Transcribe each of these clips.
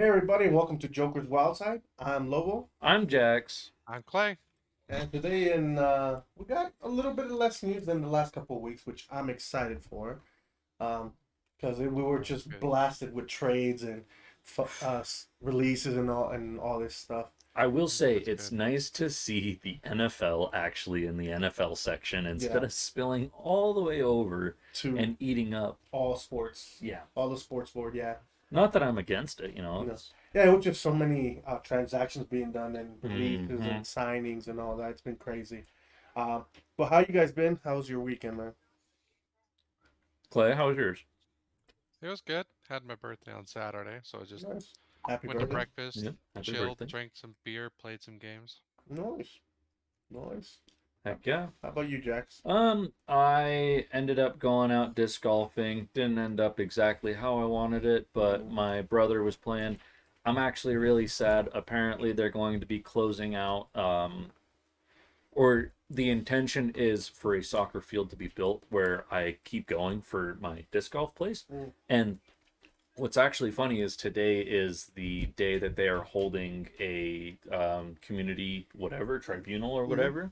Hey everybody, and welcome to Joker's Wild Side. I'm Lobo, I'm Jax. I'm Clay. and today we got a little bit less news than the last couple of weeks, which I'm excited for, because we were That's just good. blasted with trades and releases and all this stuff. I will say That's it's good. nice to see the NFL actually in the NFL section instead Yeah, of spilling all the way over to and eating up. all sports, Yeah. all the sports board. Yeah, Not that I'm against it, no, It's, yeah, it was just so many transactions being done and releases hmm and signings and all that. It's been crazy. But how you guys been? How was your weekend, man? Clay, how was yours? It was good. Had my birthday on Saturday, so I just Nice. Happy went to birthday. breakfast, Yeah. Happy chilled, birthday. drank some beer, played some games. Nice. Nice. How Heck yeah. about you, Jax? I ended up going out disc golfing. Didn't end up exactly how I wanted it, but Mm. my brother was playing. I'm actually really sad. Apparently, they're going to be closing out or the intention is for a soccer field to be built where I keep going for my disc golf place. Mm. And what's actually funny is today is the day that they are holding a community whatever tribunal or Mhm. whatever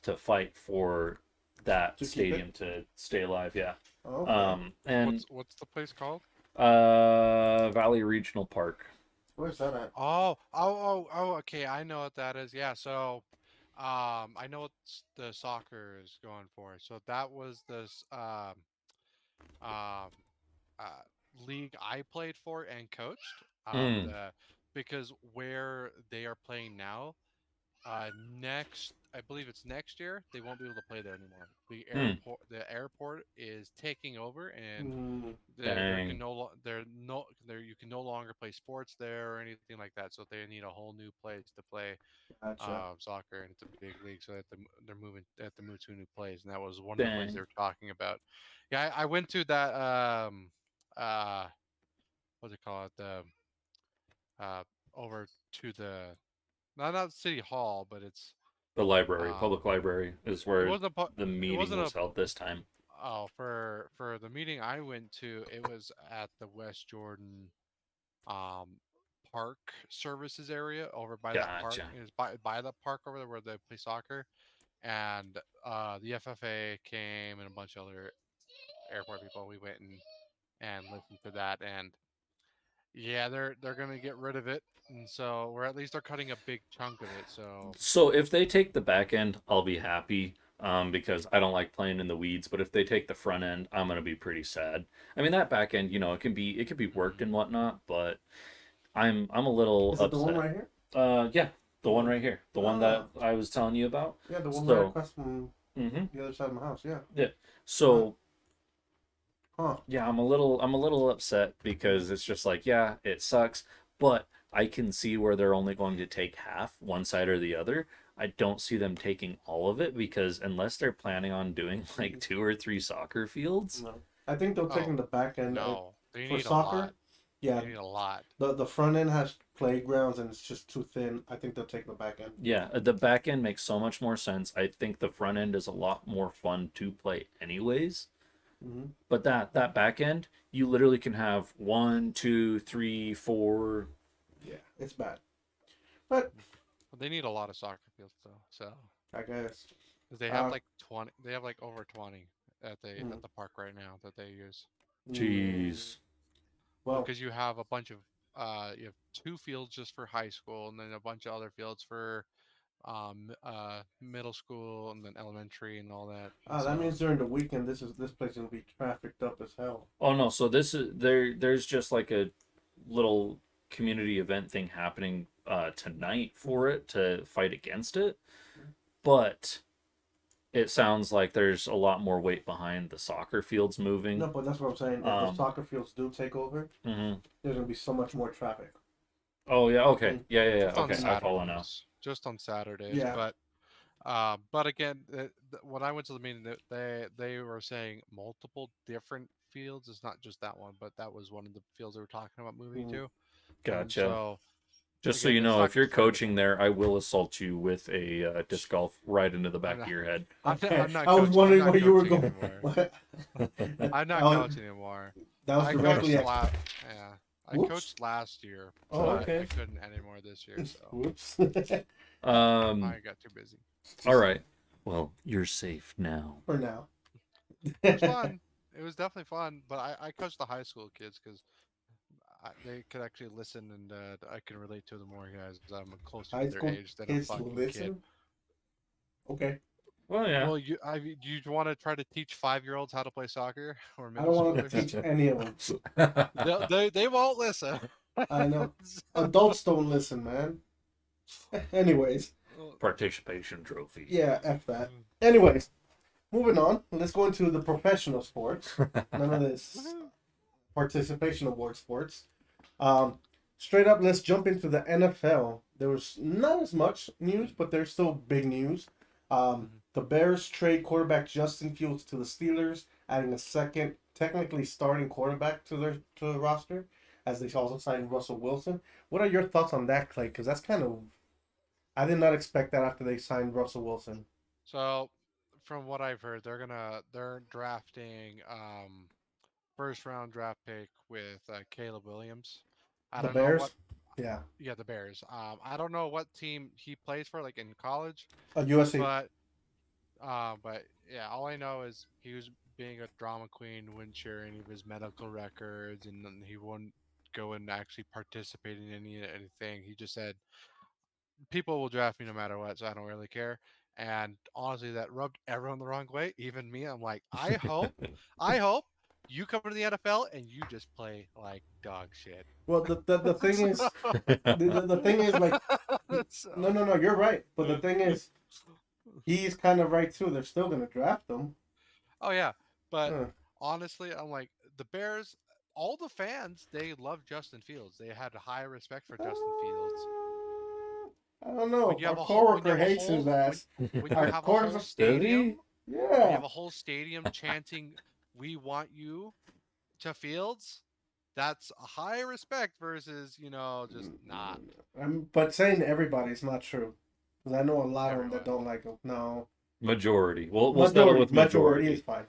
to fight for that To keep it? stadium to stay alive. Yeah. Oh, okay. And What's the place called? Valley Regional Park. Where's that at? Oh. Okay, I know what that is. Yeah, so, I know what the soccer is going for. So that was this um, uh, league I played for and coached. Mm, The because where they are playing now, next I believe it's next year they won't be able to play there anymore. mm, The airport is taking over, and Mm. there can dang. there you can no longer play sports there or anything like that. So they need a whole new place to play Gotcha. soccer, and it's a big league. So they have to move to a new place, and that was one of the places they Dang. were talking about. Yeah, I went to that uh what's it called, the uh over to the not city hall, but it's The library, um public library, is it where wasn't a the it meeting wasn't a was held this time. oh, for the meeting I went to, it was at the West Jordan um park services area over by that park. Gotcha. It was by that park over there where they play soccer, and the FFA came and a bunch of other airport people. We went and listened to that, and yeah, they're gonna get rid of it, and so or at least they're cutting a big chunk of it. So So if they take the back end, I'll be happy because I don't like playing in the weeds. But if they take the front end, I'm gonna be pretty sad. I mean that back end, it can be worked and mhm. whatnot, but I'm a little Is it the one upset. right here? Yeah, the one right here, the one that Ah, I was telling you about. yeah, the one right So, across from hmm the other side of my house. Yeah. yeah. Huh. So Huh. yeah, I'm a little upset because it's just like, yeah, it sucks, but I can see where they're only going to take half, one side or the other. I don't see them taking all of it because unless they're planning on doing like two or three soccer fields, No. I think they're taking Oh the back end no, they for need a soccer. lot. Yeah, They need a lot. the front end has playgrounds and it's just too thin. I think they'll take the back end. yeah, the back end makes so much more sense. I think the front end is a lot more fun to play anyways. Mm-hmm. But that back end, you literally can have one, two, three, four. Yeah, it's bad, but But they need a lot of soccer fields though. So I guess. because they have Uh, like 20, they have like over 20 mm, at the park right now that they use. mm, Jeez. Well, well, because you have a bunch of you have two fields just for high school, and then a bunch of other fields for middle school, and then elementary and all that. And that so means during the weekend, this place is gonna be trafficked up as hell. Oh no, so this is there's just like a little community event thing happening tonight for it to fight against it, but it sounds like there's a lot more weight behind the soccer fields No, moving. but that's what I'm saying. If the Um, soccer fields do take over, mhm. there's gonna be so much more traffic. Oh yeah, okay. Mm, Yeah, yeah, yeah. just on Okay, I follow now. Saturdays, just on Saturdays. yeah. But again, when I went to the meeting, they were saying multiple different fields. It's not just that one, but that was one of the fields they were talking about moving Mm. to. And Gotcha. so Just so again, you it's know, not if you're good for coaching everything. there, I will assault you with a disc golf right into the I'm back of not. your head. Okay. I'm not I was coaching. I'm wondering not where you were coaching going. anymore. What? I'm that, not was, coaching anymore. that was I coach directly. slap. Yeah. I Whoops. coached last year, Oh, so okay. I couldn't anymore this year. So Whoops. I got too busy. All right. Well, you're safe now. For now. It was fun. It was definitely fun, but I coached the high school kids because they could actually listen and I can relate to them more, guys. I'm closer High to their school age than a kids fucking kid. listen. Okay. Well, yeah. Well, you want to try to teach 5-year-olds how to play soccer or I middle don't want to schoolers? teach any of them. They won't listen. I know. Adults don't listen, man. Anyways. Participation trophy. Yeah, F that. Anyways. Moving on. Let's go into the professional sports. None of this participation award sports. Straight up, let's jump into the NFL. There was not as much news, but there's still big news. The Bears trade quarterback Justin Fields to the Steelers, adding a second, technically starting quarterback to the roster, as they also signed Russell Wilson. What are your thoughts on that, Clay? Because that's kind of, I did not expect that after they signed Russell Wilson. So, from what I've heard, they're drafting first round draft pick with Caleb Williams. I The don't know Bears? what. Yeah. Yeah, the Bears. I don't know what team he plays for, like in college, USC. but yeah, all I know is he was being a drama queen, wouldn't share any of his medical records, and then he wouldn't go and actually participate in anything. He just said, "People will draft me no matter what, so I don't really care." And honestly, that rubbed everyone the wrong way, even me. I'm like, I hope you come to the NFL and you just play like dog shit. Well, the thing is, the thing is, like, no, you're right. But the thing is, he's kind of right too. They're still gonna draft him. Oh yeah, but honestly, I'm like the Bears. All the fans, they love Justin Fields. They had a high respect for Justin Fields. I don't know. When you have Our a whole, when you coworker have a hates his whole, ass. when you Our have a coworker- whole stadium, when you Yeah. have a whole stadium chanting, "We want you," to Fields, that's a high respect versus just not. But saying everybody's not true. Because I know a lot of them that Everyone. don't like him. No. Majority. We'll settle with Majority majority. is fine.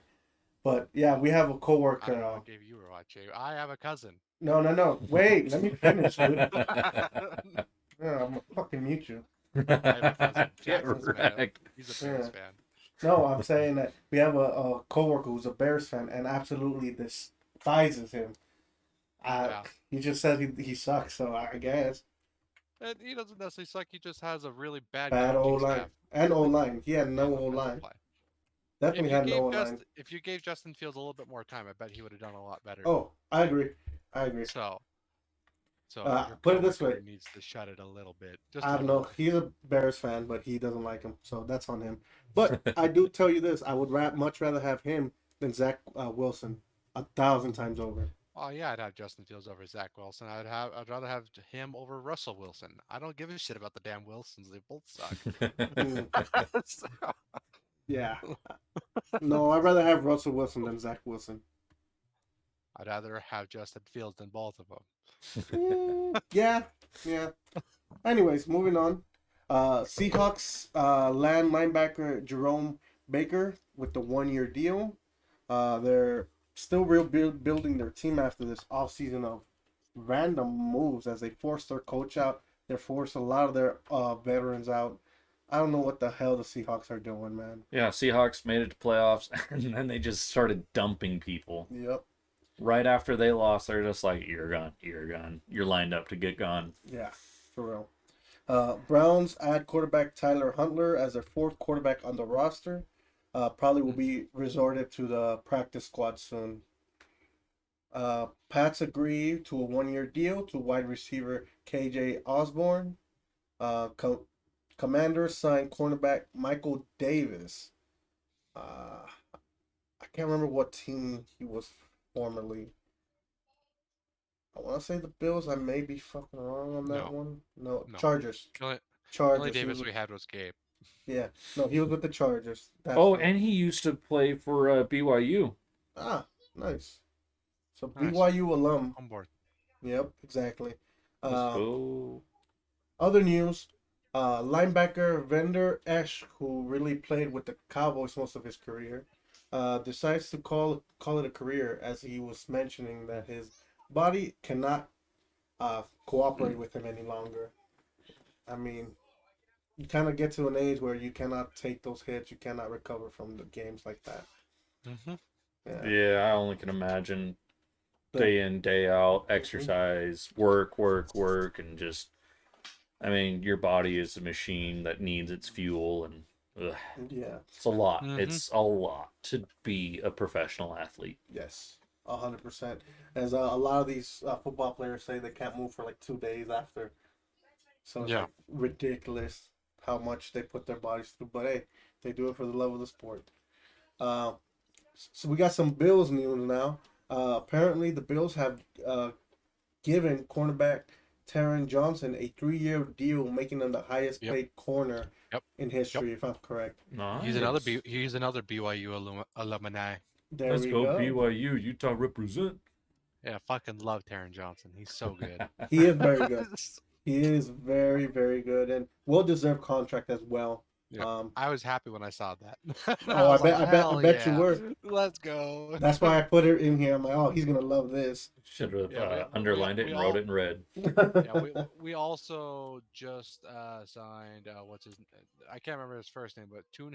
But yeah, we have a I coworker. don't know what gave you a watch. I have a cousin. No. Wait, let me finish, dude. Yeah, I'm gonna fucking mute you. I have a cousin. Get Jackson's fan. wrecked. He's a Bears Yeah. fan. No, I'm saying that we have a coworker who's a Bears fan and absolutely despises him. Yeah. He just says he sucks, so I guess. And he doesn't necessarily suck. He just has a really bad Bad coaching O-line. staff. And O-line. He had no and offensive O-line. play. Definitely had no O-line. If you gave Justin Fields a little bit more time, I bet he would have done a lot better. Oh, I agree. So your put it this coworker way. needs to shut it a little bit. Just I a don't little know. He's a Bears fan, but he doesn't like him, so that's on him. But I do tell you this: I would much rather have him than Zach Wilson 1,000 times over. Oh yeah, I'd have Justin Fields over Zach Wilson. I'd rather have him over Russell Wilson. I don't give a shit about the damn Wilsons. They both suck. So, Yeah. No, I'd rather have Russell Wilson than Zach Wilson. I'd rather have Justin Fields than both of them. Yeah. Anyways, moving on. Seahawks land linebacker Jerome Baker with the 1-year deal. They're still building their team after this offseason of random moves as they forced their coach out. They forced a lot of their veterans out. I don't know what the hell the Seahawks are doing, man. Yeah, Seahawks made it to playoffs, and then they just started dumping people. Yep. Right after they lost, they're just like, you're gone. You're lined up to get gone. Yeah, for real. Browns add quarterback Tyler Huntley as their 4th quarterback on the roster. Probably will be resorted to the practice squad soon. Pats agree to a 1-year deal to wide receiver K.J. Osborn. Commanders signed cornerback Michael Davis. I can't remember what team he was formerly. I want to say the Bills. I may be fucking wrong on that one. No, Chargers. The Chargers. only Davis we had was Gabe. Yeah. No, he was with the Chargers. And he used to play for BYU. Ah, nice. So Nice. BYU alum. On board. Yep, exactly. Let's go. Other news. Linebacker Vander Esch, who really played with the Cowboys most of his career, decides to call it a career, as he was mentioning that his body cannot cooperate with him any longer. I mean, you kind of get to an age where you cannot take those hits. You cannot recover from the games like that. Mm-hmm. Yeah. Yeah, I only can imagine The- day in, day out, exercise, work, work, work, and just, I mean, your body is a machine that needs its fuel, and ugh, yeah. it's a lot. Mm-hmm. It's a lot to be a professional athlete. Yes. 100%. As a lot of these football players say, they can't move for like 2 days after. So it's Yeah. like ridiculous how much they put their bodies through. But hey, they do it for the love of the sport. Uh, so we got some Bills news now. Apparently, the Bills have given cornerback Taron Johnson a 3-year deal, making him the highest Yep. paid corner Yep. in history, if I'm correct. Nice. He's another BYU alumni. There Let's we go, go. BYU, Utah represent. Yeah, fucking love Taron Johnson. He's so good. He is very good. He is very, very good and well-deserved contract as well. Yeah. I was happy when I saw that. Oh, I bet you yeah. were. Let's go. That's why I put it in here. I'm like, oh, he's gonna love this. Should have Yeah, underlined it we and all- wrote it in red. Yeah, we also just signed what's his I can't remember his first name, but Two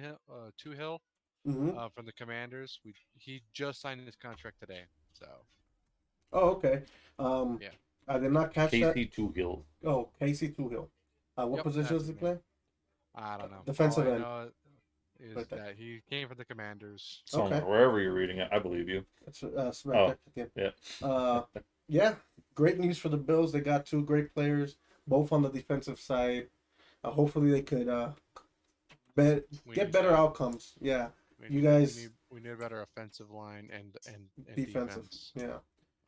Hill hmm from the Commanders. He just signed his contract today. So Oh, okay. Yeah. I did not catch that. Casey Toohill. Oh, Casey Toohill. What Yep, position that's does he his play? name. I don't know. Defensive All I end. know is Right there. that he came from the Commanders. So Okay. wherever you're reading it, I believe you. It's right there. Yeah. Yeah. Great news for the Bills. They got two great players, both on the defensive side. Hopefully, they could We get need better to- outcomes. Yeah. we You need- guys- we need a better offensive line and Defensive. defense. Yeah.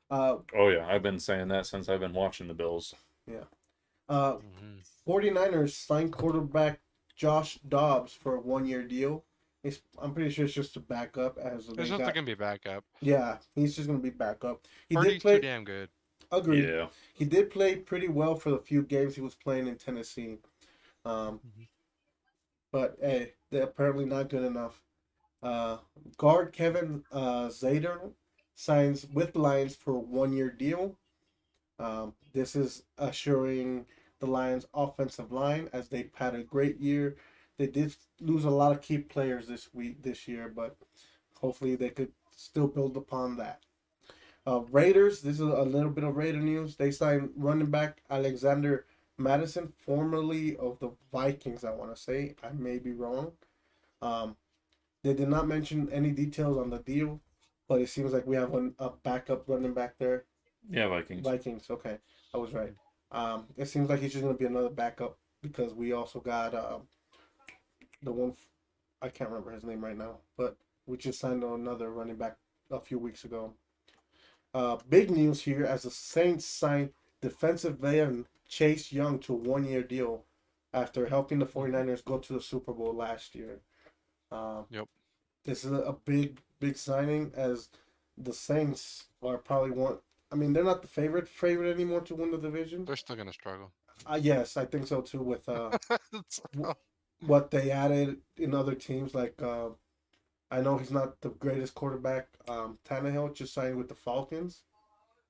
Oh yeah, I've been saying that since I've been watching the Bills. Mm-hmm. 49ers signed quarterback Josh Dobbs for a 1-year deal. I'm pretty sure it's just a backup as There's they just got. gonna be backup. Yeah, he's just gonna be backup. He Purdy's did play. too damn good. Agreed. Yeah. He did play pretty well for the few games he was playing in Tennessee. Mhm. But hey, they're apparently not good enough. Guard Kevin Zeitler signs with Lions for a 1-year deal. This is assuring the Lions' offensive line as they've had a great year. They did lose a lot of key players this year, but hopefully they could still build upon that. Raiders, this is a little bit of Raider news. They signed running back Alexander Mattison, formerly of the Vikings, I want to say. I may be wrong. They did not mention any details on the deal, but it seems like we have a backup running back there. Yeah, Vikings. Vikings, okay. I was right. It seems like he's just going to be another backup because we also got the one, I can't remember his name right now, but we just signed another running back a few weeks ago. Big news here as the Saints signed defensive end Chase Young to a 1-year deal after helping the 49ers go to the Super Bowl last year. Yep. This is a big signing as the Saints are probably one. I mean, they're not the favorite anymore to win the division. They're still gonna struggle. Yes, I think so too with So- what they added in other teams. Like I know he's not the greatest quarterback. Tannehill just signed with the Falcons,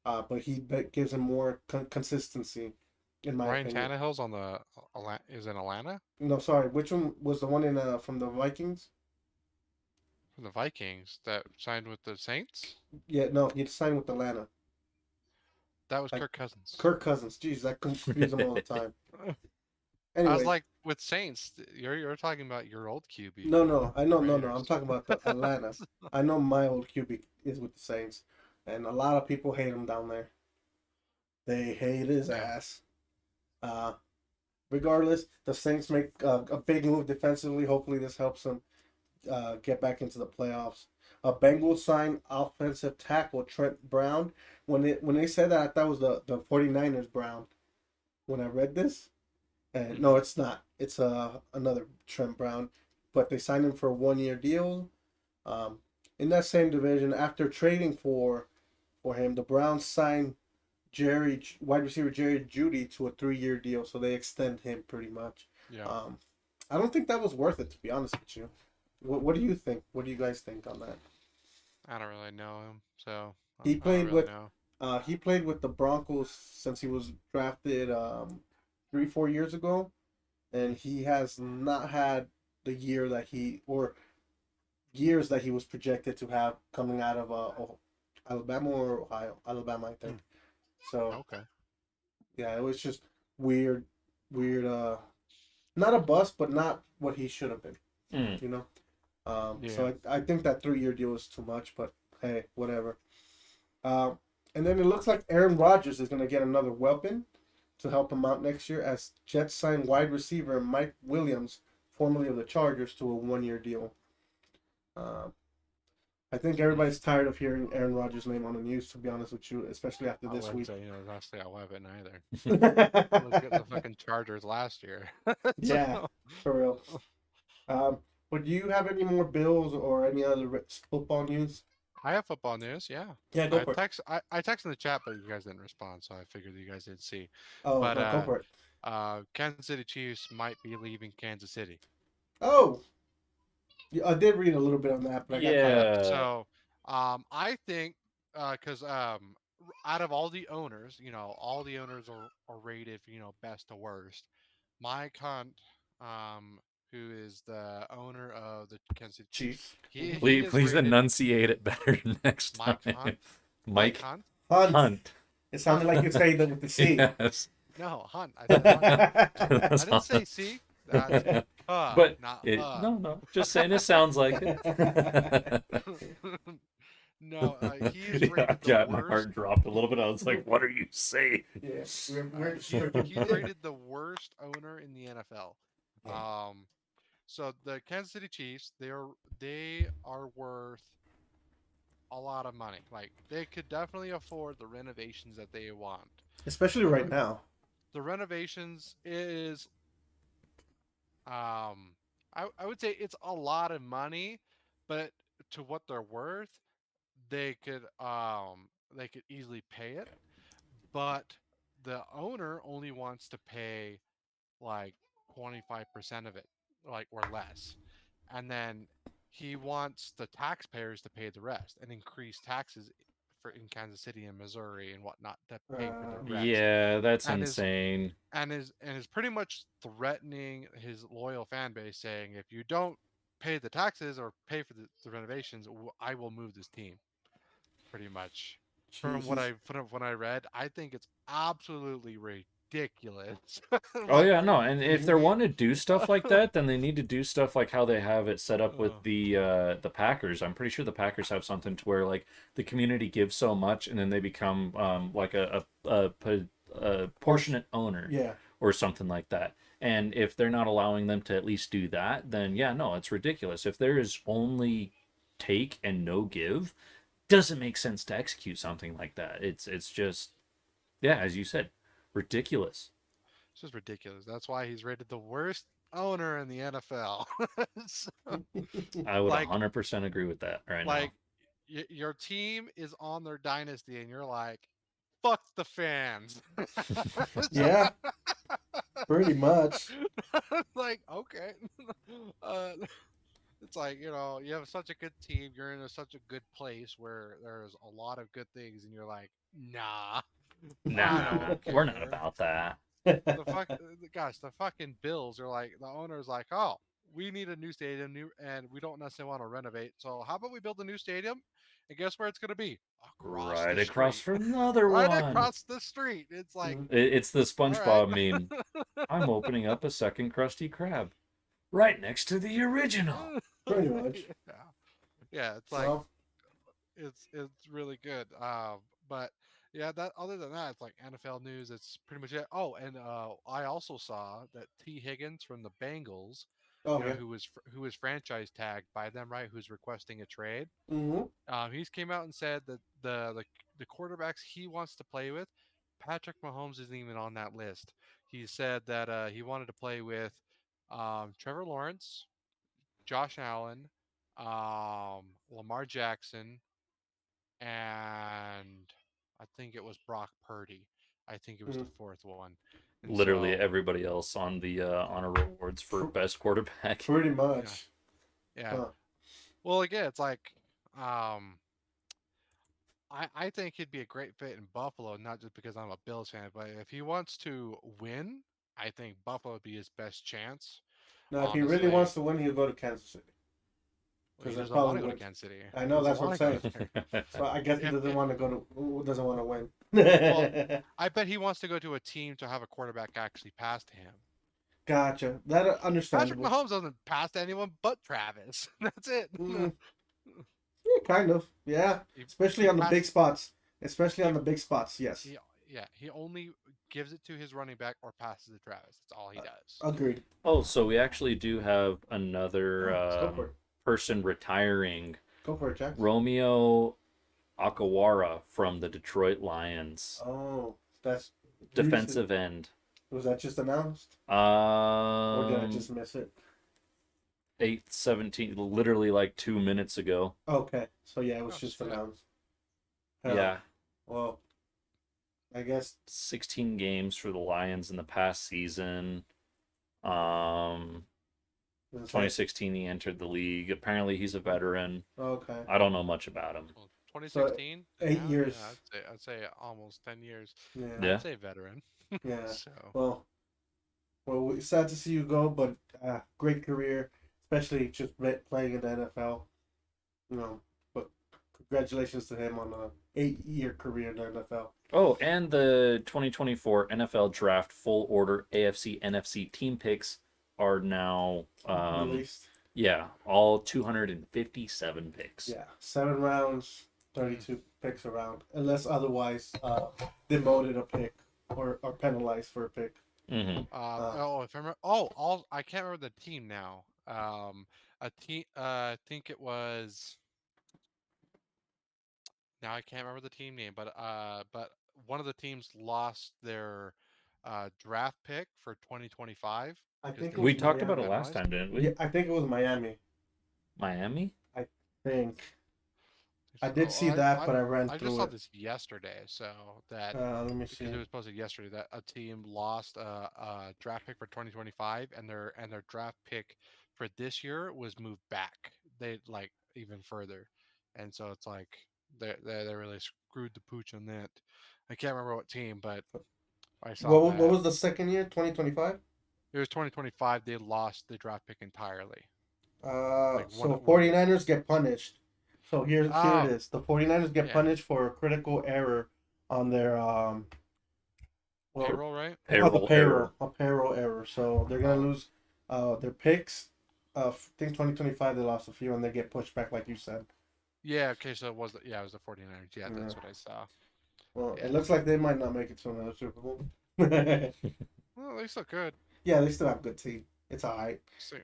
but gives him more consistency. In my Ryan opinion. Tannehill's on the is in Atlanta No, sorry. Which one was the one in from the Vikings? from the Vikings that signed with the Saints. Yeah, no, he signed with Atlanta. That was Like, Kirk Cousins. Kirk Cousins. Jeez, I confuse him all the time. I Anyway, was like, with Saints, you're talking about your old QB. no, I know, no. I'm Raiders. talking about the Atlanta. I know my old QB is with the Saints, and a lot of people hate him down there. They hate his ass. Regardless, the Saints make a big move defensively. Hopefully, this helps them get back into the playoffs. Bengals signed offensive tackle Trent Brown. When they said that, I thought it was the 49ers Brown. When I read this, and no, it's not. It's another Trent Brown, but they signed him for a 1-year deal. In that same division, after trading for him, the Browns signed wide receiver Jerry Jeudy to a 3-year deal, so they extend him pretty much. Yeah. I don't think that was worth it, to be honest with you. What do you think? What do you guys think on that? I don't really know him, so He I don't played really with- know. He played with the Broncos since he was drafted 3-4 years ago, and he has not had the year that he or years that he was projected to have coming out of Alabama or Ohio. Alabama, I think. So Okay. yeah, it was just weird, weird. Not a bust, but not what he should have been. Mm. You know. Yeah. So I think that 3-year deal was too much, but hey, whatever. Um, and then it looks like Aaron Rodgers is going to get another weapon to help him out next year as Jets sign wide receiver Mike Williams, formerly of the Chargers, to a 1-year deal. Um, I think everybody's tired of hearing Aaron Rodgers' name on the news, to be honest with you, especially after I this wouldn't week. say, honestly, I haven't either. Look at the fucking Chargers last year. Yeah, So, for real. But do you have any more Bills or any other football news? I have football news. Yeah. Yeah, go for it. I texted in the chat, but you guys didn't respond, so I figured you guys did see. Oh, But no, go for it. Kansas City Chiefs might be leaving Kansas City. Oh, yeah, I did read a little bit on that, but I got caught up. Yeah. So I think because out of all the owners, all the owners are rated, best to worst. Mike Hunt, who is the owner of the Kansas City Chiefs, Chiefs. he Please, is please rated enunciate it better next Mike time. Hunt. Mike Mike Hunt. Hunt. Hunt. It sounded like you said that with the C. Yes. No, Hunt. I said Hunt. I That's didn't say Hunt. C. That's But not no. Just saying it sounds like it. No, he is Yeah, rated the yeah, my worst. heart dropped a little bit. I was like, "What are you saying?" Yeah, He's rated the worst owner in the NFL. Yeah. So the Kansas City Chiefs, they are worth a lot of money. Like they could definitely afford the renovations that they want. Especially The right re- now. the renovations is I would say it's a lot of money, but to what they're worth, they could they could easily pay it. But the owner only wants to pay like 25% of it, like or less. And then he wants the taxpayers to pay the rest and increase taxes for in Kansas City and Missouri and whatnot to pay for the rest. Yeah, that's And is insane. and is pretty much threatening his loyal fan base, saying if you don't pay the taxes or pay for the renovations, I will move this team. Pretty much, from what Jesus. I read, I think it's absolutely ridiculous. Oh Like, yeah, are no, you and if kidding they me? want to do stuff like that, then they need to do stuff like how they have it set up with Uh, the Packers. I'm pretty sure the Packers have something to where like the community gives so much, and then they become like a portionate owner Yeah. or something like that. And if they're not allowing them to at least do that, then yeah, no, it's ridiculous. If there is only take and no give, doesn't make sense to execute something like that. It's just yeah, as you said, ridiculous. it's just ridiculous. That's why he's rated the worst owner in the NFL. So, I would like, 100% agree with that right like now. your team is on their dynasty, and you're like, fuck the fans. It's Yeah, pretty much. like, okay. Uh, it's like, you have such a good team, you're in such a good place where there's a lot of good things, and you're like, nah, I Nah, don't we're not care. about that. The fucking Bills are like, the owner's like, oh, we need a new stadium, and we don't necessarily want to renovate. So how about we build a new stadium? And guess where it's gonna be? Across Right the across street. from another Right one. across the street. It's like, Mhm. It's the all right. SpongeBob meme. I'm opening up a second Krusty Krab right next to the original. Pretty much. Yeah. Yeah, it's like Well, it's really good. But yeah, that other than that, it's like NFL news. It's pretty much it. Oh, and I also saw that T. Higgins from the Bengals, oh yeah. who was franchise tagged by them, right? Who's requesting a trade. Hmm. He's came out and said that the quarterbacks he wants to play with, Patrick Mahomes isn't even on that list. He said that he wanted to play with Trevor Lawrence, Josh Allen, Lamar Jackson, and I think it was Brock Purdy. I think it was the fourth one. And Literally so, everybody else on the honor awards for Pr- best quarterback. pretty yeah, much. yeah. Huh. Well, again, it's like um, I think he'd be a great fit in Buffalo, not just because I'm a Bills fan, but if he wants to win, I think Buffalo would be his best chance. Now, if he really Honestly, wants to win, he'll go to Kansas City he because that's doesn't want probably to go to what. Kansas City. I He know doesn't that's what I'm want to go saying. there. So I guess he If doesn't it, want to go to. Who doesn't want to win? well, I bet he wants to go to a team to have a quarterback actually pass to him. Gotcha. That Patrick understandable. Mahomes doesn't pass to anyone but Travis. That's it. Mm, yeah, kind of. Yeah, he, especially he on the big passes. spots. Especially He, on the big spots. Yes. he yeah. He only gives it to his running back or passes to Travis. That's all he does. Agreed. Oh, so we actually do have another Oh, let's go for it. person retiring. Go for it, Jack. Romeo Akawara from the Detroit Lions. Oh, that's Defensive end. Was that just announced, or did I just miss it? 8:17, literally like 2 minutes ago. Okay, so yeah, it was Oh, just shit. announced. Hell, Yeah, Well, I guess 16 games for the Lions in the past season. Um, it's like- 2016 he entered the league. Apparently he's a veteran. Okay. I don't know much about him. Well, 2016. 8 years. Yeah, I'd say almost 10 years. Yeah. Yeah. I'd say veteran. Yeah. So Well, sad to see you go, but great career, especially just playing in the NFL. But congratulations to him on a 8-year career in the NFL. Oh, and the 2024 NFL Draft full order AFC NFC team picks are now Released. yeah, all 257 picks. Yeah, 7 rounds, 32 picks around, unless otherwise demoted a pick or penalized for a pick. Mm-hmm. if I remember, I can't remember the team now. A team. I think it was. Now I can't remember the team name, but one of the teams lost their draft pick for 2025 I because think it they We was were talked about it Miami. last time, didn't we? Yeah, I think it was Miami. Miami? I think. I So, did see that, but I ran I just through saw it. this yesterday. So that Let me because see. it was posted yesterday that a team lost a draft pick for 2025 and their draft pick for this year was moved back. They like even further, and so it's like they really screwed the pooch on that. I can't remember what team, but I saw What that was the second year? 2025. it was 2025. They lost the draft pick entirely. Like So one. 49ers get punished. So here it Oh is. The 49ers get yeah, punished for a critical error on their well, payroll right? on the Payroll error. a payroll error. So they're gonna Oh lose their picks. I think 2025 they lost a few and they get pushed back like you said. yeah. Okay, so it was it was the 49ers. Yeah, Yeah. that's what I saw. Well, it Yeah. looks like they might not make it to another Super Bowl. Yeah, Well, they still could. they still have a good team. It's alright. So,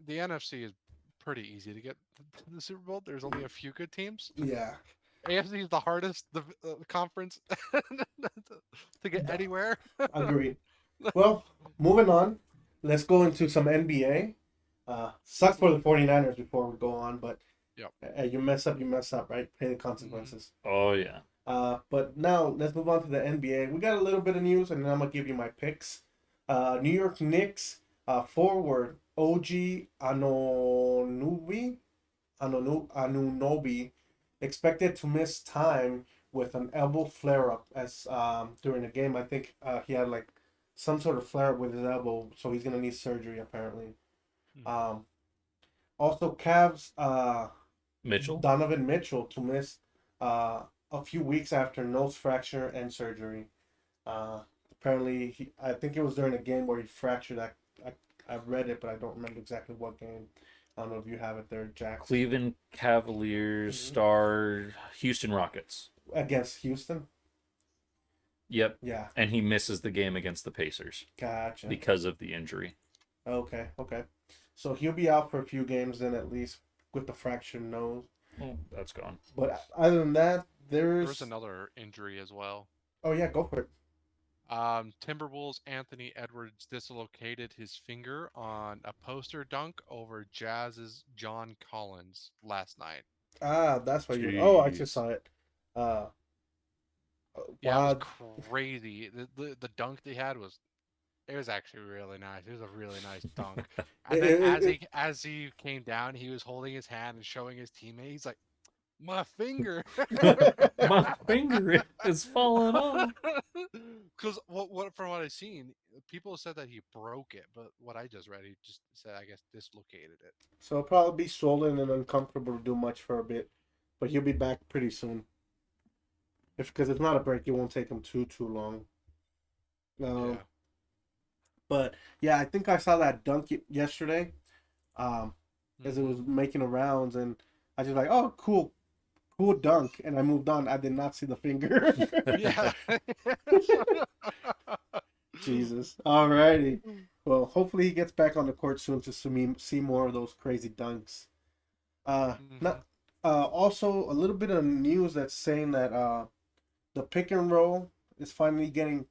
the NFC is pretty easy to get to the Super Bowl. There's only a few good teams. Yeah. AFC is the hardest the conference to get anywhere. Agreed. Well, moving on. Let's go into some NBA. Sucks for the 49ers before we go on, but Yep. you mess up, right? Pay the consequences. Oh yeah. But now let's move on to the NBA. We got a little bit of news, and then I'm gonna give you my picks. New York Knicks forward OG Anunoby expected to miss time with an elbow flare up as during the game. I think he had like some sort of flare up with his elbow, so he's gonna need surgery apparently. Also, Cavs Mitchell? Donovan Mitchell to miss a few weeks after nose fracture and surgery. Apparently, I think it was during a game where he fractured. I read it, but I don't remember exactly what game. I don't know if you have it there, Jack. Cleveland Cavaliers star Houston Rockets. Against Houston? Yep. Yeah, And he misses the game against the Pacers gotcha. because of the injury. Okay. So he'll be out for a few games then at least with the fractured nose. Oh, that's gone. But other than that, There's another injury as well. Oh yeah, go for it. Timberwolves Anthony Edwards dislocated his finger on a poster dunk over Jazz's John Collins last night. That's why you. Oh, I Jeez. just saw it. Uh, Yeah, wow. it was crazy. The dunk they had was it was actually really nice. It was a really nice dunk. And then as he came down, he was holding his hand and showing his teammate. He's like, My finger. My finger is falling off. Because what from what I've seen, people said that he broke it, but what I just read, he just said I guess dislocated it. So it'll probably be swollen and uncomfortable to do much for a bit, but he'll be back pretty soon. If because it's not a break, it won't take him too long. Yeah. But yeah, I think I saw that dunk yesterday, as it was making the rounds, and I just like, oh, cool, cool dunk, and I moved on. I did not see the finger. Yeah. Jesus. Alrighty. Well, hopefully he gets back on the court soon to see more of those crazy dunks. Not. Also, a little bit of news that's saying that the pick and roll is finally getting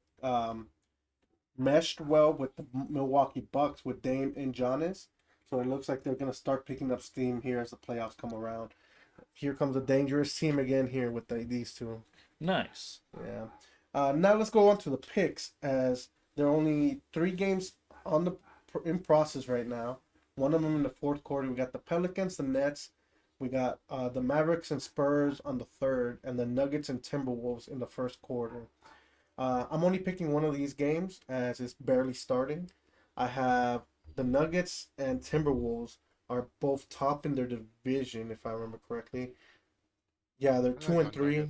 meshed well with the Milwaukee Bucks with Dame and Giannis. So it looks like they're gonna start picking up steam here as the playoffs come around. Here comes a dangerous team again here with these two. Nice. Yeah. Now let's go on to the picks, as there are only 3 games in process right now. One of them in the fourth quarter. We got the Pelicans, the Nets. We got the Mavericks and Spurs on the third, and the Nuggets and Timberwolves in the first quarter. I'm only picking one of these games as it's barely starting. I have the Nuggets and Timberwolves are both top in their division, if I remember correctly. Yeah, they're 2 and 3.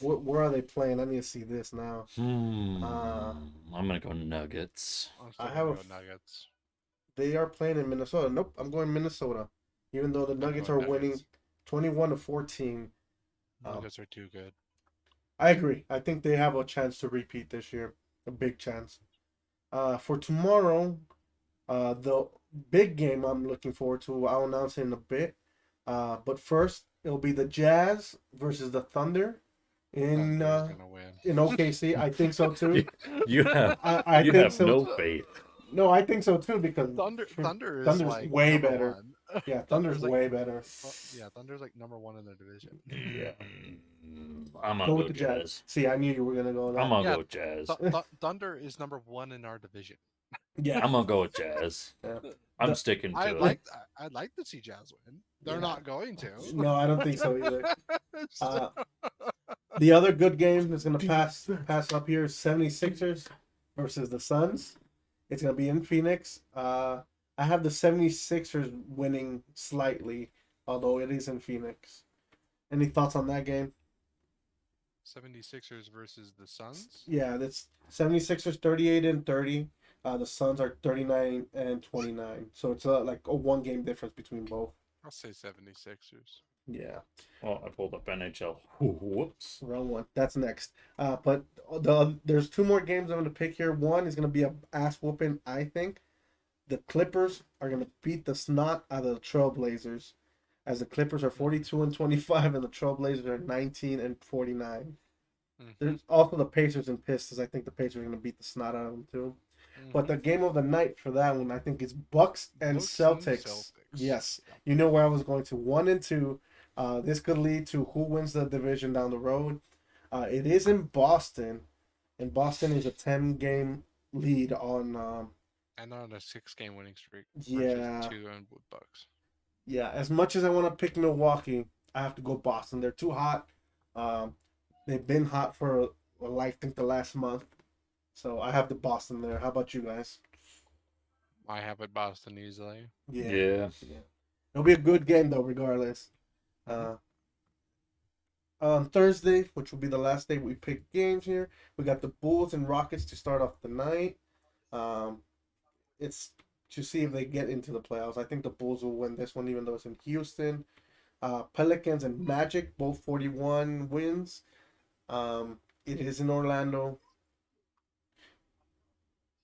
Where are they playing? I need to see this now. I'm gonna go Nuggets. I have have Nuggets. They are playing in Minnesota. Nope, I'm going Minnesota. Even though the Nuggets are winning 21-14. Nuggets are too good. I agree. I think they have a chance to repeat this year. A big chance. For tomorrow, the big game I'm looking forward to, I'll announce it in a bit. But first, it'll be the Jazz versus the Thunder in OKC. I think so too. You have I you think have so. no faith. No, I think so too because Thunder's like way number better. one. Yeah, Thunder's like, way better. Yeah, Thunder's like number 1 in their division. Yeah. I'm gonna Go go with the Jazz. See, I knew you were gonna go with that. I'm gonna Yeah, go Jazz. Thunder is number 1 in our division. Yeah. I'm gonna go with Jazz. Yeah. I'm sticking to it. I'd like to see Jazz win. They're not going to. No, I don't think so either. The other good game that's gonna pass up here is 76ers versus the Suns. It's gonna be in Phoenix. I have the 76ers winning slightly, although it is in Phoenix. Any thoughts on that game? 76ers versus the Suns? Yeah, that's 76ers 38-30. The Suns are 39-29. So it's like a 1-game difference between both. I'll say 76ers. Yeah. Well, I pulled up NHL. Whoops. Wrong one. That's next. But there's 2 more games I'm going to pick here. One is going to be a ass whooping, I think. The Clippers are going to beat the snot out of the Trailblazers, as the Clippers are 42-25 and the Trailblazers are 19-49. There's also the Pacers and Pistons. I think the Pacers are going to beat the snot out of them too. But the game of the night for that one, I think, is Bucks and Celtics. Yes. You know where I was going to. 1 and 2. This could lead to who wins the division down the road. It is in Boston, and Boston is a 10-game lead on. And on a 6-game winning streak. Yeah. 2 and Bucks. Yeah. As much as I want to pick Milwaukee, I have to go Boston. They're too hot. They've been hot for I think the last month. So I have the Boston there. How about you guys? I have it Boston easily. Yeah. It'll be a good game though, regardless. On Thursday, which will be the last day we pick games here, we got the Bulls and Rockets to start off the night. It's to see if they get into the playoffs. I think the Bulls will win this one, even though it's in Houston. Pelicans and Magic, both 41 wins. It is in Orlando.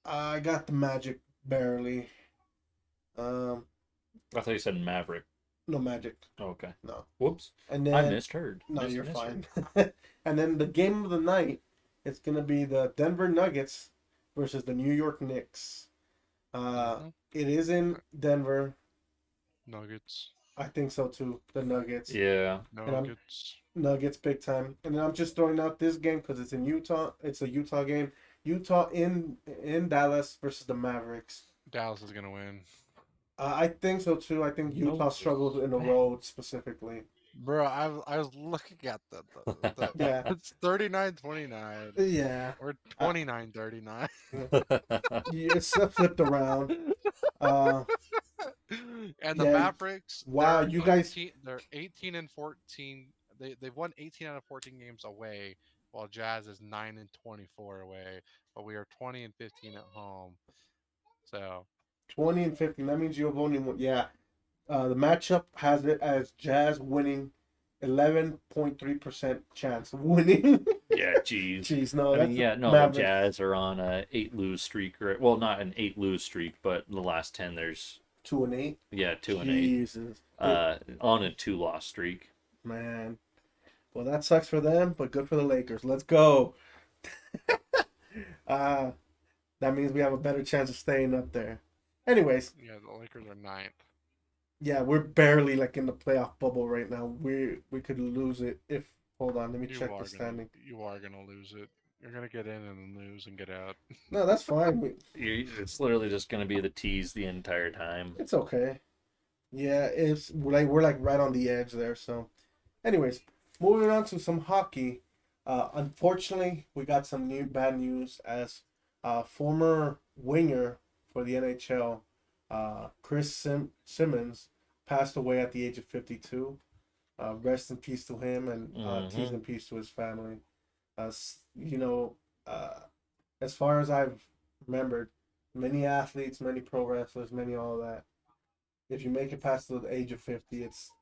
I got the Magic barely. I thought you said Maverick. No Magic. Oh, okay. No. Whoops. And then I misheard. No, you're fine. And then the game of the night, it's gonna be the Denver Nuggets versus the New York Knicks. It is in Denver. Nuggets. I think so too. The Nuggets. Yeah. Nuggets. Nuggets big time. And then I'm just throwing out this game because it's in Utah. It's a Utah game. Utah in Dallas versus the Mavericks. Dallas is gonna win. I think so too. I think Utah Nope. struggled in the road specifically. Bro, I was looking at the Yeah, it's 39-29 yeah. or Uh, 29-39. it's flipped around. Uh, And the yeah. Mavericks, Wow, you guys. they're 18 and 14. They've won 18 out of 14 games away, while Jazz is 9 and 24 away, but we are 20 and 15 at home. So 20 and 15. That means you've only won. Yeah. The matchup has it as Jazz winning 11.3% chance of winning. Yeah, geez. Jeez, no, I that's mean, the yeah, no, the Mavericks. Jazz are on a 8-lose streak, well, not an 8-lose streak, but the last 10, there's 2 and 8. 2-8. Jesus. On a 2-loss streak. Man. Well, that sucks for them, but good for the Lakers. Let's go. uh, that means we have a better chance of staying up there. Anyways, yeah, the Lakers are 9th. yeah, we're barely like in the playoff bubble right now. We could lose it if. Hold on, let me check the standing. You are gonna lose it. You're gonna get in and then lose and get out. No, that's fine. It's literally just going to be the tease the entire time. It's okay. Yeah, we're like right on the edge there. So, anyways, moving on to some hockey. Unfortunately, we got some bad news as former winger for the NHL, Chris Simmons, passed away at the age of 52. Rest in peace to him, and tease in peace to his family. You know, as far as I've remembered, many athletes, many pro wrestlers, many all that. If you make it past the age of 50, it's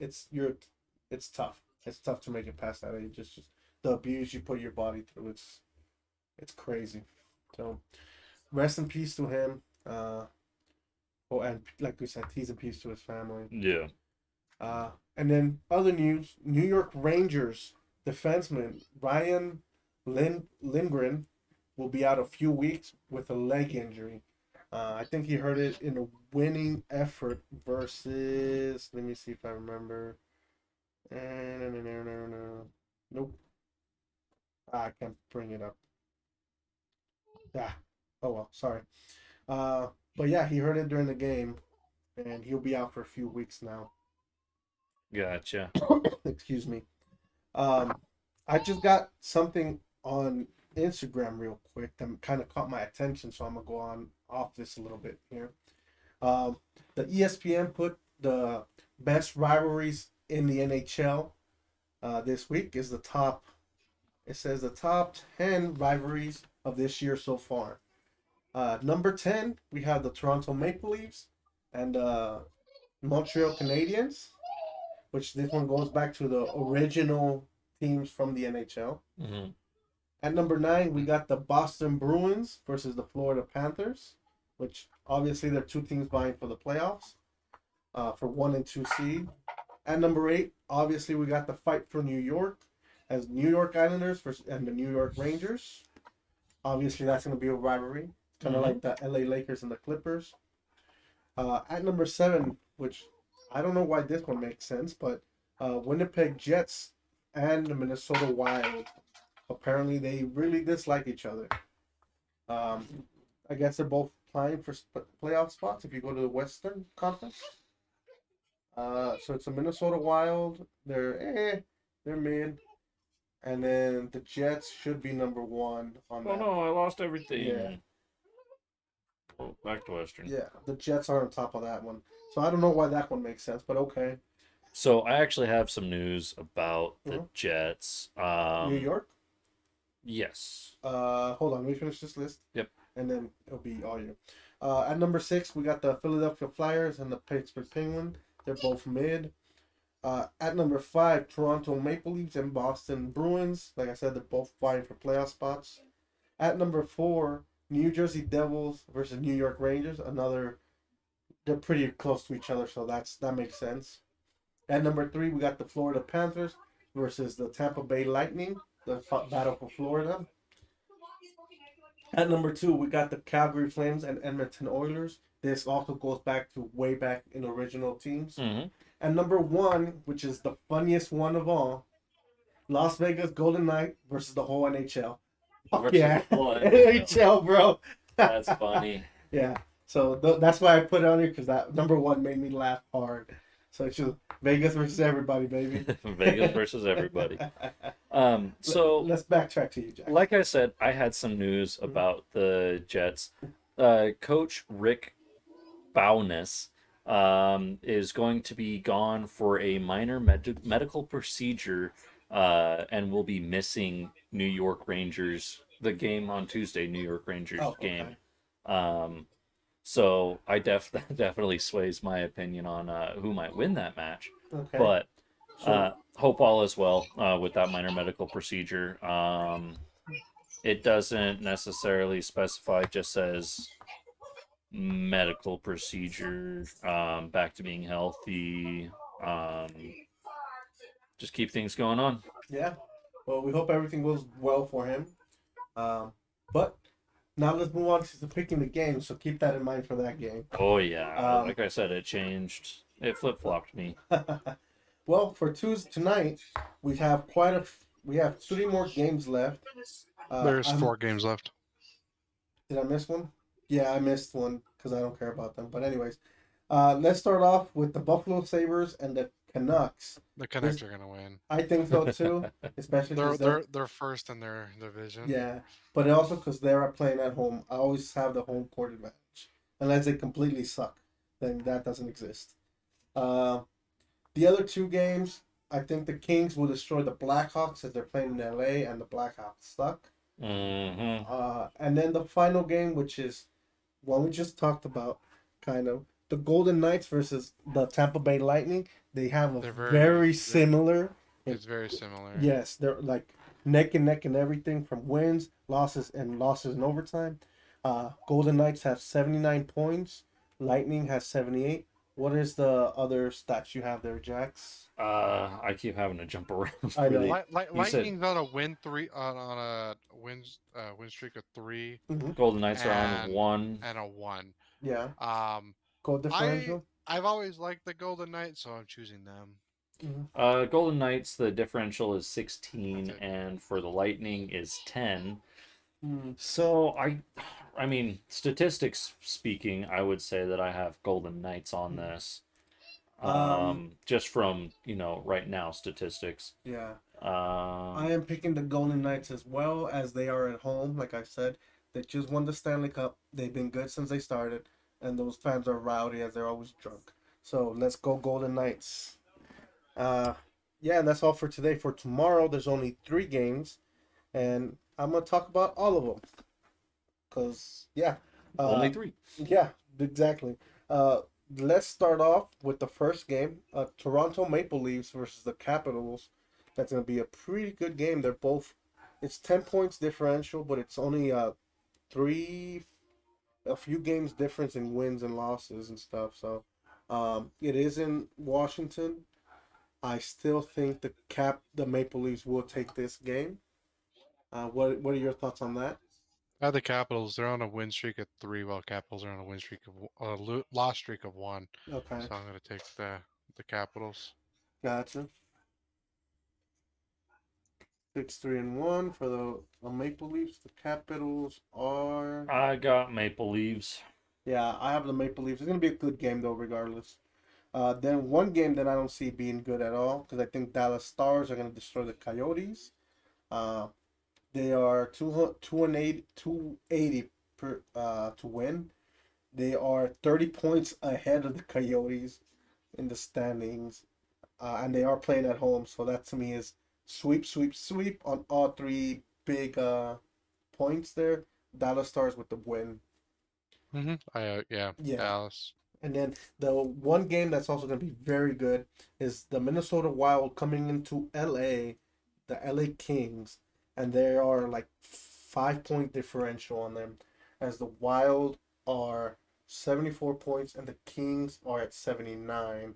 tough. It's tough to make it past that age. It's just the abuse you put your body through. It's crazy. So, rest in peace to him. And like we said, tease in peace to his family. Yeah. And then other news: New York Rangers defenseman Ryan Lindgren will be out a few weeks with a leg injury. I think he hurt it in a winning effort versus. Let me see if I remember. Nope. I can't bring it up. Yeah. Oh well. Sorry. But yeah, he hurt it during the game, and he'll be out for a few weeks now. Gotcha. Excuse me. I just got something on Instagram real quick that kind of caught my attention, so I'm gonna go on off this a little bit here. The ESPN put the best rivalries in the NHL this week is the top. It says the top 10 rivalries of this year so far. Number 10, we have the Toronto Maple Leafs and Montreal Canadiens, which this one goes back to the original teams from the NHL. Mm-hmm. At number 9, we got the Boston Bruins versus the Florida Panthers, which obviously they're two teams vying for the playoffs for 1 and 2 seed. At number 8, obviously we got the fight for New York as New York Islanders and the New York Rangers. Obviously that's going to be a rivalry, kind of like the LA Lakers and the Clippers. At number 7, which I don't know why this one makes sense, but Winnipeg Jets and the Minnesota Wild. Apparently, they really dislike each other. I guess they're both playing for playoff spots if you go to the Western Conference. So it's the Minnesota Wild. They're mid. And then the Jets should be number 1 on that. Oh no, I lost everything. Yeah. Oh, back to Western. Yeah, the Jets are on top of that one. So I don't know why that one makes sense, but okay. So I actually have some news about the Jets. New York? Yes. Hold on, let me finish this list. Yep. And then it'll be all you. At number 6, we got the Philadelphia Flyers and the Pittsburgh Penguins. They're both mid. At number 5, Toronto Maple Leafs and Boston Bruins. Like I said, they're both vying for playoff spots. At number 4, New Jersey Devils versus New York Rangers. They're pretty close to each other, so that makes sense. At number 3, we got the Florida Panthers versus the Tampa Bay Lightning. The battle for Florida. At number 2, we got the Calgary Flames and Edmonton Oilers. This also goes back to way back in original teams. Mm-hmm. And number 1, which is the funniest one of all, Las Vegas Golden Knights versus the whole NHL. Fuck yeah. NHL, bro. That's funny. Yeah. So that's why I put it on here because that number one made me laugh hard. So it's just Vegas versus everybody, baby. Vegas versus everybody. So Let's backtrack to you, Jack. like I said, I had some news about the Jets. Coach Rick Bowness is going to be gone for a minor medical procedure and will be missing New York Rangers, the game on Tuesday, New York Rangers game. Um, so I definitely sways my opinion on who might win that match. Okay. But So, hope all is well with that minor medical procedure. It doesn't necessarily specify, just says medical procedure, back to being healthy. Just keep things going on. yeah. Well, we hope everything goes well for him. But now let's move on to picking the game. So keep that in mind for that game. Oh yeah, like I said, it changed. It flip flopped me. Well, for tonight, we have we have 3 more games left. There's 4 games left. Did I miss one? Yeah, I missed one because I don't care about them. But anyways, let's start off with the Buffalo Sabres and the Canucks. The Canucks are gonna win. I think so too, especially because They're first in their division. yeah, but also because they're playing at home. I always have the home court advantage, unless they completely suck. Then that doesn't exist. The other 2 games, I think the Kings will destroy the Blackhawks as they're playing in LA, and the Blackhawks suck. And then the final game, which is one we just talked about, kind of the Golden Knights versus the Tampa Bay Lightning. They have a very similar. It's very similar. Yes, they're like neck and neck and everything from wins, losses in overtime. Golden Knights have 79 points. Lightning has 78. What is the other stats you have there, Jax? I keep having to jump around. I know. Lightning's on a win streak of 3. Mm-hmm. Golden Knights are on 1 and a 1. Yeah. Goal I've differential. always liked the Golden Knights, so I'm choosing them. Mm-hmm. Golden Knights, the differential is 16, and for the Lightning is 10. So I mean, statistics speaking, I would say that I have Golden Knights on this. Just from right now statistics. Yeah. I am picking the Golden Knights as well, as they are at home. Like I said, they just won the Stanley Cup. They've been good since they started, and those fans are rowdy as they're always drunk. So let's go Golden Knights. Yeah, and that's all for today. For tomorrow, there's only 3 games, and I'm gonna talk about all of them. Cause yeah, only 3. Yeah, exactly. Let's start off with the first game. Toronto Maple Leafs versus the Capitals. That's gonna be a pretty good game. It's 10 points differential, but it's only a few games difference in wins and losses and stuff. So, it is in Washington. I still think the Maple Leafs will take this game. What are your thoughts on that? The Capitals, they're on a win streak of 3, while Capitals are on a win streak of loss streak of 1. Okay. So I'm gonna take the Capitals. Gotcha. 6-3-1 for the Maple Leafs. The Capitals are. I got Maple Leafs. Yeah, I have the Maple Leafs. It's gonna be a good game though, regardless. Then one game that I don't see being good at all, because I think Dallas Stars are gonna destroy the Coyotes. They are 280 to win. They are 30 points ahead of the Coyotes in the standings, and they are playing at home. So that to me is sweep, sweep, sweep on all 3 big points there. Dallas Stars with the win. Yeah. Dallas. And then the one game that's also going to be very good is the Minnesota Wild coming into LA, the LA Kings, and there are like 5-point differential on them, as the Wild are 74 points and the Kings are at 79.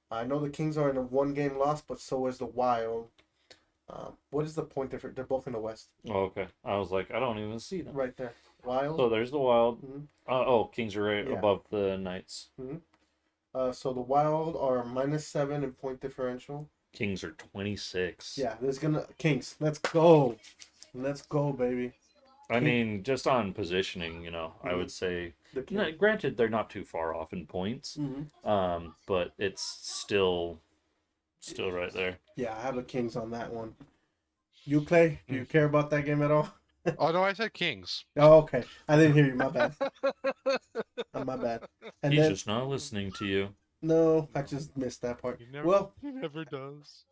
I know the Kings are in a 1-game loss, but so is the Wild. What is the point difference? They're both in the West. Oh, okay. I was like, I don't even see them. Right there. Wild. So there's the Wild. Mm-hmm. Kings are right above the Knights. Mm-hmm. So the Wild are -7 in point differential. Kings are 26. Yeah, Kings. Let's go. Let's go, baby. I mean, just on positioning, I would say, granted, they're not too far off in points, but it's still right there. Yeah, I have the Kings on that one. You, Clay, do you care about that game at all? Oh no, I said Kings. Oh, okay. I didn't hear you. My bad. My bad. And He's then just not listening to you. no, I just missed that part. He never does.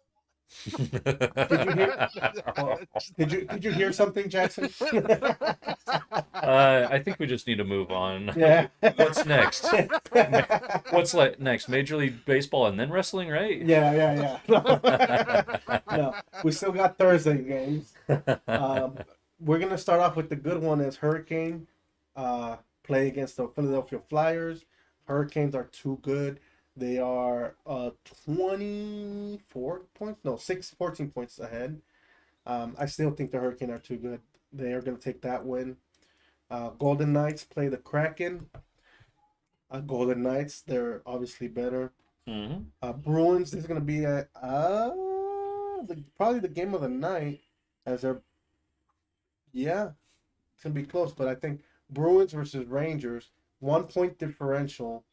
Did you hear? Oh, did you hear something, Jackson? I think we just need to move on. Yeah. What's next? What's next? Major League Baseball and then wrestling, right? Yeah. No, we still got Thursday games. We're gonna start off with the good one as Hurricane play against the Philadelphia Flyers. Hurricanes are too good. They are 24 points, no, 14 points ahead. I still think the Hurricane are too good. They are going to take that win. Golden Knights play the Kraken. Golden Knights, they're obviously better. Bruins, this is going to be probably the game of the night, as they're, yeah, it's going to be close, but I think Bruins versus Rangers, 1 point differential.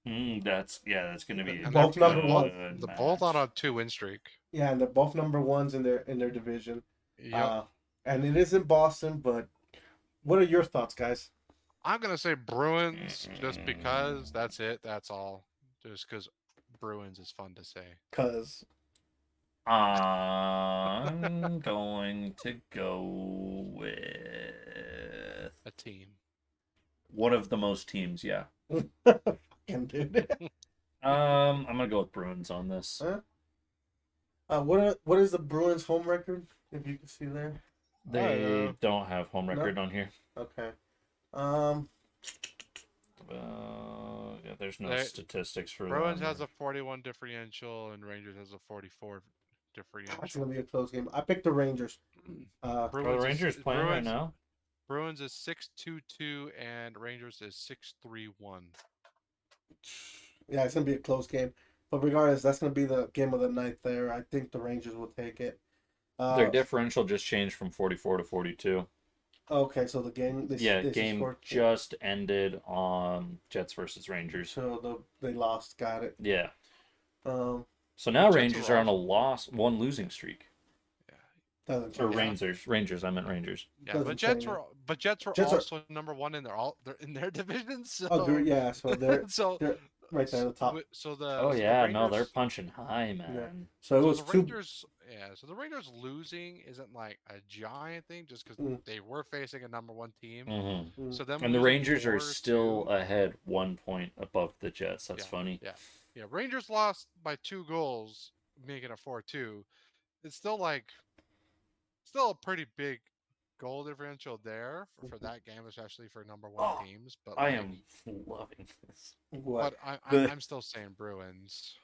That's going to be both number one. The both on a 2-win streak. Yeah, and they're both number ones in their division. Yep. And it is in Boston, but what are your thoughts, guys? I'm gonna say Bruins just because that's it. That's all. Just because Bruins is fun to say. Cause I'm going to go with a team. One of the most teams, yeah. Dude. I'm gonna go with Bruins on this. What is the Bruins home record? If you can see there, they don't have home record on here. Okay. Yeah, there's no statistics for Bruins them. has a 41 differential and Rangers has a 44 differential. It's gonna be a close game. I picked the Rangers. Are the Rangers playing right now? Bruins is 6-2-2 and Rangers is 6-3-1. Yeah, it's gonna be a close game. But regardless, that's gonna be the game of the night there. I think the Rangers will take it. Their differential just changed from 44 to 42. Okay, so the game. Game just ended on Jets versus Rangers. Oh, So they lost. Got it. Yeah. So now Rangers are on a one losing streak. Yeah. Or Rangers. I meant Rangers. Yeah, but Jets were also number one in their division. So yeah, so they're so they're right there at the top. So they're punching high, man. Yeah. So it was the Rangers. Yeah, so the Rangers losing isn't like a giant thing, just because they were facing a number one team. Mm-hmm. So then, and the Rangers are still ahead 1 point above the Jets. That's funny. Yeah. Rangers lost by 2 goals, making it 4-2. It's still a pretty big goal differential there for that game, especially for number one teams. But I am loving this. But I'm still saying Bruins.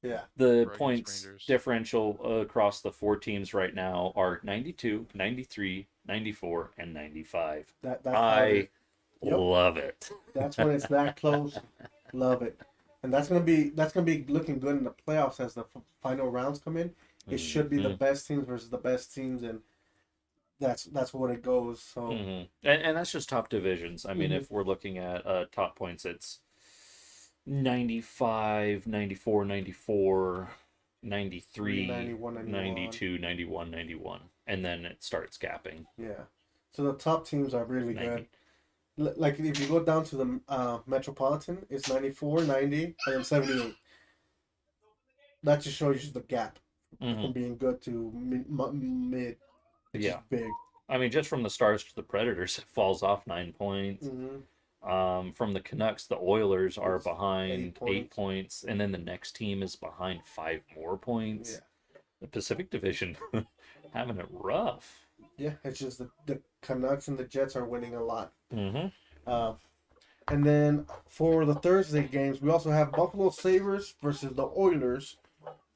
Yeah. The points differential across the 4 teams right now are 92, 93, 94, and 95. I love it. That's when it's that close. Love it. And that's gonna be looking good in the playoffs as the final rounds come in. It should be the best teams versus the best teams, and that's what it goes. So and that's just top divisions. I mean, if we're looking at top points, it's 95, 94, 94, 93, 91, 92, 91, 91. And then it starts gapping. Yeah. So the top teams are really good. Like if you go down to the Metropolitan, it's 94, 90, and then 78. That just shows you the gap from being good to mid. Which is big. I mean, just from the Stars to the Predators, it falls off 9 points. From the Canucks, the Oilers are behind 8 points, and then the next team is behind 5 more points. Yeah. The Pacific Division having it rough. Yeah, it's just the Canucks and the Jets are winning a lot. And then for the Thursday games, we also have Buffalo Sabres versus the Oilers.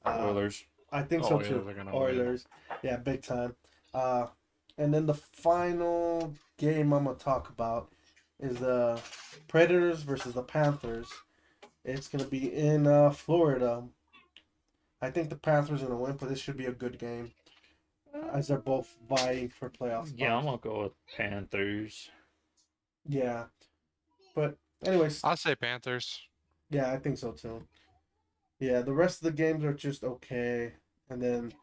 Oilers. I think so too. Oilers. Yeah, big time. And then the final game I'm going to talk about is the Predators versus the Panthers. It's going to be in Florida. I think the Panthers are going to win, but this should be a good game. as they're both vying for playoff spots. Yeah, I'm gonna go with Panthers. Yeah, but anyways, I'll say Panthers. yeah, I think so too. Yeah, the rest of the games are just okay, and then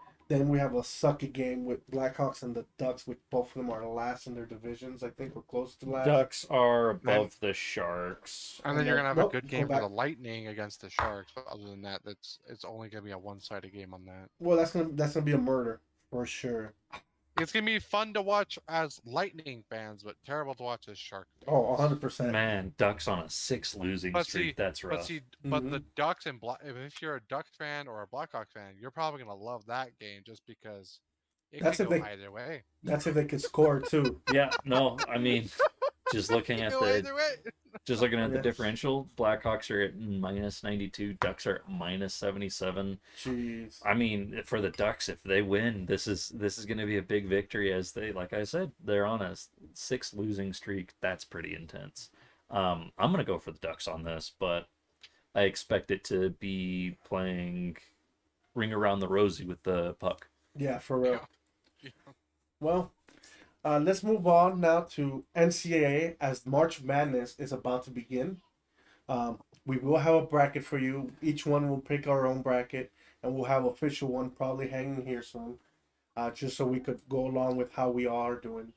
we have a sucky game with Blackhawks and the Ducks, which both of them are last in their divisions. I think we're close to last. Ducks are above the Sharks. And then you're gonna have a good go game for back. the Lightning against the Sharks. But other than that, it's only gonna be a one-sided game on that. Well, that's gonna be a murder for sure. It's gonna be fun to watch as Lightning fans, but terrible to watch as Shark fans. Oh, 100%. Man, Ducks on a 6 losing But streak. That's rough. But the Ducks and if you're a Ducks fan or a Blackhawks fan, you're probably gonna love that game just because it That's could if go either way. That's if they could score too. Yeah, no, I mean, just looking It at could go the either way. the Yeah. differential, Blackhawks are at -92, Ducks are at -77. Jeez. I mean, for the Ducks, if they win, this is going to be a big victory. As they, like I said, they're on a 6 losing streak. That's pretty intense. I'm gonna go for the Ducks on this, but I expect it to be playing ring around the rosy with the puck. Yeah, for real. Yeah. Well, let's move on now to NCAA as March Madness is about to begin. We will have a bracket for you. Each one will pick our own bracket, and we'll have official one probably hanging here soon, just so we could go along with how we are doing.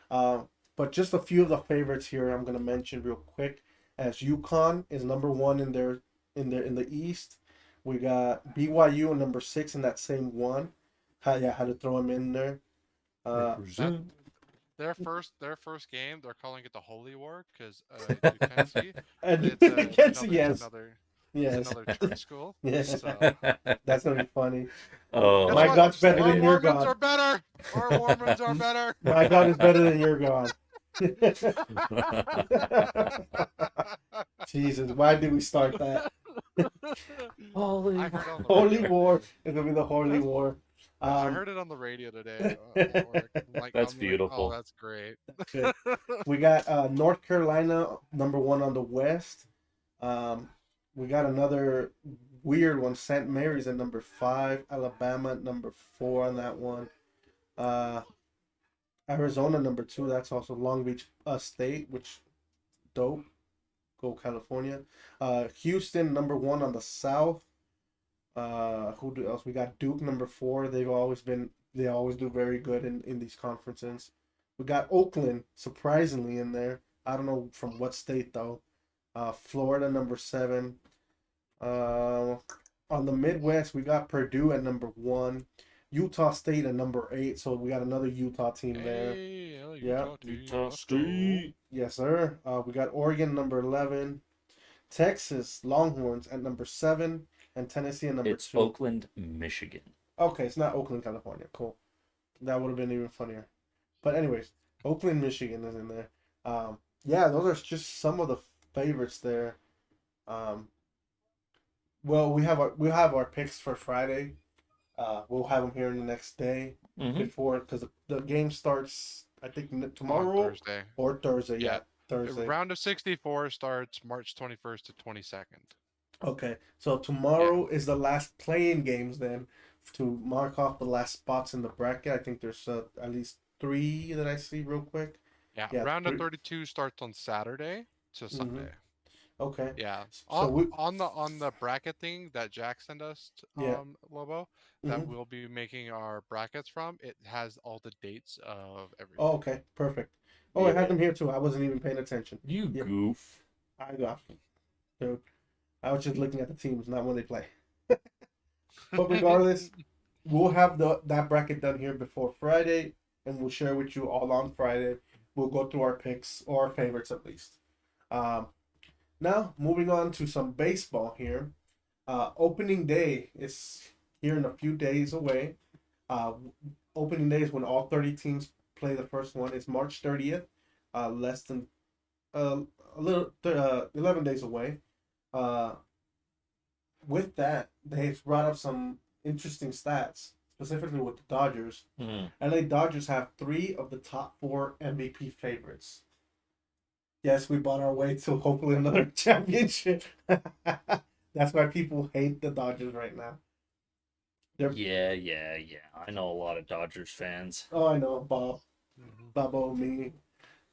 But just a few of the favorites here I'm gonna mention real quick. As UConn is number one in the East, we got BYU in number 6 in that same one. Had to throw them in there. Represent. Their first game, they're calling it the Holy War because Tennessee. And It's yes, it's another church school. yes, So, that's gonna be funny. Oh, guess My what? God's better Our than your Mormons God. are better. Our Mormons are better. My God is better than your God. Jesus, why did we start that? holy. I heard on the Holy radio. War. It's gonna be the Holy War. I heard it on the radio today. At work. That's I'm beautiful. oh, that's great. Good. We got North Carolina number 1 on the West. We got another weird one. St. Mary's at number 5. Alabama at number 4 on that one. Arizona number 2. That's also Long Beach State, which dope. Go California. Houston number 1 on the South. Who else? We got Duke number 4. They always do very good in these conferences. We got Oakland surprisingly in there. I don't know from what state though. Florida number 7. On the Midwest we got Purdue at number 1. Utah State at number 8. So we got another Utah team there. Hey, Yeah. Utah State. Yes, sir. We got Oregon number 11. Texas Longhorns at number 7. And Tennessee at number It's 2. Oakland, Michigan. Okay, it's not Oakland, California. Cool. That would have been even funnier. But anyways, Oakland, Michigan is in there. Yeah, those are just some of the favorites there. Well, we'll have our picks for Friday. We'll have them here in the next day before, because the game starts, I think, tomorrow Thursday. or Thursday. Yeah, The Thursday. round of 64 starts March 21st to 22nd. Okay, so tomorrow is the last playing games then to mark off the last spots in the bracket. I think there's at least 3 that I see real quick. Yeah, round of 32 starts on Saturday to Sunday. Okay. Yeah. So on the bracket thing that Jack sent us, Lobo, that we'll be making our brackets from, it has all the dates of everything. Oh, okay, perfect. Oh, I had them here too. I wasn't even paying attention. You goof. I got them. Dude, I was just looking at the teams, not when they play. But regardless, we'll have that bracket done here before Friday, and we'll share with you all on Friday. We'll go through our picks, or our favorites at least. Now, moving on to some baseball here. Opening day is here in a few days away. Opening day is when all 30 teams play the first one. It's March 30th, less than 11 days away. With that, they've brought up some interesting stats, specifically with the Dodgers. LA Dodgers have 3 of the top 4 MVP favorites. Yes, we bought our way to hopefully another championship. That's why people hate the Dodgers right now. They're Yeah. I know a lot of Dodgers fans. oh, I know Bob, Hmm. Bobo, me,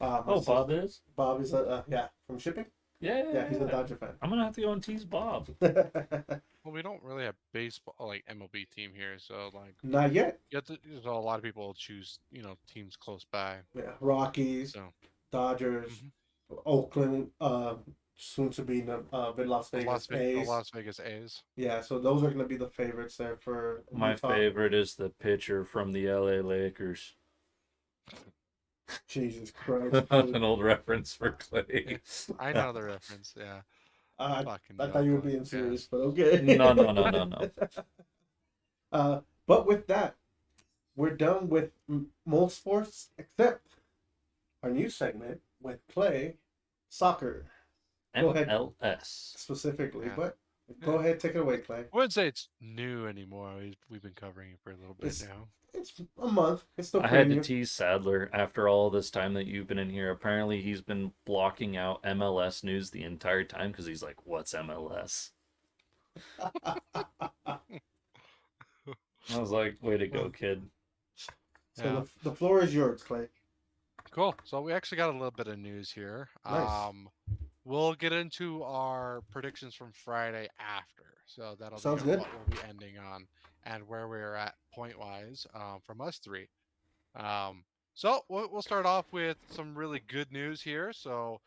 my Oh, sister. Bob is? Bob is yeah from shipping. Yeah, he's a Yeah. Dodger fan. I'm gonna have to go and tease Bob. Well, we don't really have baseball like MLB team here, so like Not yet. you have to. So a lot of people choose teams close by. Yeah, Rockies, So Dodgers, hmm Oakland, soon to be the Las Vegas The A's. Las Vegas A's. Yeah, so those are going to be the favorites there for My Utah. favorite is the pitcher from the LA Lakers. Jesus Christ. An old reference for Clay. I know the reference. Yeah, I, fucking I thought you were Oakland. being serious, Yes. but okay. No. But with that, we're done with most sports except our new segment with Clay, soccer Go ahead. MLS. specifically. Yeah. But go ahead, take it away, Clay. I wouldn't say it's new anymore. We've been covering it for a little bit It's now. it's a month. It's still I had pretty to new. tease Sadler after all this time that you've been in here. Apparently, he's been blocking out MLS news the entire time because he's like, "What's MLS?" I was like, "Way to go, kid!" So Yeah. the floor is yours, Clay. Cool. So we actually got a little bit of news here. Nice. We'll get into our predictions from Friday after. So that'll be Sounds good. what we'll be ending on and where we're at point wise from us three. So we'll start off with some really good news here. So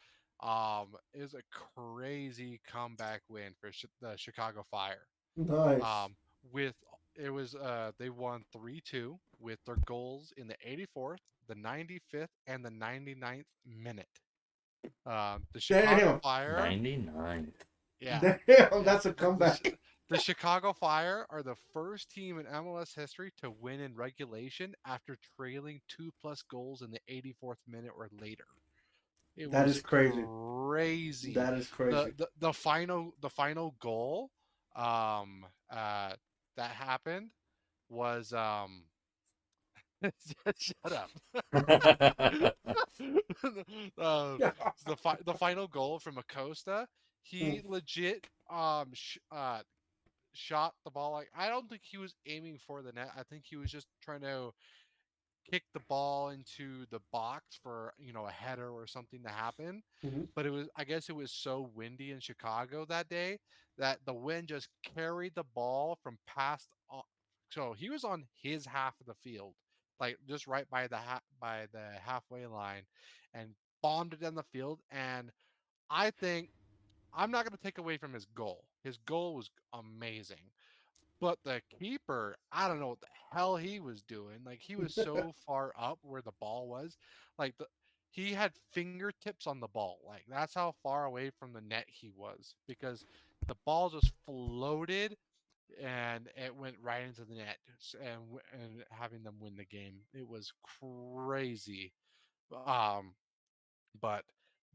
is a crazy comeback win for the Chicago Fire. Nice. Um, with it was they won 3-2 with their goals in the 84th, the 95th, and the 99th minute. The Chicago Damn. Fire, 99. yeah, Damn, that's a the, comeback. the Chicago Fire are the first team in MLS history to win in regulation after trailing 2+ goals in the 84th minute or later. It That was is crazy. crazy. That is The crazy. the, the final goal um uh that happened was shut up. um, Yeah. the final goal from Acosta, he legit shot the ball like I don't think he was aiming for the net. I think he was just trying to kick the ball into the box for a header or something to happen. Mm-hmm. But I guess it was so windy in Chicago that day that the wind just carried the ball from past. So he was on his half of the field, like just right by by the halfway line, and bombed it down the field. And I think I'm not going to take away from his goal. His goal was amazing. But the keeper, I don't know what the hell he was doing. Like he was so far up where the ball was. Like he had fingertips on the ball. Like that's how far away from the net he was because the ball just floated and it went right into the net and having them win the game. It was crazy. Um but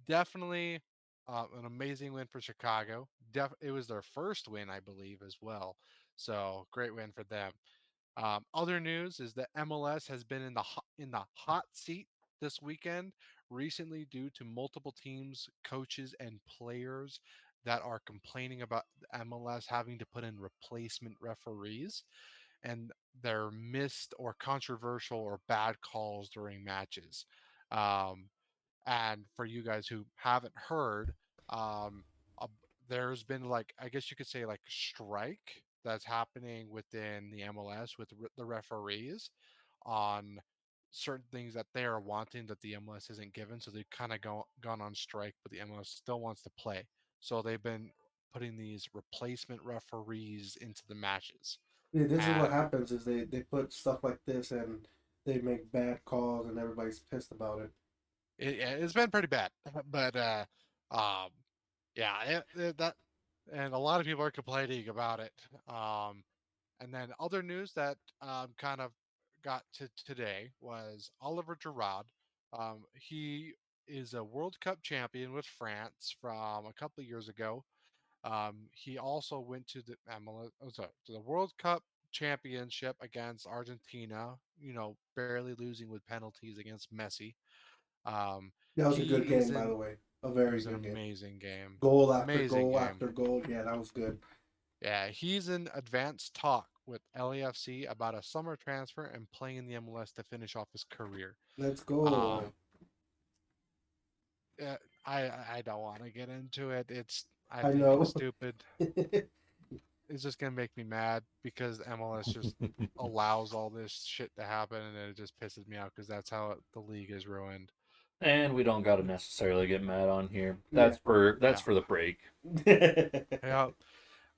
definitely an amazing win for Chicago. It was their first win, I believe, as well. So great win for them. Other news is that MLS has been in the hot seat this weekend recently due to multiple teams, coaches, and players that are complaining about the MLS having to put in replacement referees and their missed or controversial or bad calls during matches. Um, and for you guys who haven't heard, um, uh, there's been like I guess you could say like a strike that's happening within the MLS with the referees on certain things that they are wanting that the MLS isn't given. So they've kind of gone on strike, but the MLS still wants to play. So they've been putting these replacement referees into the matches. Yeah, this is what And happens is they put stuff like this and they make bad calls and everybody's pissed about it. it's been pretty bad. But um, yeah, that and a lot of people are complaining about it. And then other news that kind of got to today was Oliver Giroud. He is a World Cup champion with France from a couple of years ago. He also went to the to the World Cup championship against Argentina. Barely losing with penalties against Messi. Um, That was a he good is game, by in. the way. A It very was an good game. amazing game. Goal after Amazing goal game. after goal. Yeah, that was good. Yeah, he's in advanced talk with LAFC about a summer transfer and playing in the MLS to finish off his career. Let's Um, go. uh, I don't want to get into it. I I think it's know. stupid. It's just gonna make me mad because MLS just allows all this shit to happen, and it just pisses me off because that's how the league is ruined. And we don't got to necessarily get mad on here. Yeah. That's Yeah, for the break. yeah.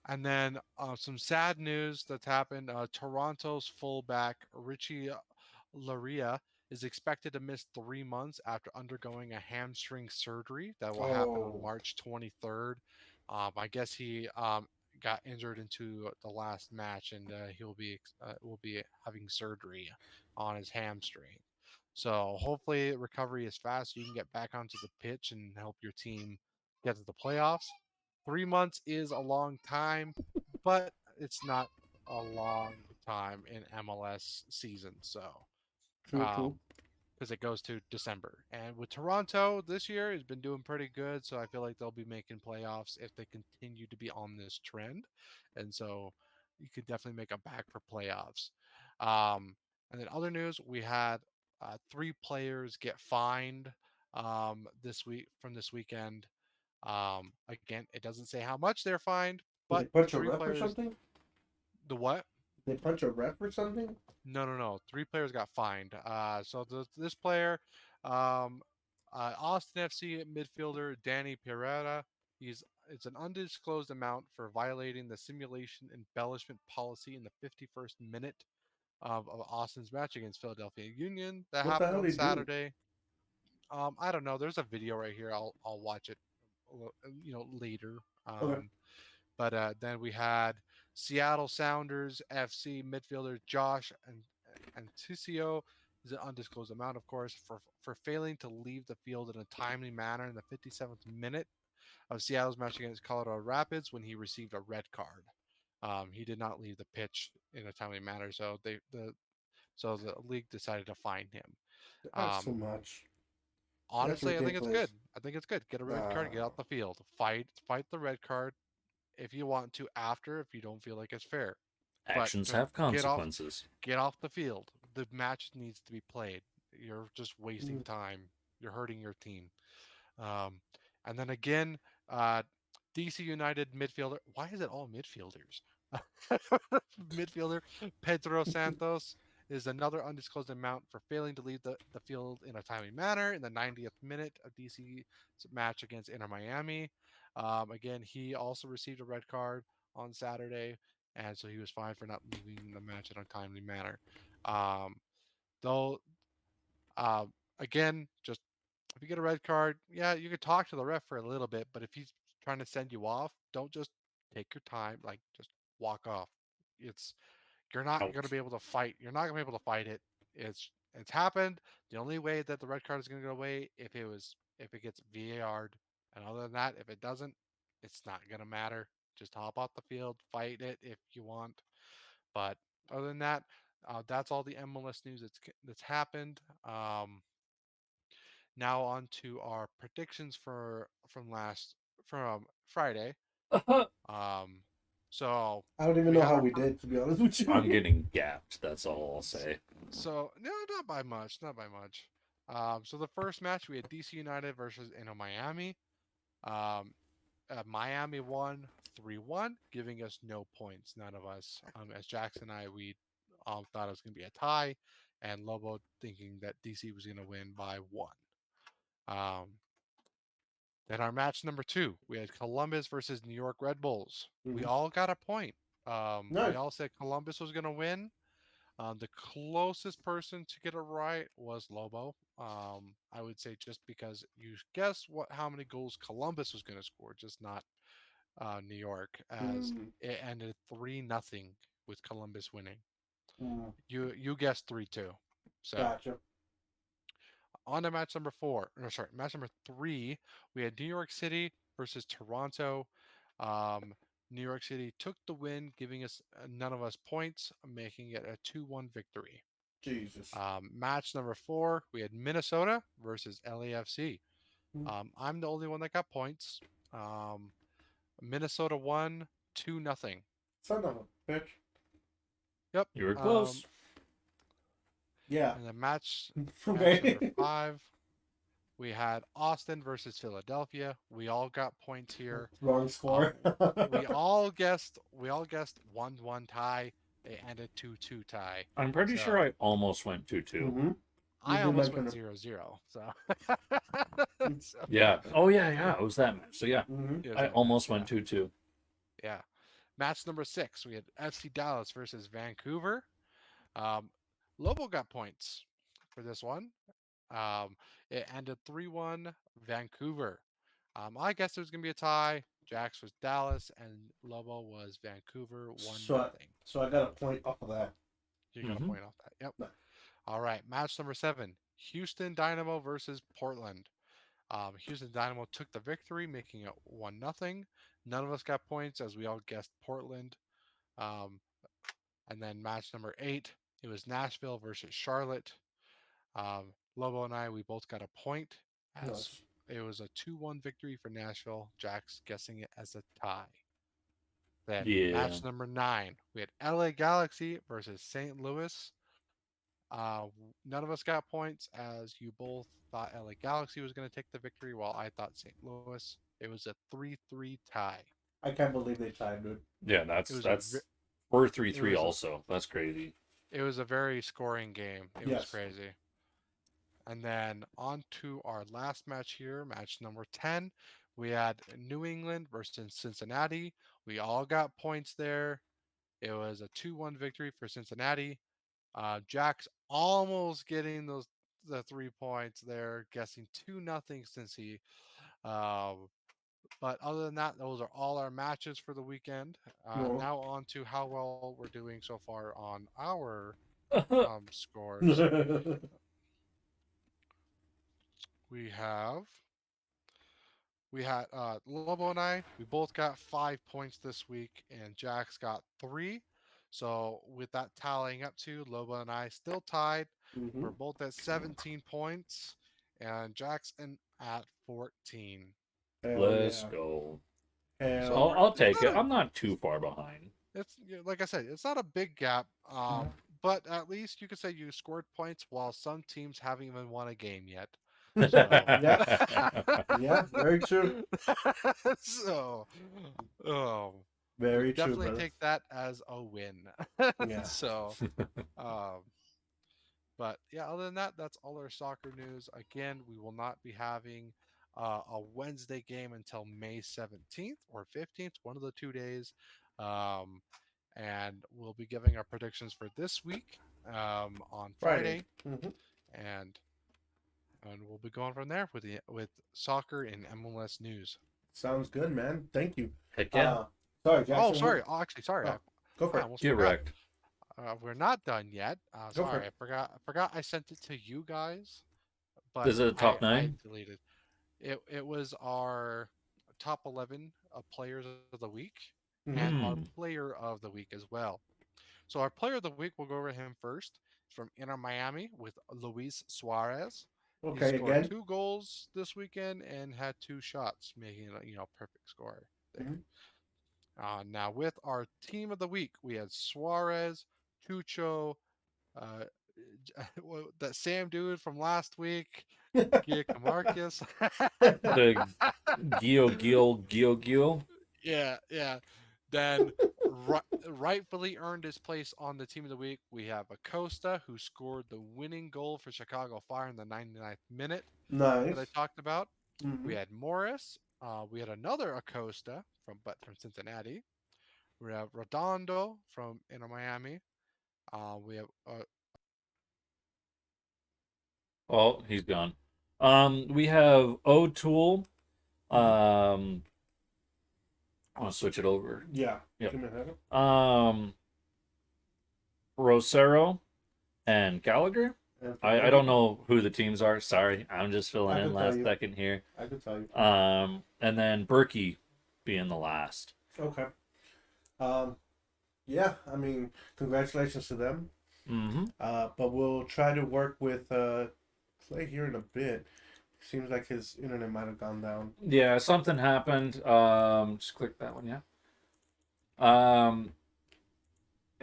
And then some sad news that's happened. Toronto's fullback Richie Laria is expected to miss 3 months after undergoing a hamstring surgery that will happen on Oh, March 23rd. I guess he got injured into the last match, and will be having surgery on his hamstring. So hopefully recovery is fast. So you can get back onto the pitch and help your team get to the playoffs. 3 months is a long time, but it's not a long time in MLS season. So, true, true. because it goes to December. And with Toronto this year has been doing pretty good, so I feel like they'll be making playoffs if they continue to be on this trend. And so you could definitely make a back for playoffs. And then other news, we had three players get fined this week from this weekend. Again, it doesn't say how much they're fined, Did they but punch a three ref or players. something? The what? Did they punch a ref or something? No, no, no. Three players got fined. This player, um, Austin FC midfielder Danny Pereira, he's it's an undisclosed amount for violating the simulation embellishment policy in the 51st minute of Austin's match against Philadelphia Union that What the happened hell on they do? Saturday. I don't know. There's a video right here. I'll watch it, later. Okay. Then we had Seattle Sounders FC midfielder Josh and Ticio is an undisclosed amount, of course, for failing to leave the field in a timely manner in the 57th minute of Seattle's match against Colorado Rapids when he received a red card. He did not leave the pitch in a timely manner, so the league decided to fine him. That's too Um, much. That's Honestly, I think it's good. ridiculous. I think it's good. Get a red card, get Uh, out the field, fight the red card if you want to after if you don't feel like it's fair. But Actions just have consequences. get off the field. The match needs to be played. You're just wasting mm, time. You're hurting your team. Um, and then again, uh, DC United midfielder. Why is it all midfielders? Midfielder Pedro Santos is another undisclosed amount for failing to leave the field in a timely manner in the 90th minute of DC's match against Inter Miami. Again, he also received a red card on Saturday, and so he was fined for not leaving the match in a timely manner. Um, though, uh, again, just if you get a red card, yeah, you could talk to the ref for a little bit, but if he's trying to send you off, don't just take your time, like just walk off. It's you're not going to Ouch. be able to fight. You're not going to be able to fight it. It's happened. The only way that the red card is going to go away if it gets VAR'd, and other than that, if it doesn't, it's not going to matter. Just hop off the field, fight it if you want. But other than that, that's all the MLS news that's happened. Now on to our predictions from Friday. Um, so I don't even we know had how our we did, to be honest with I'm you. getting gapped. That's all I'll say. so no, not by much, not by much. So the first match we had DC United versus Miami. Um, Miami won 3-1, giving us no points. None of us. As Jackson and I, we thought it was going to be a tie, and Lobo thinking that DC was going to win by one. Um, Then our match number two, we had Columbus versus New York Red Bulls. We Mhm. all got a point. We Nice. all said Columbus was going to win. The closest person to get it right was Lobo. I would say just because you guessed how many goals Columbus was going to score, just not New York, as Mm, it ended 3-0 with Columbus winning. mm, You guessed 3-2. So gotcha. on to match number four. No, sorry, match number three. We had New York City versus Toronto. Um, New York City took the win, giving us none of us points, making it a 2-1 victory. Jesus. Match number four, we had Minnesota versus LAFC. Mm, I'm the only one that got points. Um, Minnesota won 2-0. son of a bitch. Yep. You were close. Yeah. And then match Okay. number 5, we had Austin versus Philadelphia. We all got points here. Wrong score. We all guessed 1-1 tie. It ended 2-2 tie. I'm pretty sure So I almost went 2-2. Mm-hmm. I did almost mention went it. 0-0. So, so Yeah. Oh, yeah. It was that match. So, yeah. Mm-hmm. it was I that almost match, went 2-2. yeah. Match number 6, we had FC Dallas versus Vancouver. Lobo got points for this one. It ended 3-1 Vancouver. I guess it was gonna be a tie. Jax was Dallas and Lobo was Vancouver 1-0. So I got a point off of that. You got a point off that. Yep. No. All right. Match number 7. Houston Dynamo versus Portland. Houston Dynamo took the victory, making it 1-0. None of us got points as we all guessed Portland. Um, and then match number 8, it was Nashville versus Charlotte. Lobo and I, we both got a point as Nice. it was a 2-1 victory for Nashville. Jack's guessing it as a tie. Then Yeah. match number 9, we had LA Galaxy versus St. Louis. None of us got points as you both thought LA Galaxy was going to take the victory while I thought St. Louis. It was a 3-3 tie. I can't believe they tied, dude. Yeah, that's we're 3-3 also. That's crazy. It was a very scoring game. It was Yes. crazy. And then on to our last match here, match number 10. We had New England versus Cincinnati. We all got points there. It was a 2-1 victory for Cincinnati. Jack's almost getting the 3 points there, guessing 2-0 since he. But other than that, those are all our matches for the weekend. Cool. Now on to how well we're doing so far on our scores. We had Lobo and I. We both got 5 points this week, and Jack's got 3. So with that tallying up to, Lobo and I still tied. Mhm. We're both at 17 points, and Jack's at 14. Hell Let's yeah. go. Hell So I'll it's take not it. I'm not too far behind. It's like I said, it's not a big gap. But at least you could say you scored points while some teams haven't even won a game yet. Yeah, very true. So, Very true, definitely brother. take that as a win. Yeah. So, but yeah, other than that, that's all our soccer news. Again, we will not be having a Wednesday game until May 17th or 15th, one of the 2 days. And we'll be giving our predictions for this week on Friday. Mm-hmm. And we'll be going from there with soccer and MLS news. Sounds good, man. Thank you. Heck yeah. Sorry, Jackson. Oh, sorry. Oh, actually, sorry. Go for I it. almost Get forgot. wrecked. We're not done yet. Go for Sorry, it. I forgot I sent it to you guys, but Is it a top I 9? deleted. It was our top 11 of players of the week and our player of the week as well. So our player of the week, we'll go over him first. From Inter Miami with Luis Suarez. Okay, He scored again. 2 goals this weekend and had 2 shots, making it perfect score there. Now with our team of the week, we had Suarez, Tucho, that Sam dude from last week, Marcus. The Gio. Yeah. Then rightfully earned his place on the team of the week. We have Acosta, who scored the winning goal for Chicago Fire in the 99th minute Nice. that I talked about. Mm-hmm. We had Morris. We had another Acosta from Cincinnati. We have Redondo from Inter Miami. We have Oh, he's gone. We have O'Toole. I want to switch it over. Yeah. Yep. Give me a second. Rosero and Gallagher. And I don't know who the teams are. Sorry, I'm just filling I in can last tell you. second here. I could tell you. And then Berkey being the last. Okay. Yeah, I mean, congratulations to them. Mm-hmm. But we'll try to work with Clay here in a bit. Seems like his internet might have gone down. Yeah, something happened. Just click that one, yeah.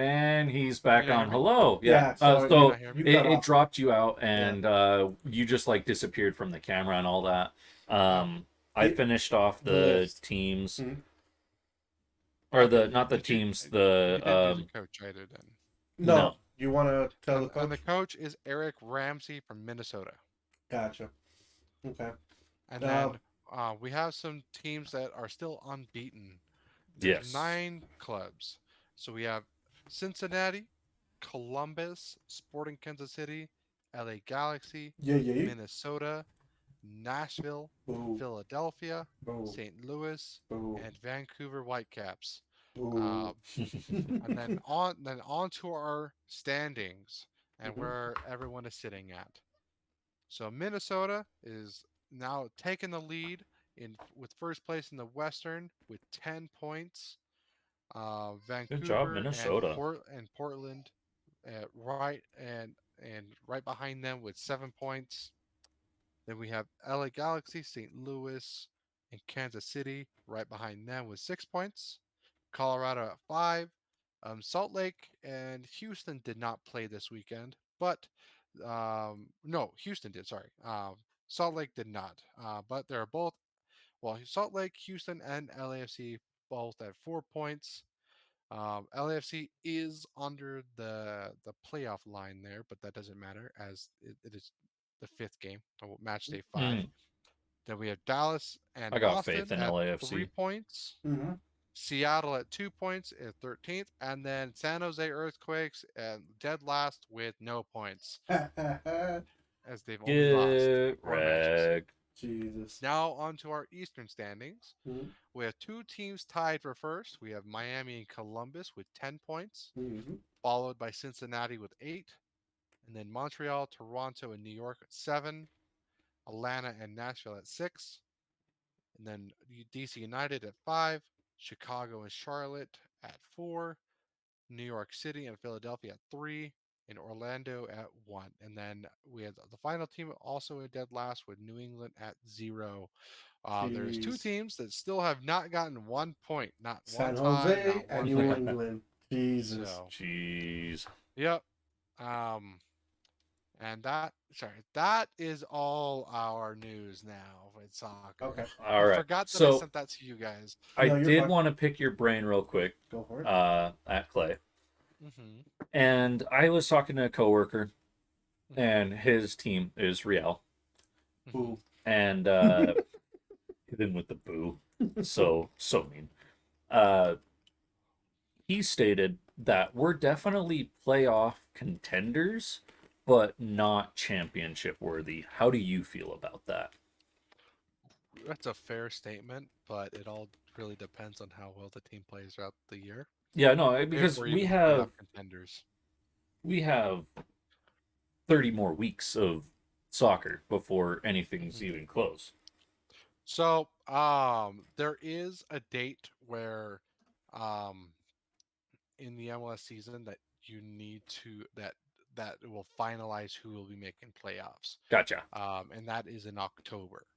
And he's back Can you on. hear me? Hello. Yeah. Yeah, sorry, Can you So not hear me? you cut it off. dropped you out, and you just like disappeared from the camera and all that. I The- finished off the the list. teams, Mhm. or Okay, not the did you? teams. You didn't do the The coach. I did. No, no. you want to tell the And the coach? coach is Eric Ramsey from Minnesota. Gotcha. Okay. And Uh, then we have some teams that are still unbeaten. There's Yes. 9 clubs. So we have Cincinnati, Columbus, Sporting Kansas City, LA Galaxy, yeah. Minnesota, Nashville, Boo, Philadelphia, boo, St. Louis, boo, and Vancouver Whitecaps. boo. Uh, and then on to our standings and Mhm. where everyone is sitting at. So Minnesota is now taking the lead in with first place in the Western with 10 points. Good job, Vancouver and Minnesota. Portland right right behind them with 7 points. Then we have LA Galaxy, St. Louis, and Kansas City right behind them with 6 points. Colorado at 5. Salt Lake and Houston did not play this weekend, but no, Houston did. Sorry, Salt Lake did not. But they're both Salt Lake, Houston, and LAFC both at 4 points. LAFC is under the playoff line there, but that doesn't matter as it is the fifth game, match day 5. Mm, Then we have Dallas and I got faith Austin in at 3 LAFC. points. Mhm. Seattle at 2 points at 13th, and then San Jose Earthquakes and dead last with no points as they've only lost Get 4 matches. wrecked. Jesus. Now on to our Eastern standings. Mhm. We have 2 teams tied for first. We have Miami and Columbus with 10 points, Mhm. followed by Cincinnati with 8, and then Montreal, Toronto, and New York at 7, Atlanta and Nashville at 6, and then DC United at 5, Chicago and Charlotte at 4, New York City and Philadelphia at 3, and Orlando at 1. And then we have the final team also in dead last with New England at 0. There's 2 Jeez. teams that still have not gotten 1 point, not one San tie, Jose not and one New win. England. Jesus. So, Jeez. yep. Um, and that is all our news now with soccer. Okay. All I right. forgot that I So sent that to you guys. I No, you're did fine. want to pick your brain real quick Go for it. at Clay. Mm-hmm. And I was talking to a coworker, Mm-hmm. and his team is Real. Boo. And hit him with the boo. So mean. He stated that we're definitely playoff contenders, but not championship worthy. How do you feel about that? That's a fair statement, but it all really depends on how well the team plays throughout the year. Yeah, no, If because we're we even have playoff contenders. 30 more weeks of soccer before anything's Mhm. even close. So, there is a date where, um, in the MLS season that you need to that will finalize who will be making playoffs. Gotcha. And that is in October.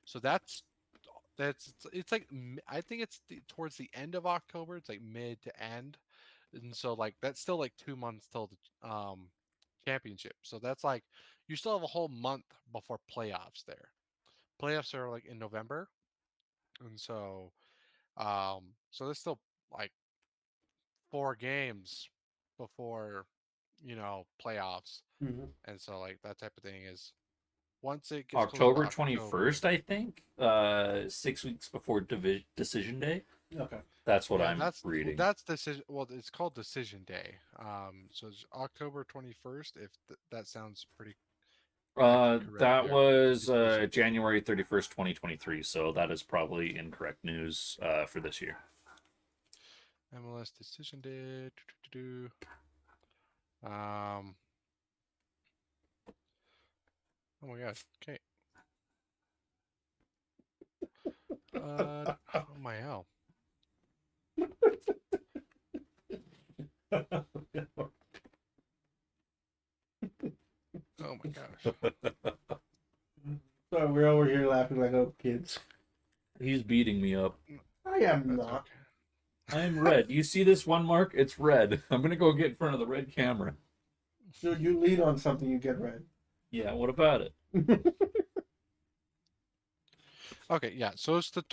So it's like I think it's towards the end of October. It's like mid to end, and so like that's still like 2 months till the championship. So that's like you still have a whole month before playoffs there. Playoffs are like in November, and so there's still like 4 games before playoffs, Mhm. and so like that type of thing is once it gets closer to October October. 21st, I think. 6 weeks before decision day. Okay. That's what Yeah, I'm reading. that's decision. Well, it's called decision day. So it's October 21st. If that sounds pretty correct That there. was Decision day. January 31st, 2023. So that is probably incorrect news for this year. MLS decision day. Um. Oh my gosh. Okay. Oh my hell. Oh my gosh. So we're over here laughing like oh kids. He's beating me up. I am That's not. I'm red. You see this one mark? It's red. I'm gonna go get in front of the red camera. Dude, you lead on something, you get red. Yeah, what about it? Okay, yeah. So it's the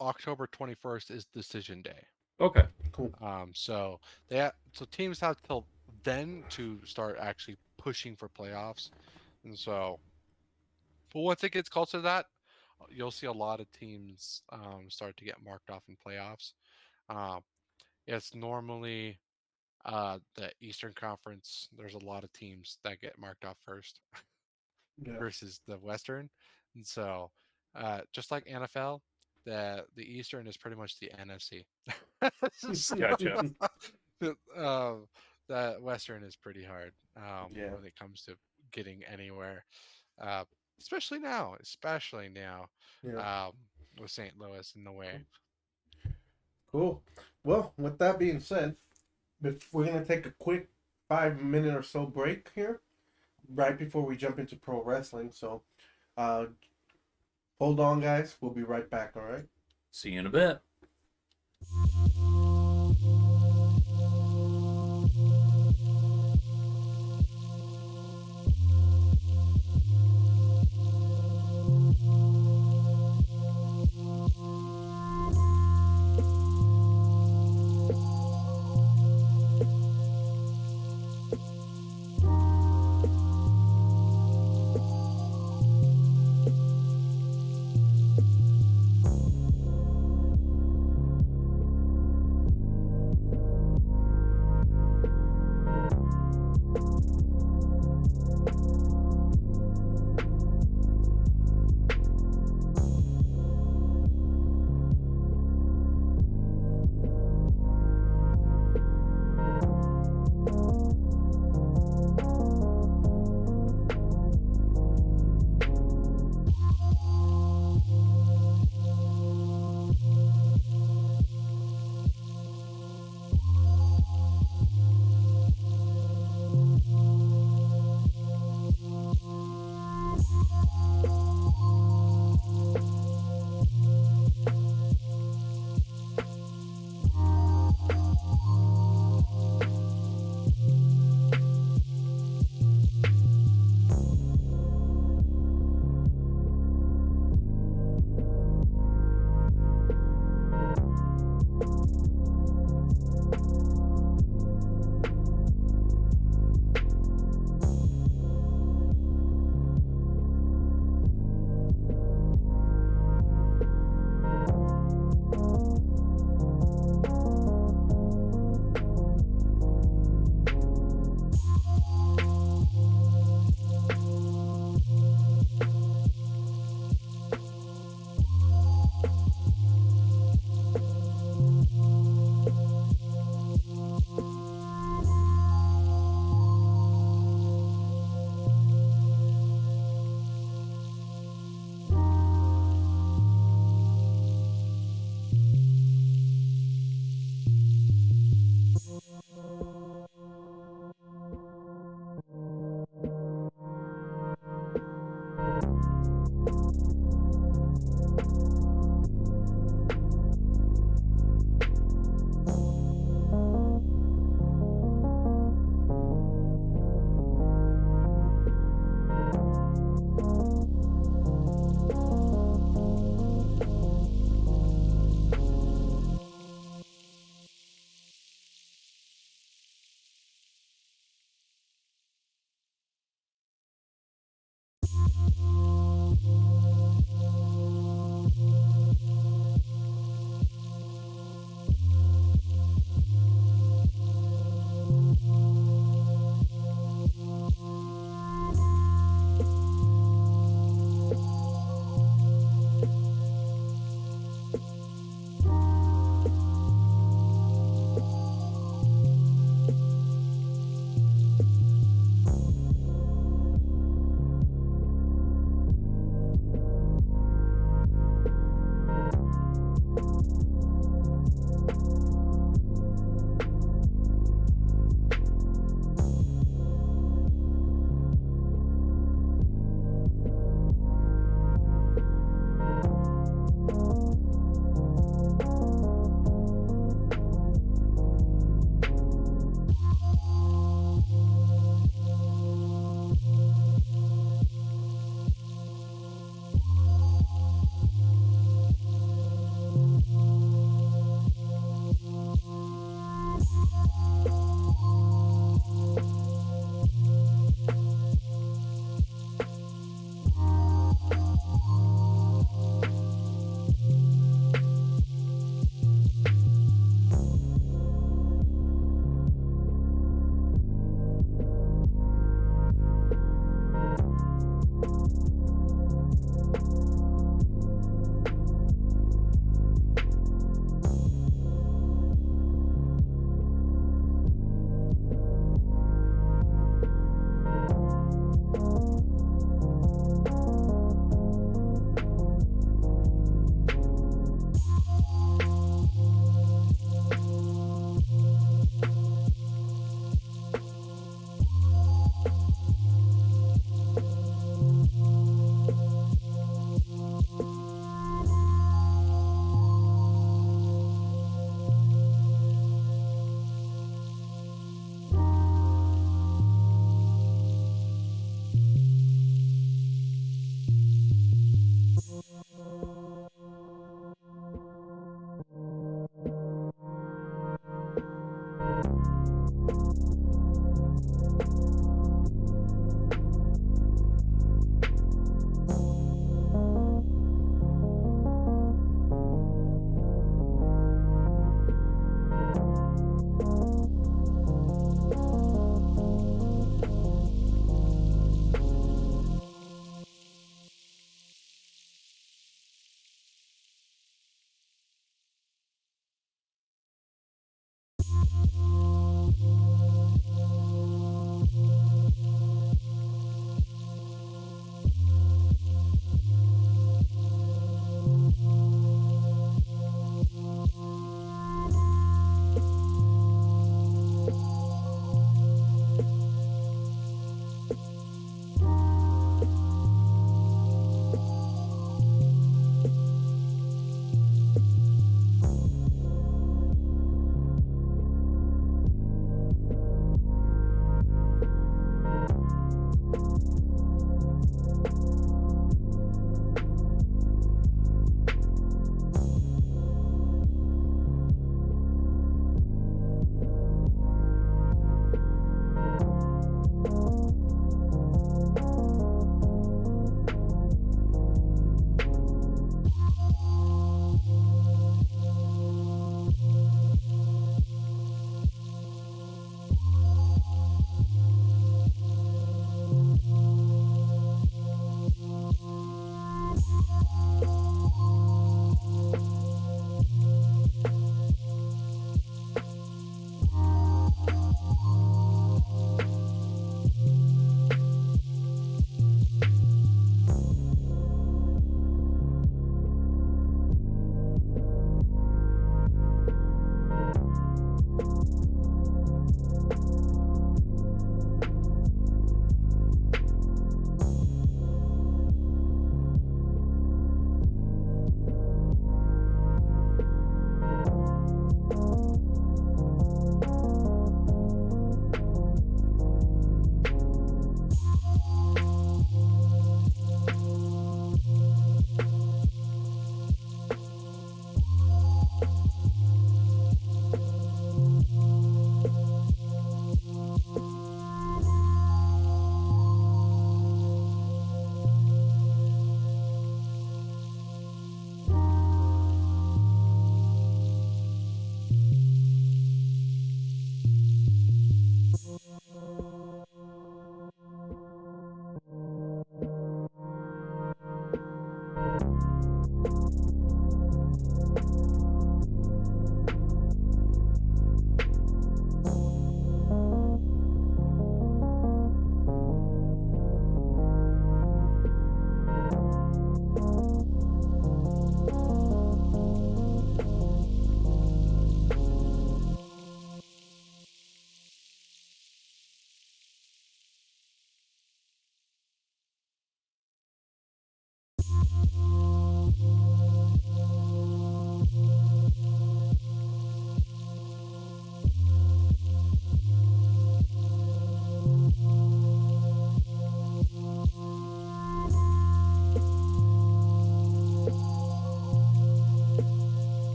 October 21st is decision day. Okay. Cool. So so teams have till then to start actually pushing for playoffs, and so, but once it gets closer to that, you'll see a lot of teams start to get marked off in playoffs. Um, it's normally the Eastern Conference. There's a lot of teams that get marked off first Yeah. versus the Western, and so just like NFL, the Eastern is pretty much the NFC. So, Gotcha. uh, the Western is pretty hard Yeah. when it comes to getting anywhere, uh, especially now Yeah. um, with St. Louis in the way. Cool. Well, with that being said, we're going to take a quick 5 minute or so break here right before we jump into pro wrestling. So hold on, guys. We'll be right back, all right? See you in a bit.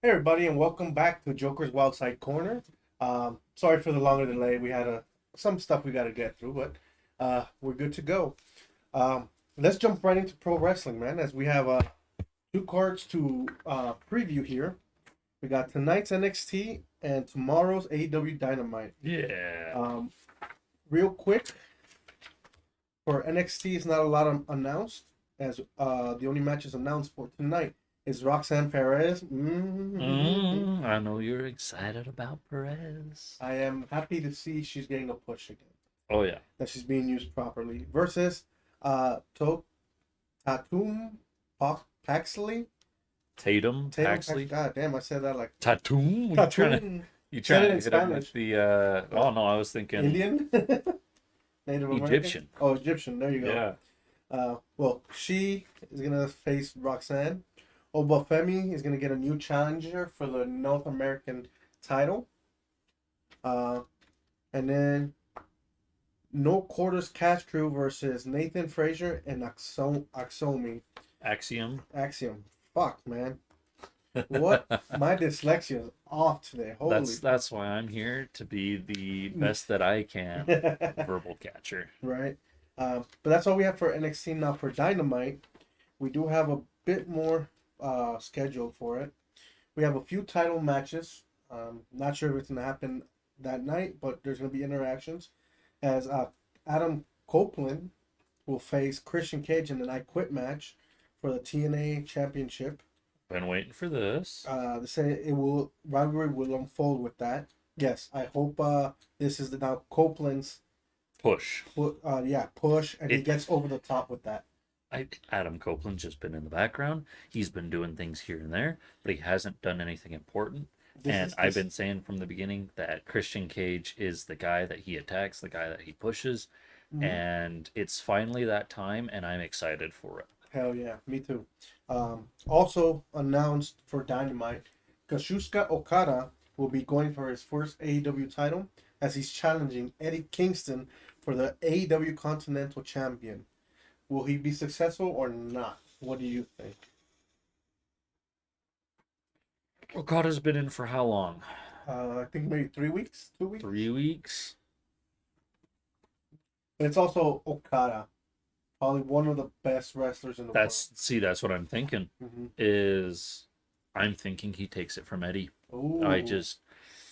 Hey everybody, and welcome back to Joker's Wild Side Corner. Sorry for the longer delay. We had some stuff we got to get through, but we're good to go. Let's jump right into pro wrestling, man. As we have two cards to preview here. We got tonight's NXT and tomorrow's AEW Dynamite. Yeah. Real quick, for NXT, it's not a lot announced, as the only matches announced for tonight is Roxanne Perez. I know you're excited about Perez. I am happy to see she's getting a push again. Oh, yeah. That she's being used properly. Versus Tatum Paxley. Tatum Paxley. God damn, I said that like Tatum? You trying to hit up with the oh no, I was thinking Indian? Native American? Egyptian. Oh, Egyptian. There you go. Yeah. Well, she is gonna face Roxanne. Obafemi is gonna get a new challenger for the North American title. And then No Quarters Cash Crew versus Nathan Frazier and Axomi. Axiom. Fuck, man. What? My dyslexia is off today. Holy. That's why I'm here, to be the best that I can verbal catcher. Right. But that's all we have for NXT. Now for Dynamite, we do have a bit more scheduled for it. We have a few title matches. Not sure if it's going to happen that night, but there's going to be interactions. As Adam Copeland will face Christian Cage in an I Quit match for the TNA Championship. Been waiting for this. They say rivalry will unfold with that. Yes, I hope this is now Copeland's push, and he gets over the top with that. Adam Copeland's just been in the background. He's been doing things here and there, but he hasn't done anything important. I've been saying from the beginning that Christian Cage is the guy that he attacks, the guy that he pushes, and it's finally that time, and I'm excited for it. Hell yeah, me too. Also announced for Dynamite, Kazuchika Okada will be going for his first AEW title as he's challenging Eddie Kingston for the AEW Continental Champion. Will he be successful or not? What do you think? Okada's been in for how long? I think maybe 3 weeks, 2 weeks. 3 weeks. But it's also Okada, probably one of the best wrestlers in the world. That's what I'm thinking. I'm thinking he takes it from Eddie. Ooh,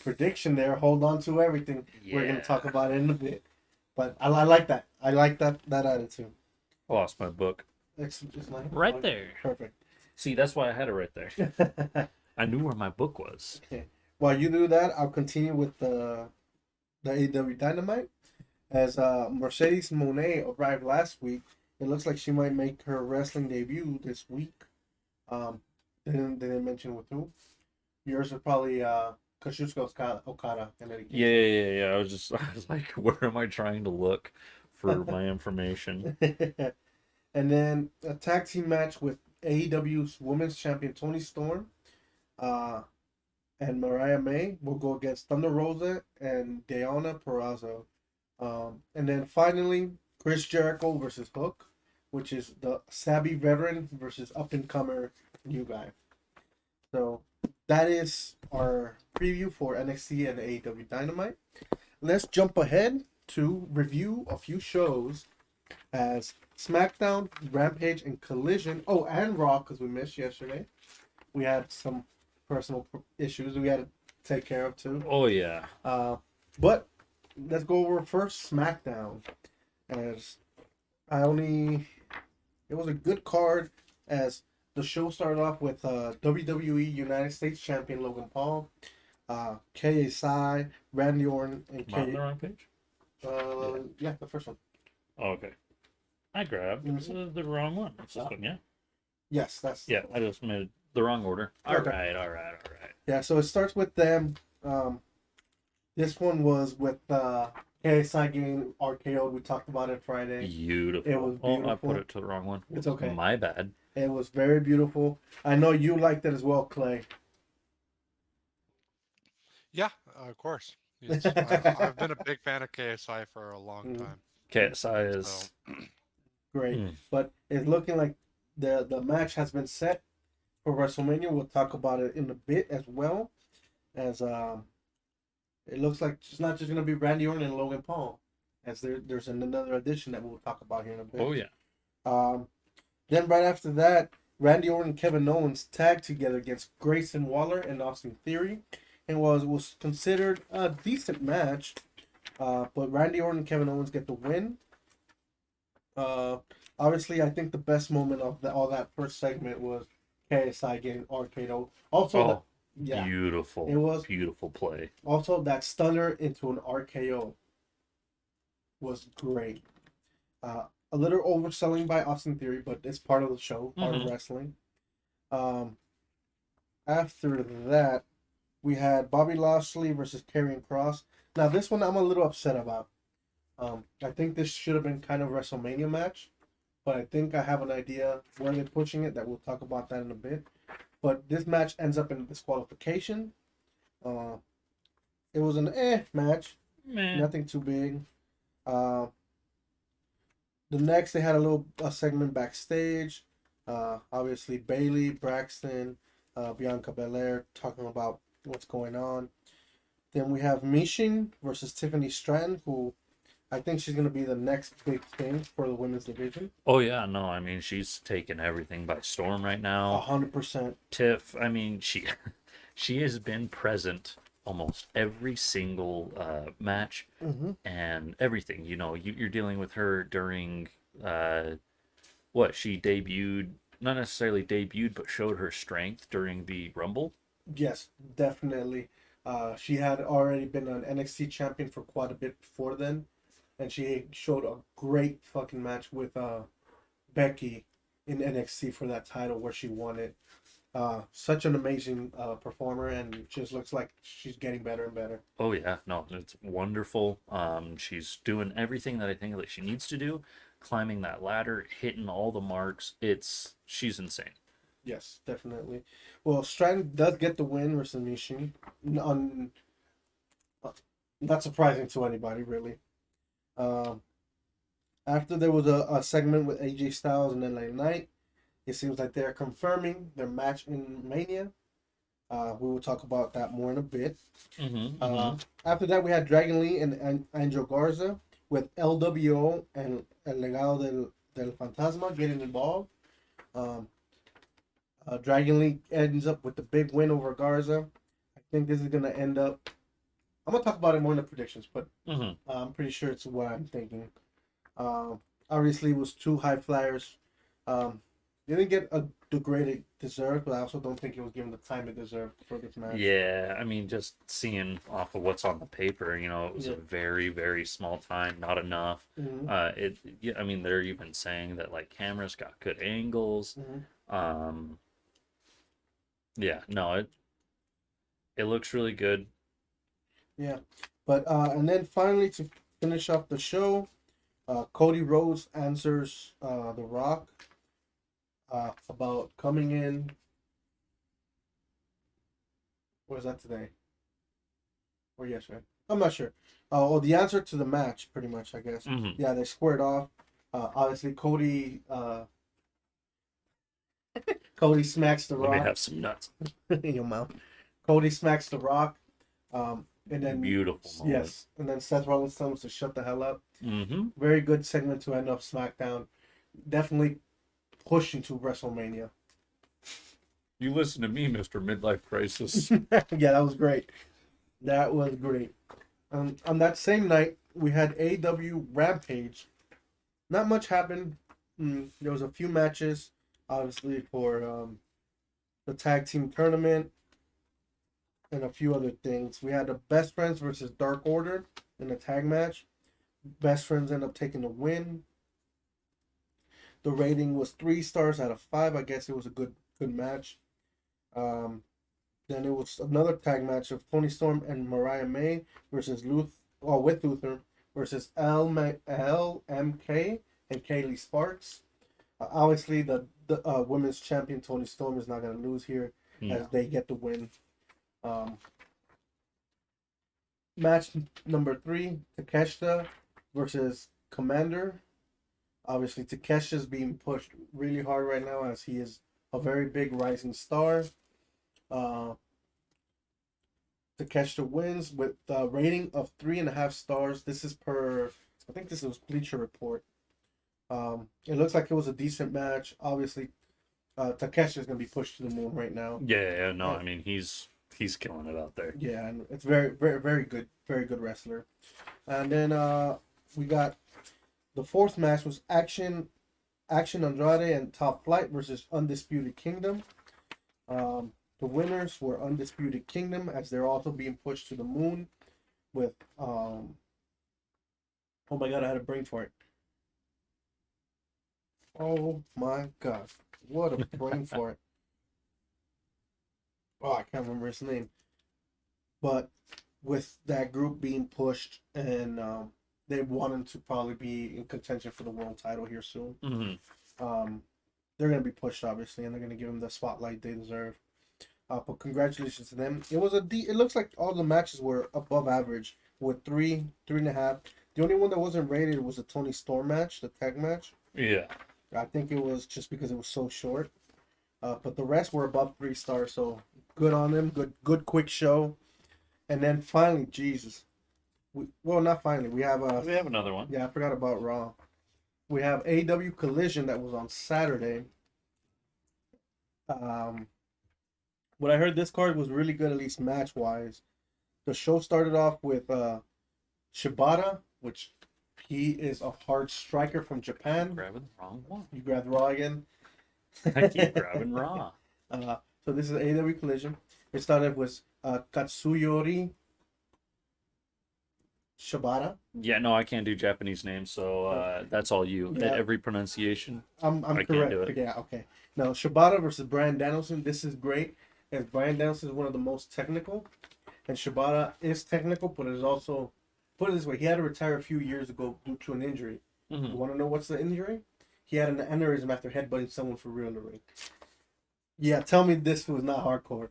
prediction there. Hold on to everything. Yeah. We're gonna talk about it in a bit. But I like that. I like that attitude. I lost my book. It's right there. Perfect. See, that's why I had it right there. I knew where my book was. Okay. While you do that, I'll continue with the AEW Dynamite. As Mercedes Moné arrived last week, it looks like she might make her wrestling debut this week. They didn't mention with who. Yours are probably Kazuchika Okada and Eddie Kingston. Yeah. I was like, where am I trying to look for my information? And then a tag team match with AEW's Women's Champion Toni Storm and Mariah May will go against Thunder Rosa and Deonna Purrazzo. And then finally, Chris Jericho versus Hook, which is the savvy veteran versus up-and-comer new guy. So that is our preview for NXT and AEW Dynamite. Let's jump ahead to review a few shows as SmackDown, Rampage, and Collision. Oh, and Raw, because we missed yesterday. We had some personal issues we had to take care of too. Oh, yeah. But let's go over first SmackDown. As it was a good card as the show started off with WWE United States Champion Logan Paul, KSI, Randy Orton, and Am I on the wrong page? Yeah, the first one. Oh, okay. I grabbed the wrong one. It's this one, yeah? Yes, that's... Yeah, I just made the wrong order. All right. Yeah, so it starts with them. This one was with KSI getting RKO'd. We talked about it Friday. Beautiful. It was beautiful. Oh, I put it to the wrong one. It's okay. My bad. It was very beautiful. I know you liked it as well, Clay. Yeah, of course. I've been a big fan of KSI for a long time. KSI is great, but it's looking like the match has been set for WrestleMania. We'll talk about it in a bit as well, as it looks like it's not just going to be Randy Orton and Logan Paul, as there's another addition that we'll talk about here in a bit. Oh yeah. Then right after that, Randy Orton and Kevin Owens tagged together against Grayson Waller and Austin Theory, and was considered a decent match. But Randy Orton and Kevin Owens get the win. Obviously, I think the best moment of all that first segment was KSI getting RKO. Also, beautiful. It was beautiful play. Also, that stunner into an RKO was great. A little overselling by Austin Theory, but it's part of the show, part of wrestling. After that, we had Bobby Lashley versus Karrion Kross. Now, this one I'm a little upset about. I think this should have been kind of a WrestleMania match, but I think I have an idea where they're pushing it that we'll talk about that in a bit. But this match ends up in disqualification it was an match. Meh. Nothing too big. Uh, the next they had a segment backstage. Obviously Bayley, Braxton, Bianca Belair talking about what's going on. Then we have Mishin versus Tiffany Stratton, who I think she's gonna be the next big thing for the women's division. Oh yeah, no, I mean she's taken everything by storm right now. 100%. Tiff, I mean she has been present almost every single match Mm-hmm. and everything. You know, you're dealing with her during what she debuted, not necessarily debuted, but showed her strength during the Rumble. Yes, definitely. She had already been an NXT champion for quite a bit before then, and she showed a great fucking match with Becky in NXT for that title where she won it. Such an amazing performer, and just looks like she's getting better and better. Oh yeah, no, it's wonderful. She's doing everything that I think that she needs to do, climbing that ladder, hitting all the marks. She's insane. Yes, definitely. Well, Stratton does get the win versus Nishin. On, not surprising to anybody, really. Um, After there was a segment with AJ Styles and LA Knight, it seems like they're confirming their match in Mania. We will talk about that more in a bit. After that, we had Dragon Lee and Angel Garza with LWO and El Legado del Fantasma getting involved. Dragon Lee ends up with the big win over Garza. I think this is going to end up. I'm going to talk about it more in the predictions, but I'm pretty sure it's what I'm thinking. Obviously, it was two high flyers. They didn't get the grade it deserved, but I also don't think it was given the time it deserved for this match. Yeah, I mean, just seeing off of what's on the paper, you know, it was a very, very small time, not enough. Mm-hmm. I mean, they're even saying that like cameras got good angles. Mm-hmm. Yeah, no, it looks really good. Yeah, but and then finally to finish off the show, Cody Rhodes answers The Rock about coming in. What was that today? Or yesterday? I'm not sure. The answer to the match, pretty much, I guess. Yeah, they squared off. Obviously, Cody smacks The Rock. Let me have some nuts. In your mouth. Cody smacks The Rock. And then beautiful moment. Yes, and then Seth Rollins tells him to shut the hell up. Mm-hmm. Very good segment to end up SmackDown. Definitely push into WrestleMania. You listen to me, Mr. Midlife Crisis. Yeah, that was great. That was great. On that same night, we had AEW Rampage. Not much happened. There was a few matches, obviously, for the tag team tournament and a few other things. We had the Best Friends versus Dark Order in a tag match. Best Friends end up taking the win. The rating was 3 stars out of 5. I guess it was a good match. Then it was another tag match of Toni Storm and Mariah May versus with Luther versus LMK and Kaylee Sparks. Obviously, the women's champion Toni Storm is not going to lose here as they get the win. Match number 3, Takeshita versus Commander. Obviously, Takesha's being pushed really hard right now as he is a very big rising star. Takeshita wins with a rating of 3.5 stars. This is I think this was Bleacher Report. It looks like it was a decent match. Obviously, Takesha's going to be pushed to the moon right now. Yeah, no, I mean, he's killing it out there. Yeah, and it's very, very, very good wrestler. And then we got the fourth match was Action Andrade and Top Flight versus Undisputed Kingdom. The winners were Undisputed Kingdom as they're also being pushed to the moon with oh my god, I had a brain fart. Oh my god, what a brain fart. Oh, I can't remember his name. But with that group being pushed and they want him to probably be in contention for the world title here soon. Mm-hmm. They're going to be pushed, obviously, and they're going to give him the spotlight they deserve. But congratulations to them. It was it looks like all the matches were above average with 3.5. The only one that wasn't rated was the Tony Storm match, the tag match. Yeah. I think it was just because it was so short. But the rest were above 3 stars, so good on them. Good quick show. And then finally, Jesus. Well, not finally. We have We have another one. yeah, I forgot about Raw. We have AEW Collision that was on Saturday. What I heard, this card was really good, at least match wise. The show started off with Shibata, which he is a hard striker from Japan. Grabbing the wrong one. You grabbed Raw again. I keep grabbing Raw. So this is AEW Collision. It started with Katsuyori Shibata. Yeah, no, I can't do Japanese names, so that's all you. Yeah. Every pronunciation. I'm I can't correct. do it. Yeah, okay. Now Shibata versus Bryan Danielson. This is great. And Bryan Danielson is one of the most technical, and Shibata is technical, but is also, put it this way, he had to retire a few years ago due to an injury. Mhm. You want to know what's the injury? He had an aneurysm after headbutting someone for real in the ring. Yeah, tell me this was not hardcore.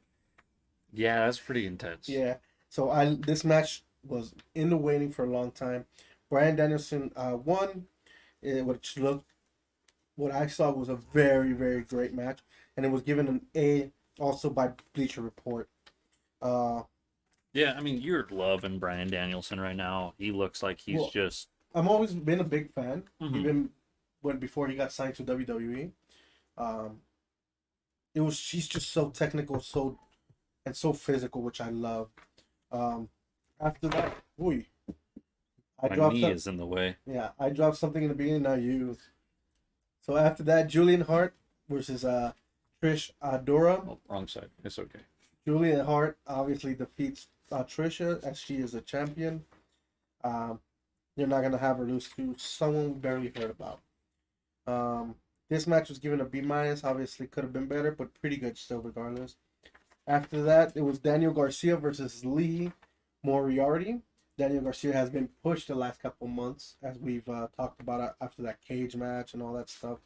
Yeah, that's pretty intense. Yeah. So this match was in the waiting for a long time. Bryan Danielson won, which looked, what I saw was a very, very great match, and it was given an A also by Bleacher Report. Yeah, I mean, you're loving Bryan Danielson right now. He looks like he's Well, just. I've always been a big fan, Mhm. even before he got signed to WWE. She's just so technical, so physical, which I love. After that, I My dropped knee is in the way. Yeah, I dropped something in the beginning. Now you. So after that, Julian Hart versus Trish Adora. Oh, wrong side. It's okay. Julian Hart obviously defeats Trisha as she is a champion. You're not gonna have her lose to someone we barely heard about. This match was given a B-. Obviously, could have been better, but pretty good still, regardless. After that, it was Daniel Garcia versus Lee Moriarty. Daniel Garcia has been pushed the last couple months, as we've talked about after that cage match and all that stuff.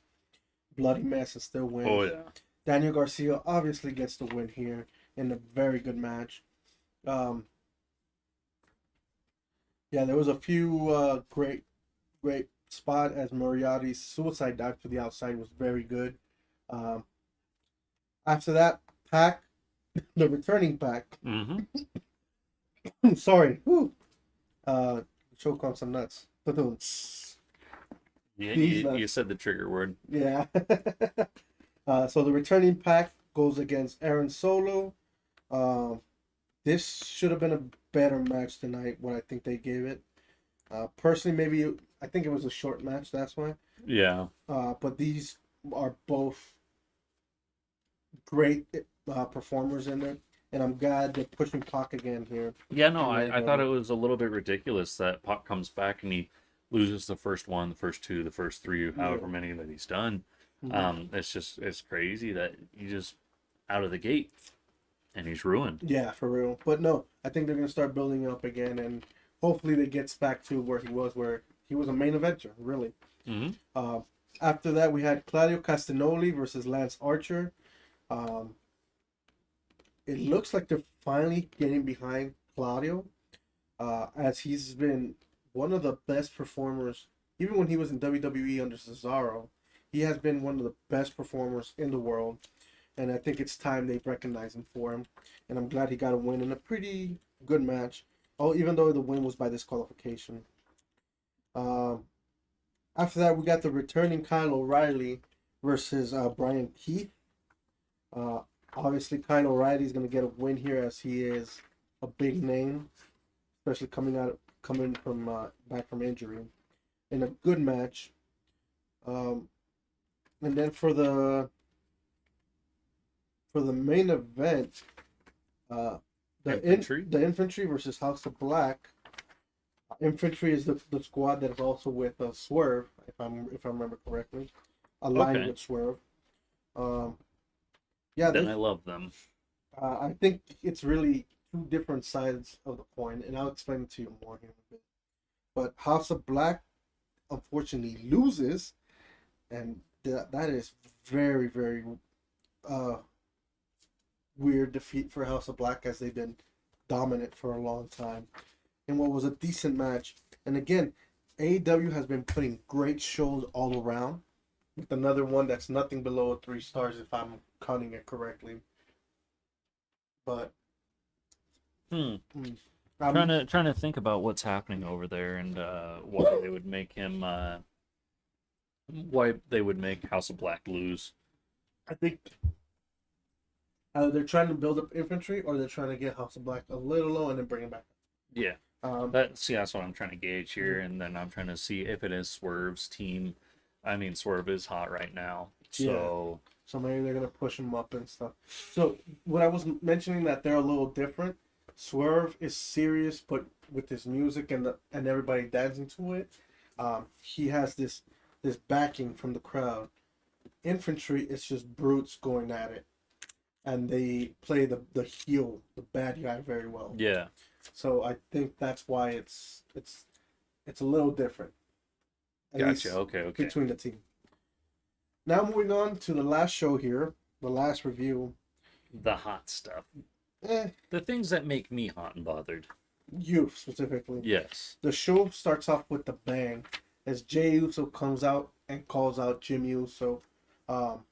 Bloody mess and still wins. Oh, yeah. Daniel Garcia obviously gets the win here in a very good match. Yeah, there was a few great spot as Moriarty's suicide dive to the outside was very good. After that, Pac, the returning Pac. Mm-hmm. Sorry. Whew. Choke on some nuts. Yeah, These you said the trigger word. Yeah. So the returning Pac goes against Aaron Solo. This should have been a better match tonight, what I think they gave it. Personally, I think it was a short match, that's why. Yeah. But these are both great performers in there, and I'm glad they're pushing Pac again here. Yeah, no, I thought it was a little bit ridiculous that Pac comes back and he loses the first one, the first two, the first three, however many that he's done. Mhm. It's crazy that he just out of the gate and he's ruined. Yeah, for real. But no, I think they're gonna start building it up again, and hopefully they gets back to where he was a main eventer, really. Mm-hmm. After that, we had Claudio Castagnoli versus Lance Archer. It looks like they're finally getting behind Claudio, as he's been one of the best performers. Even when he was in WWE under Cesaro, he has been one of the best performers in the world. And I think it's time they recognize him for him. And I'm glad he got a win in a pretty good match. Oh, even though the win was by disqualification. After that, we got the returning Kyle O'Reilly versus Brian Keith. Obviously, Kyle O'Reilly is going to get a win here, as he is a big name, especially coming from back from injury, in a good match. And then for the main event, the infantry versus House of Black. Infantry is the squad that is also with Swerve, if I remember correctly, aligned with Swerve. Yeah, Then I love them. I think it's really two different sides of the coin, and I'll explain it to you more here in a bit. But House of Black, unfortunately, loses, and that is very, very weird defeat for House of Black as they've been dominant for a long time in what was a decent match. And again, AEW has been putting great shows all around, with another one that's nothing below 3 stars if I'm counting it correctly. But Hmm. I'm Trying to think about what's happening over there and why they would make him why they would make House of Black lose. I think they're trying to build up infantry, or they're trying to get House of Black a little low and then bring it back. Yeah. That's what I'm trying to gauge here, and then I'm trying to see if it is Swerve's team. I mean, Swerve is hot right now, so So maybe they're gonna push him up and stuff. So what I was mentioning, that they're a little different. Swerve is serious, but with his music and everybody dancing to it, he has this backing from the crowd. Infantry is just brutes going at it, and they play the heel, the bad guy, very well. yeah. So I think that's why it's a little different. At least Gotcha. Okay. between the team. Now moving on to the last show here, the last review. The hot stuff. Eh, The things that make me hot and bothered. you specifically. Yes. The show starts off with the bang as Jey Uso comes out and calls out Jimmy Uso. And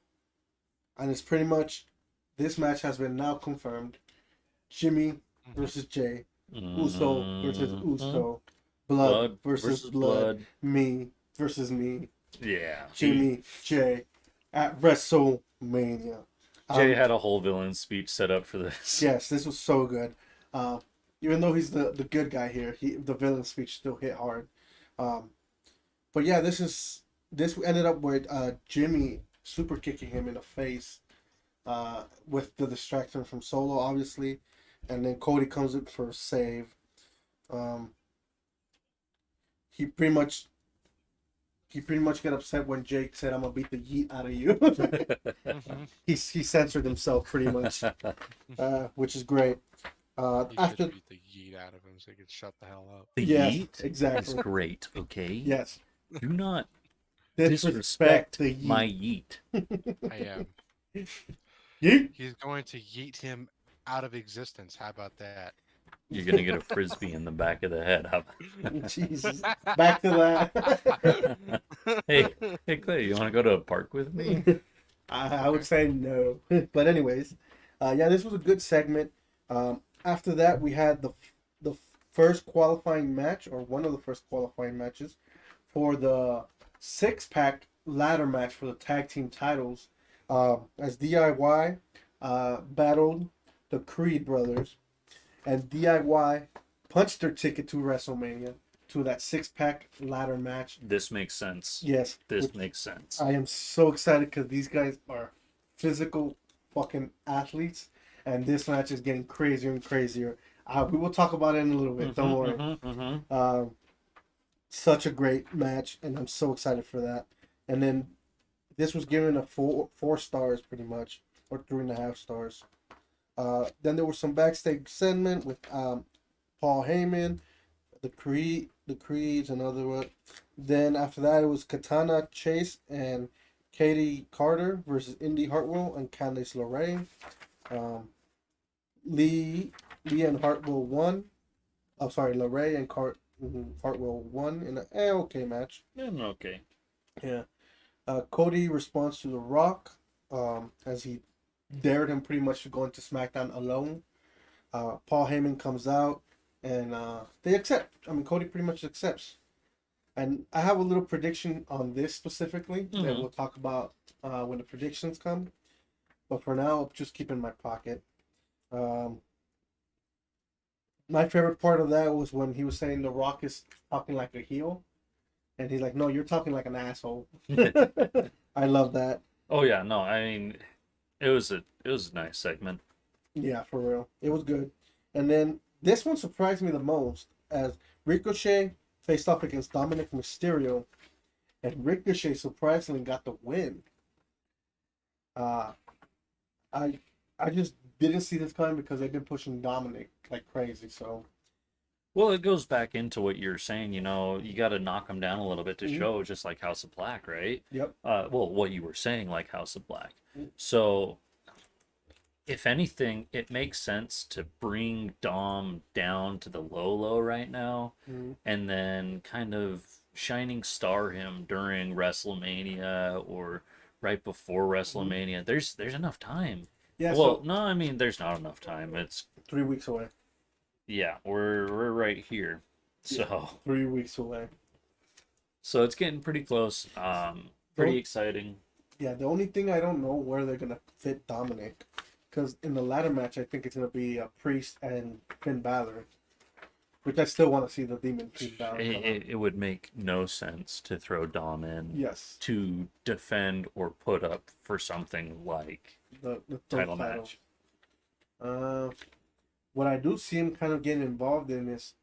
it's pretty much, this match has been now confirmed. Jimmy versus Jey. Uso versus Uso. Blood versus blood. Me versus me. Yeah. Jimmy, Jey at WrestleMania. Jay had a whole villain speech set up for this. Yes, this was so good. Even though he's the good guy here, the villain speech still hit hard. But yeah, this ended up with Jimmy super kicking him in the face with the distraction from Solo, obviously, and then Cody comes in for a save. He pretty much got upset when Jake said, "I'm gonna beat the yeet out of you." He censored himself pretty much, which is great. You After just beat the yeet out of him so he could shut the hell up. The Yes, yeet exactly. is great, okay? Yes, Do not disrespect disrespect the yeet. my yeet. I am. Yeet. He's going to yeet him out of existence. How about that? You're gonna get a frisbee in the back of the head. Jesus. Back to that. Hey, Clay, you want to go to a park with me? I would say no. But anyways, yeah, this was a good segment. After that, we had the first qualifying match, or one of the first qualifying matches, for the 6-pack ladder match for the tag team titles, as DIY battled the Creed brothers, and DIY punched their ticket to WrestleMania, to that 6-pack ladder match. This makes sense. Yes. This makes sense. I am so excited because these guys are physical fucking athletes, and this match is getting crazier and crazier. We will talk about it in a little bit. Don't worry. Such a great match, and I'm so excited for that. And then this was given a 4 stars pretty much, or 3.5 stars. Then there was some backstage segment with Paul Heyman, the Creeds, another one. Then after that, it was Katana Chase and Katie Carter versus Indy Hartwell and Candice LeRae. Lee and Hartwell won. Oh, sorry, LeRae and Hartwell won in an okay match. Okay. Yeah. Cody responds to The Rock, as he dared him pretty much to go into SmackDown alone. Paul Heyman comes out, and they accept. I mean, Cody pretty much accepts. And I have a little prediction on this specifically that we'll talk about when the predictions come. But for now, I'll just keep in my pocket. My favorite part of that was when he was saying The Rock is talking like a heel. And he's like, "No, you're talking like an asshole." I love that. Oh yeah, no, I mean, it was a nice segment. Yeah, for real. It was good. And then this one surprised me the most, as Ricochet faced off against Dominic Mysterio, and Ricochet surprisingly got the win. I just didn't see this coming because they've been pushing Dominic like crazy. So Well, it goes back into what you're saying. You know, you got to knock them down a little bit to show, just like House of Black, right? yep. Well, what you were saying, like House of Black. So if anything, it makes sense to bring Dom down to the low right now, and then kind of shining star him during WrestleMania or right before WrestleMania. There's enough time. Yeah. Well, So no, I mean there's not enough time. It's 3 weeks away. yeah, we're right here. So Yeah, 3 weeks away. so it's getting pretty close. Pretty exciting. Yeah, the only thing I don't know where they're gonna fit Dominic, because in the ladder match I think it's gonna be Priest and Finn Balor, which I still want to see the Demon Finn Balor. It would make no sense to throw Dom in Yes, to defend or put up for something like the title match. What I do see him kind of getting involved in is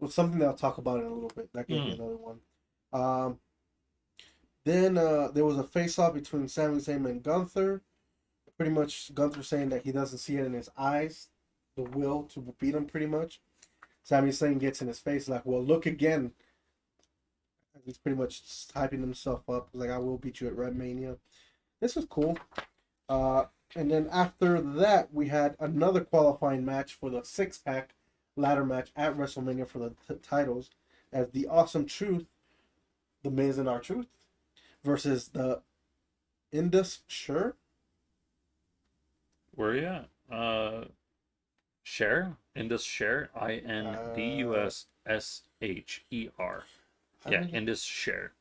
something that I'll talk about in a little bit. That gave me another one. Then there was a face-off between Sami Zayn and Gunther. Pretty much Gunther saying that he doesn't see it in his eyes, the will to beat him pretty much. Sami Zayn gets in his face like, well, look again. He's pretty much hyping himself up. He's like, I will beat you at WrestleMania. This was cool. And then after that, we had another qualifying match for the 6-pack ladder match at WrestleMania for the titles, as the Awesome Truth, the Miz and R-Truth, versus the Indus Sher. Where are you at? Share? Indus Share? INDUSSHER. Yeah, Indus Share.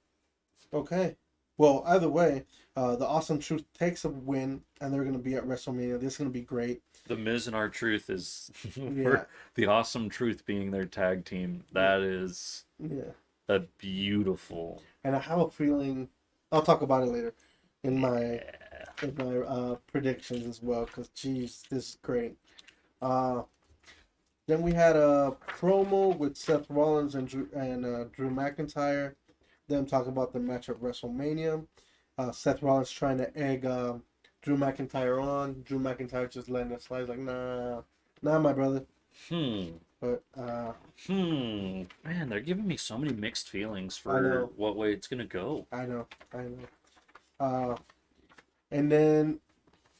Okay. Well, either way, the Awesome Truth takes a win, and they're going to be at WrestleMania. This is going to be great. The Miz and R-Truth is the Awesome Truth being their tag team. That is a beautiful. And I have a feeling I'll talk about it later in my predictions as well. Because geez, this is great. Then we had a promo with Seth Rollins and Drew McIntyre. Them talking about the match at WrestleMania. Seth Rollins trying to egg Drew McIntyre on. Drew McIntyre just letting it slide. Like, nah, my brother. But man, they're giving me so many mixed feelings for what way it's gonna go. I know. And then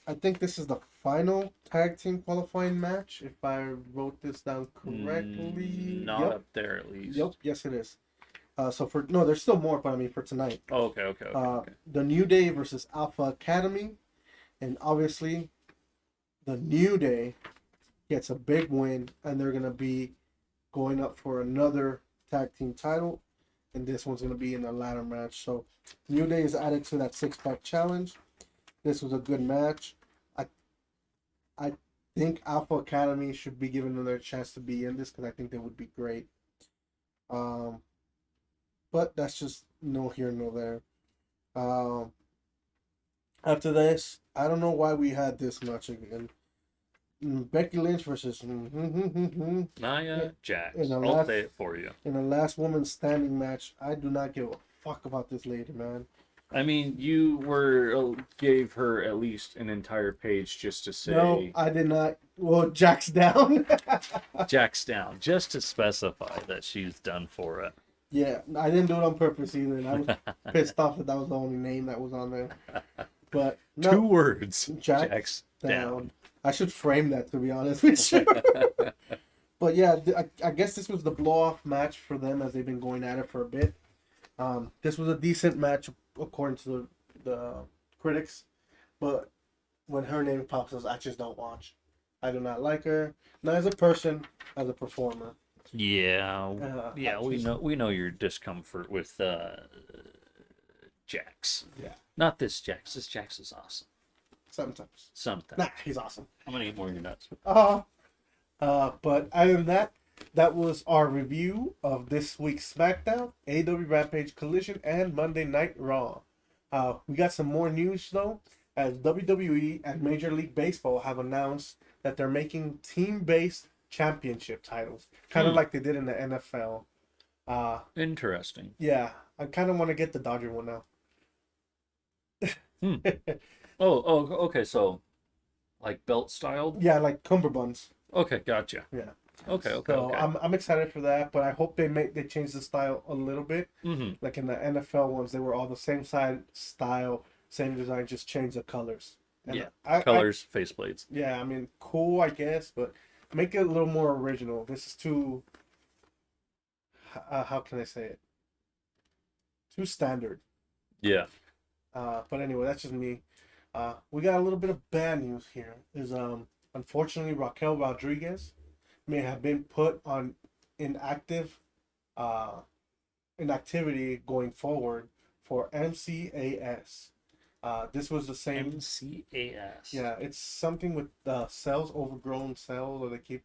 I think this is the final tag team qualifying match, if I wrote this down correctly. Not up there, at least. Yep, yes it is. So there's still more, but I mean for tonight. Oh, okay. The New Day versus Alpha Academy, and obviously, the New Day gets a big win, and they're gonna be going up for another tag team title, and this one's gonna be in a ladder match. So New Day is added to that 6-pack challenge. This was a good match. I think Alpha Academy should be given another chance to be in this, because I think they would be great. But that's just no here, no there. After this, I don't know why we had this match again. Becky Lynch versus Nia Jax. I'll say it for you. In a last woman standing match. I do not give a fuck about this lady, man. I mean, you gave her at least an entire page just to say. No, I did not. Well, Jack's down. Jack's down, just to specify that she's done for it. Yeah, I didn't do it on purpose either, and I was pissed off that was the only name that was on there. But no, 2 words. Jack's down. I should frame that, to be honest with you. But yeah, I guess this was the blow-off match for them, as they've been going at it for a bit. This was a decent match according to the critics, but when her name pops up, I just don't watch. I do not like her, not as a person, as a performer. Yeah, we know your discomfort with Jax. Yeah, not this Jax. This Jax is awesome. Sometimes. Nah, he's awesome. I'm gonna eat more of your nuts. But other than that, that was our review of this week's SmackDown, AEW Rampage Collision, and Monday Night Raw. We got some more news though, as WWE and Major League Baseball have announced that they're making team-based championship titles, kind of like they did in the NFL. Interesting. Yeah, I kind of want to get the Dodger one now. Okay, so like belt styled? Yeah, like cummerbunds. Okay, gotcha. Yeah. Okay. So I'm excited for that, but I hope they change the style a little bit. Mm-hmm. Like in the NFL ones, they were all the same style, same design, just change the colors. And Yeah. I Colors, faceplates. yeah, I mean, cool, I guess, but make it a little more original. This is too, how can I say it? Too standard. Yeah. But anyway, that's just me. We got a little bit of bad news here. Is unfortunately Raquel Rodriguez may have been put on inactive, uh, inactivity going forward for MCAS. This was the same. MCAS. Yeah, it's something with cells, overgrown cells, or they keep.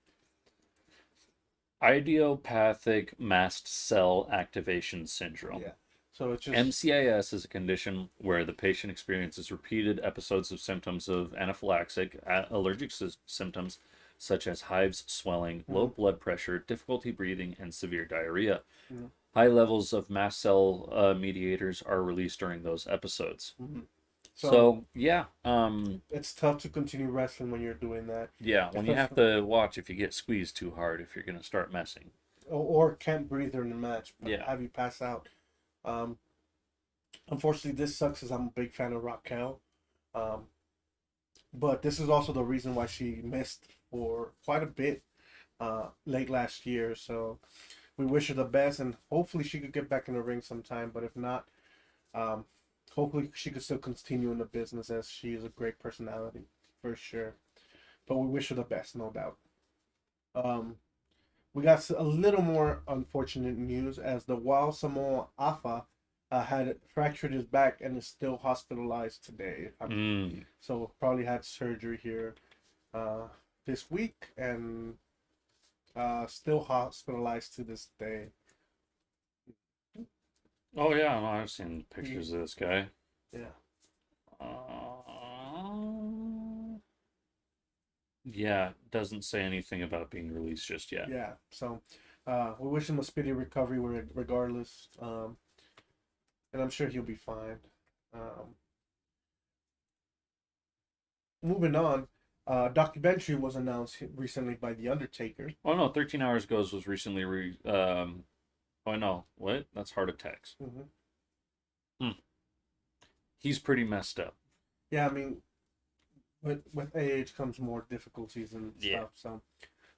Idiopathic mast cell activation syndrome. Yeah. So it's just. MCAS is a condition where the patient experiences repeated episodes of symptoms of anaphylactic allergic symptoms such as hives, swelling, low blood pressure, difficulty breathing, and severe diarrhea. Mhm. High levels of mast cell mediators are released during those episodes. Mhm. So yeah, it's tough to continue wrestling when you're doing that, yeah, when you have to watch if you get squeezed too hard if you're gonna start messing. or can't breathe during the match. Yeah. Have you pass out? Unfortunately, this sucks as I'm a big fan of Raquel. But this is also the reason why she missed for quite a bit late last year. So we wish her the best, and hopefully she could get back in the ring sometime. But if not, hopefully she could still continue in the business, as she is a great personality for sure. But we wish her the best, no doubt. We got a little more unfortunate news as the Wild Samoa Afa had fractured his back and is still hospitalized today. So probably had surgery here this week and still hospitalized to this day. Oh yeah, no, I've seen pictures of this guy. Yeah. Yeah, doesn't say anything about being released just yet. Yeah. So we wish him a speedy recovery regardless. And I'm sure he'll be fine. Moving on, documentary was announced recently by The Undertaker. Oh no, 13 Hours Goes was recently oh no, what? That's Heart Attacks. He's pretty messed up. Yeah, I mean, with age comes more difficulties and stuff. So,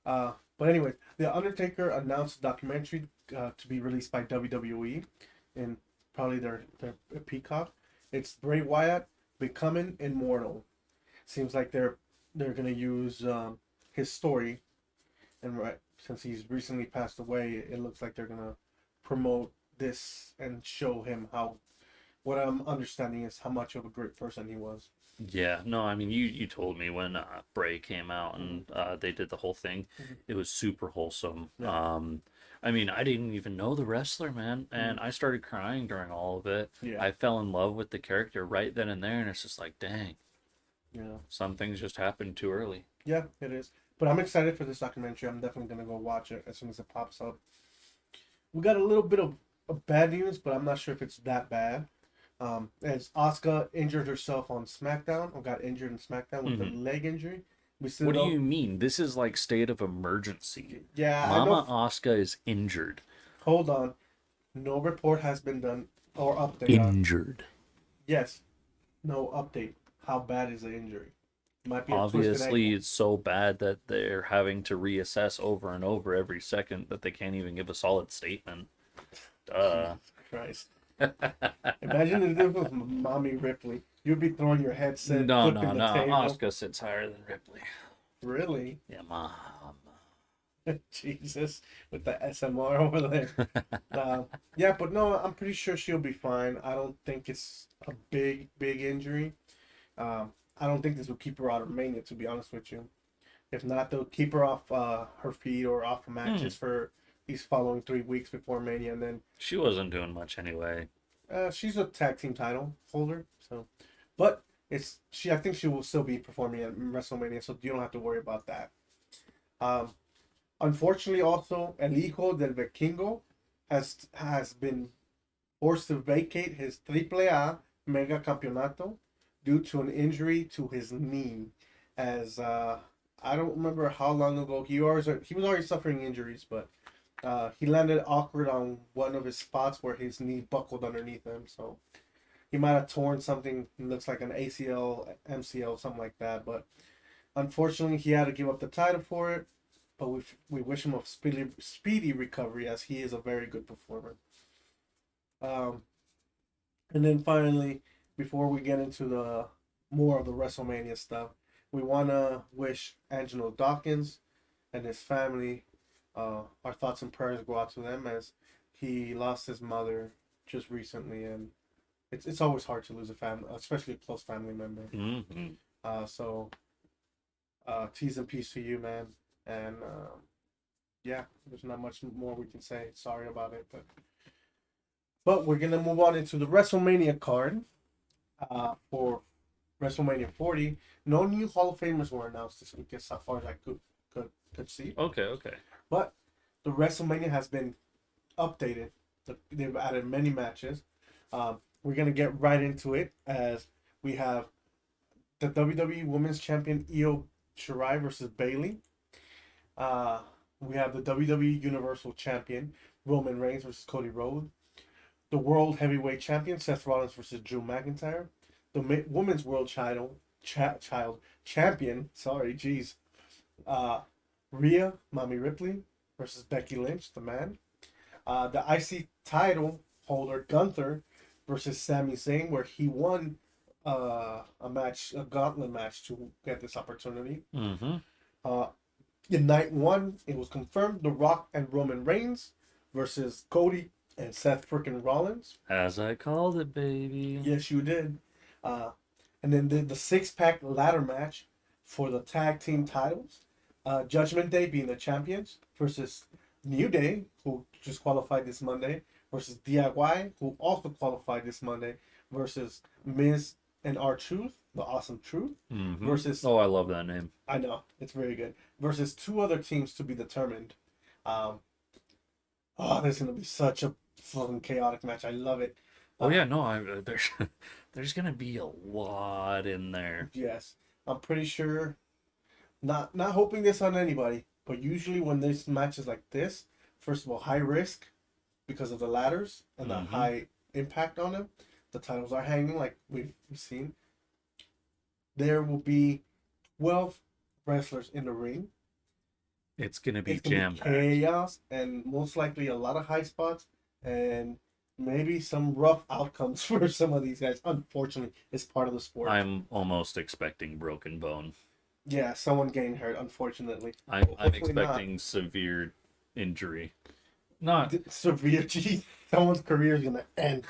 but anyway, The Undertaker announced a documentary to be released by WWE in probably their Peacock. It's Bray Wyatt becoming immortal. Seems like they're gonna use his story, and since he's recently passed away, it looks like they're gonna promote this and show him how. What I'm understanding is how much of a great person he was. Yeah, no, I mean you told me when Bray came out and they did the whole thing. It was super wholesome. Yeah. I mean, I didn't even know the wrestler, man, and I started crying during all of it. Yeah. I fell in love with the character right then and there, and it's just like, dang. Yeah. Some things just happened too early. Yeah, it is. But I'm excited for this documentary. I'm definitely gonna go watch it as soon as it pops up. We got a little bit of bad news, but I'm not sure if it's that bad. As Asuka injured herself on SmackDown, or got injured in SmackDown with a leg injury. What do you mean? This is like state of emergency. Yeah, Mama Asuka is injured. Hold on. No report has been done or update. Injured. Yes. No update. How bad is the injury? Might be obviously it's so bad that they're having to reassess over and over every second that they can't even give a solid statement. Duh. Jesus Christ. Imagine if it was Mommy Ripley. You'd be throwing your headset. No. Table. Asuka sits higher than Ripley. Really? Yeah, Mom. Jesus, with the SMR over there. Yeah, but no, I'm pretty sure she'll be fine. I don't think it's a big injury. I don't think this will keep her out of Mania, to be honest with you. If not, they'll keep her off her feet or off of matches for these following 3 weeks before Mania, and then she wasn't doing much anyway. She's a tag team title holder, so but I think she will still be performing at WrestleMania, so you don't have to worry about that. Unfortunately, also El Hijo del Vikingo has been forced to vacate his AAA Mega Campeonato due to an injury to his knee. As I don't remember how long ago he was already suffering injuries, but he landed awkward on one of his spots where his knee buckled underneath him. So He might have torn something. It looks like an ACL, MCL, something like that. But unfortunately, he had to give up the title for it. But we wish him a speedy recovery, as he is a very good performer. And then finally, before we get into the more of the WrestleMania stuff, we want to wish Angelo Dawkins and his family, our thoughts and prayers go out to them, as he lost his mother just recently, and it's always hard to lose a family, especially a close family member. Mm-hmm. So T's and P's to you, man. And yeah, there's not much more we can say. Sorry about it, but we're gonna move on into the WrestleMania card for WrestleMania 40. No new Hall of Famers were announced this week, as far as I could see. Okay. But the WrestleMania has been updated. They've added many matches. We're gonna get right into it, as we have the WWE Women's Champion Io Shirai versus Bayley. We have the WWE Universal Champion Roman Reigns versus Cody Rhodes. The World Heavyweight Champion Seth Rollins versus Drew McIntyre. The Women's World Champion. Sorry, jeez. Rhea Mommy Ripley versus Becky Lynch, the man. The IC title holder Gunther versus Sami Zayn, where he won a gauntlet match to get this opportunity. Mm-hmm. In night one, it was confirmed The Rock and Roman Reigns versus Cody and Seth freaking Rollins. As I called it, baby. Yes, you did. And then the 6-pack ladder match for the tag team titles. Judgment Day being the champions versus New Day, who just qualified this Monday, versus DIY, who also qualified this Monday, versus Miz and R-Truth, the Awesome Truth, Mm-hmm. versus... Oh, I love that name. I know, it's very good. Versus 2 other teams to be determined. This is going to be such a fucking chaotic match. I love it. Oh yeah, no, there's gonna be a lot in there. Yes, I'm pretty sure. Not hoping this on anybody, but usually when there's matches like this, first of all, high risk because of the ladders and the Mhm. high impact on them. The titles are hanging, like we've seen. There will be 12 wrestlers in the ring. It's gonna be It's gonna jam be packed. chaos, and most likely a lot of high spots, and maybe some rough outcomes for some of these guys. Unfortunately, it's part of the sport. I'm almost expecting broken bone. Yeah, someone getting hurt, unfortunately. I'm Hopefully not. expecting severe injury. Not Severe, geez, someone's career is gonna end.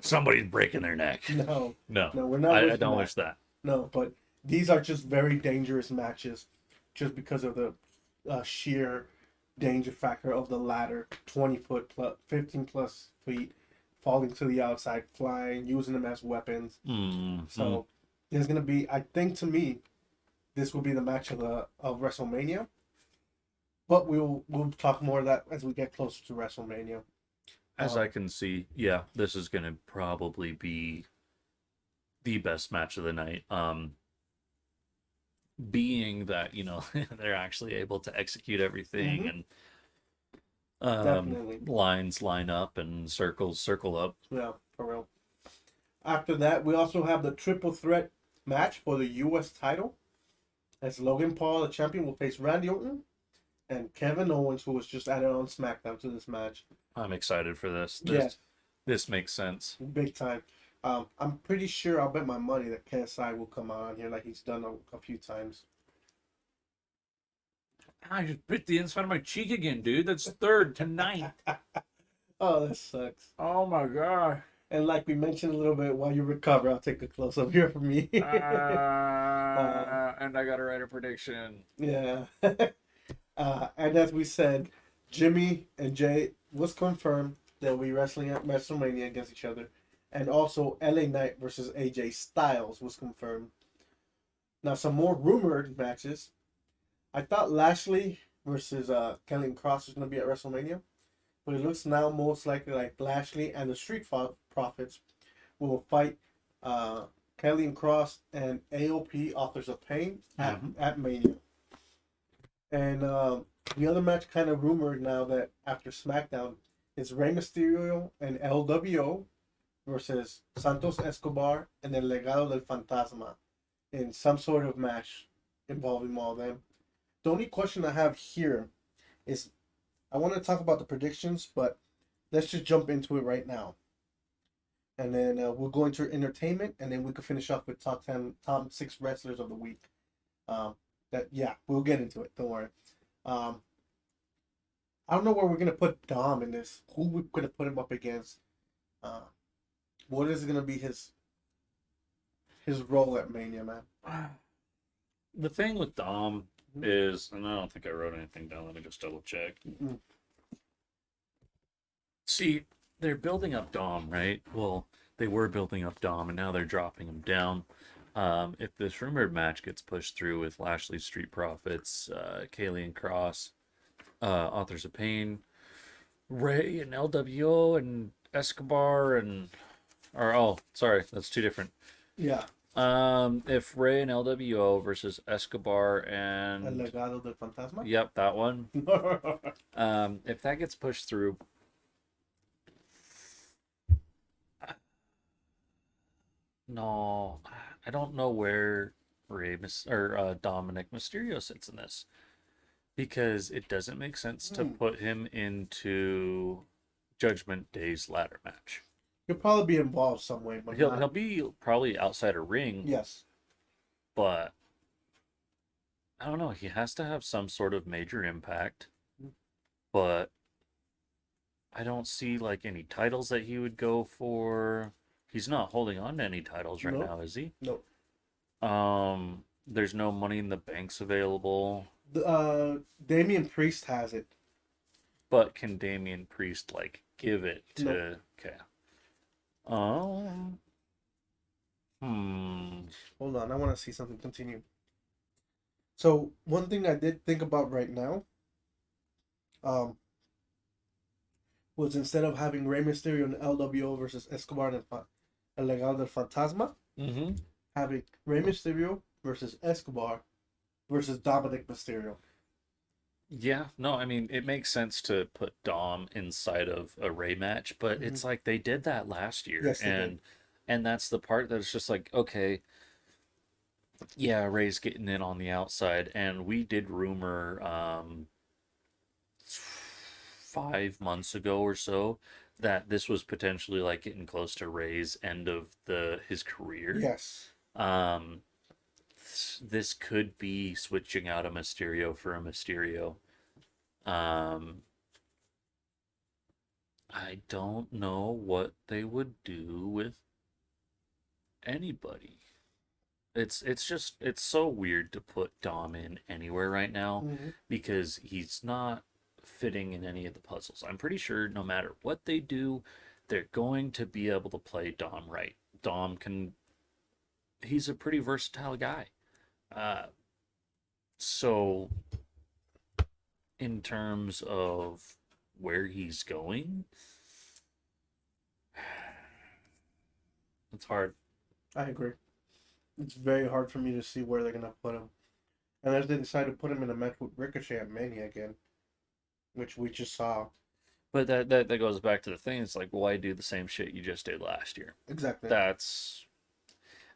somebody's breaking their neck. No, No, we're not. I wishing don't that. wish that. No, but these are just very dangerous matches, just because of the sheer danger factor of the ladder. 20 foot plus, 15+ feet, falling to the outside, flying, using them as weapons. Mm-hmm. So there's gonna be, I think, to me, this will be the match of WrestleMania. But we'll talk more of that as we get closer to WrestleMania. As I can see, yeah, this is gonna probably be the best match of the night. Being that, they're actually able to execute everything Mhm. and Definitely. lines line up and circles circle up. Yeah, for real. After that, we also have the triple threat match for the U.S. title, as Logan Paul, the champion, will face Randy Orton and Kevin Owens, who was just added on SmackDown to this match. I'm excited for this. Yeah. This makes sense. Big time. I'm pretty sure, I'll bet my money that KSI will come on here like he's done a few times. I just bit the inside of my cheek again, dude. That's third tonight. Oh, that sucks. Oh my god. And like we mentioned a little bit, while you recover, I'll take a close up here from me. And I got to write a prediction. Yeah. And as we said, Jimmy and Jay was confirmed they'll be wrestling at WrestleMania against each other. And also LA Knight versus AJ Styles was confirmed. Now some more rumored matches. I thought Lashley versus Kelly Cross was going to be at WrestleMania. But it looks now most likely like Lashley and the Street Profits will fight Kelly Cross and AOP Authors of Pain at Mania. And the other match kind of rumored now that after SmackDown is Rey Mysterio and LWO versus Santos Escobar and El Legado del Fantasma in some sort of match involving all of them. The only question I have here is I want to talk about the predictions, but let's just jump into it right now. And then we'll go into entertainment, and then we can finish off with top 6 wrestlers of the week. We'll get into it. Don't worry. I don't know where we're gonna put Dom in this. Who we're gonna put him up against? What is gonna be his role at Mania, man? The thing with Dom is, and I don't think I wrote anything down. Let me just double check. Mm-hmm. See, they're building up Dom, right? Well, they were building up Dom, and now they're dropping him down. If this rumored match gets pushed through with Lashley, Street Profits, Kaylee and Cross, Authors of Pain, Ray and LWO and Escobar sorry, that's two different. Yeah. If Ray and LWO versus Escobar El and Legado del Fantasma. yep, that one. If that gets pushed through, no, I don't know where Dominic Mysterio sits in this, because it doesn't make sense to put him into Judgment Day's ladder match. He'll probably be involved some way, but He'll be probably outside a ring. Yes. But I don't know. He has to have some sort of major impact. But I don't see like any titles that he would go for. He's not holding on to any titles right now, is he? Nope. There's no Money in the Banks available. Damian Priest has it. But can Damian Priest like give it to? Nope. Okay. Hold on, I want to see something continue. So one thing I did think about right now, was instead of having Rey Mysterio and LWO versus Escobar and El Legado del Fantasma, having Rey Mysterio versus Escobar versus Dominic Mysterio. Yeah, no, I mean, it makes sense to put Dom inside of a Ray match, but it's like they did that last year. Yes, they did. And that's the part that's just like, okay, yeah, Ray's getting in on the outside, and we did rumor 5 months ago or so that this was potentially like getting close to Ray's end of his career. Yes. This could be switching out a Mysterio for a Mysterio. I don't know what they would do with anybody. It's so weird to put Dom in anywhere right now because he's not fitting in any of the puzzles. I'm pretty sure no matter what they do, they're going to be able to play Dom right. He's a pretty versatile guy. So in terms of where he's going, it's hard. I agree. It's very hard for me to see where they're gonna put him, unless they decide to put him in a match with Ricochet at Mania again, which we just saw. But that goes back to the thing. It's like, why do the same shit you just did last year? Exactly.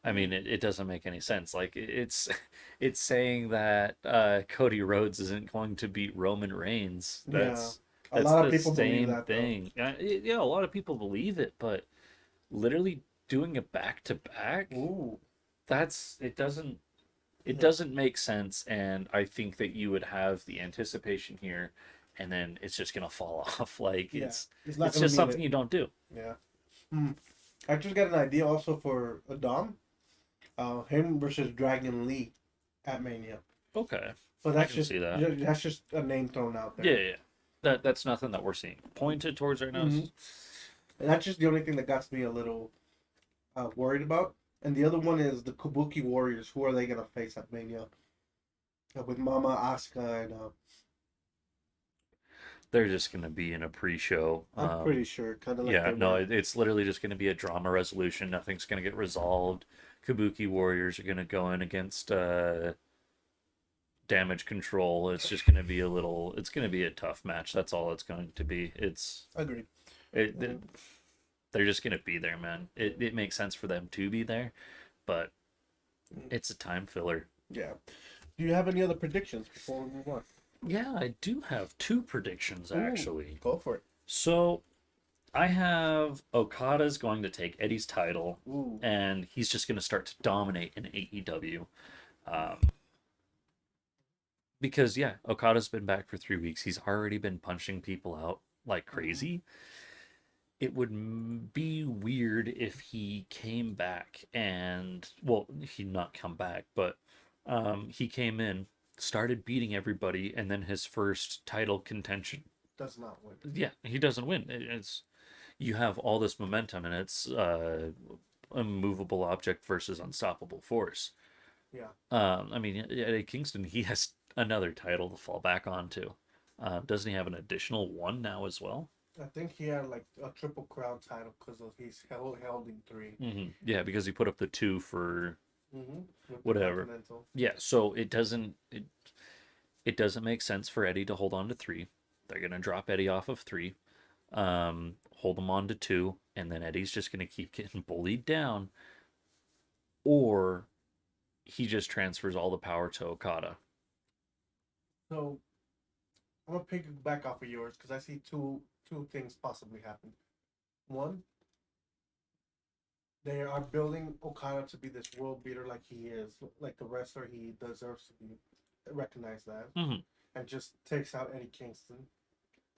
I mean, it doesn't make any sense. Like, it's saying that Cody Rhodes isn't going to beat Roman Reigns. That's a lot of the people believe same that thing. Yeah, a lot of people believe it, but literally doing it back to back, it doesn't make sense. And I think that you would have the anticipation here, and then it's just gonna fall off. Like it's just something you don't do. Yeah. I just got an idea also for a Dom. Him versus Dragon Lee at Mania. Okay. So that's see that. That's just a name thrown out there. Yeah. That's nothing that we're seeing pointed towards right now. And that's just the only thing that got me a little worried about. And the other one is the Kabuki Warriors. Who are they gonna face at Mania? With Mama, Asuka, and they're just gonna be in a pre-show. I'm pretty sure, kind of like it's literally just gonna be a drama resolution. Nothing's gonna get resolved. Kabuki Warriors are gonna go in against Damage Control. It's just gonna be it's gonna be a tough match. That's all it's going to be. Agreed. They're just gonna be there, man. It makes sense for them to be there, but it's a time filler. Yeah. Do you have any other predictions before we move on? Yeah, I do have two predictions actually. Go for it. So I have Okada's going to take Eddie's title, Ooh. and he's just going to start to dominate in AEW. Because, yeah, Okada's been back for 3 weeks. He's already been punching people out like crazy. It would be weird if he came back and, well, he'd not come back, but he came in, started beating everybody, and then his first title contention. Does not win. Yeah, he doesn't win. It's you have all this momentum, and it's immovable object versus unstoppable force. Yeah. I mean, Eddie Kingston, he has another title to fall back onto. Doesn't he have an additional one now as well? I think he had like a triple crown title because he's held in 3. Mm-hmm. Yeah, because he put up the 2 for Mm-hmm. whatever. Yeah, so it doesn't make sense for Eddie to hold on to 3. They're gonna drop Eddie off of 3, hold him on to 2, and then Eddie's just gonna keep getting bullied down, or he just transfers all the power to Okada. So I'm gonna pick back off of yours because I see two things possibly happen. One, they are building Okada to be this world beater like he is, like the wrestler he deserves to be recognized as, and just takes out Eddie Kingston.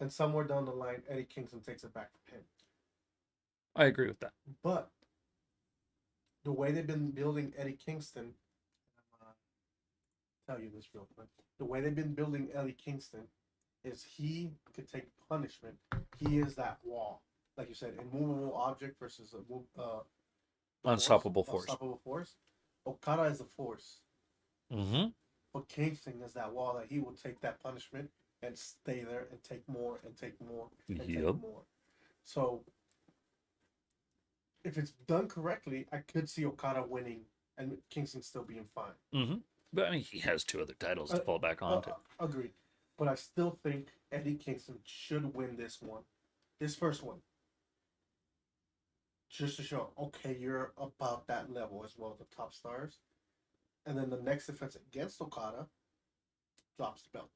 And somewhere down the line, Eddie Kingston takes it back from him. I agree with that. But the way they've been building Eddie Kingston, tell you this real quick. The way they've been building Eddie Kingston is he could take punishment. He is that wall, like you said, immovable object versus unstoppable force. Unstoppable force. Okada is a force. Mm-hmm. But Kingston is that wall that he will take that punishment and stay there and take more and take more and take more. So if it's done correctly, I could see Okada winning and Kingston still being fine. Mm-hmm. But I mean, he has 2 other titles to fall back onto. Agreed. But I still think Eddie Kingston should win this one. This first one. Just to show, okay, you're about that level as well as the top stars. And then the next defense against Okada drops the belt.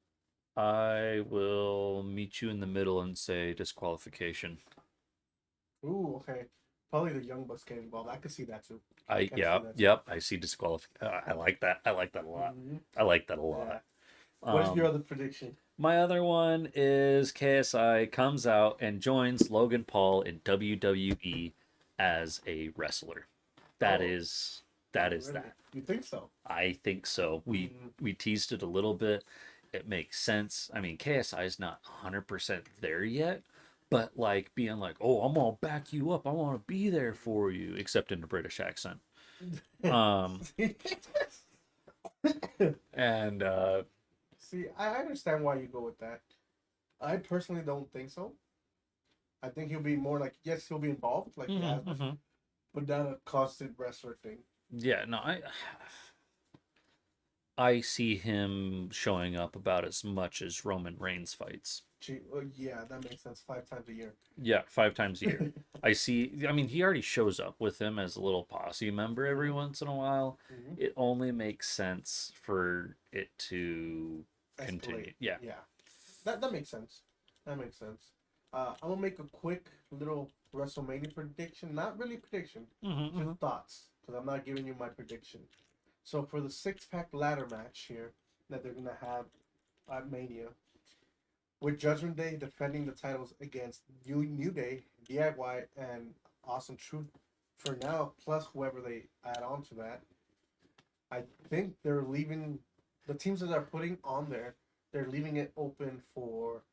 I will meet you in the middle and say disqualification. Ooh, okay. Probably the Young Bucks get involved. I could see that too. I see disqualification. I like that. I like that a lot. Mm-hmm. I like that a lot. Yeah. What is your other prediction? My other one is KSI comes out and joins Logan Paul in WWE as a wrestler. That is Really? that. You think so? I think so. We teased it a little bit. It makes sense. I mean, KSI is not 100% there yet, but like being like, "Oh, I'm gonna back you up. I want to be there for you," except in a British accent. And see, I understand why you go with that. I personally don't think so. I think he'll be more like, yes, he'll be involved, like he has been, but not a constant wrestler thing. Yeah, no, I see him showing up about as much as Roman Reigns fights. Yeah, that makes sense. 5 times a year. Yeah, 5 times a year. I mean, he already shows up with him as a little posse member every once in a while. Mm-hmm. It only makes sense for it to continue. Yeah. Yeah. That makes sense. That makes sense. I'm going to make a quick little WrestleMania prediction. Not really prediction, just thoughts, because I'm not giving you my prediction. So for the 6-pack ladder match here that they're going to have at Mania, with Judgment Day defending the titles against New Day, DIY, and Awesome Truth for now, plus whoever they add on to that, I think they're leaving the teams that they're putting on there, they're leaving it open for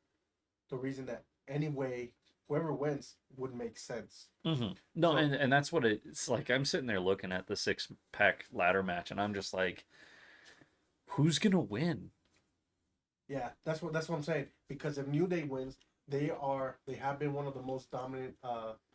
the reason that anyway, whoever wins would make sense. No, so, and that's what it's like. I'm sitting there looking at the 6-pack ladder match, and I'm just like, who's gonna win? Yeah, that's what I'm saying. Because if New Day wins, they have been one of the most dominant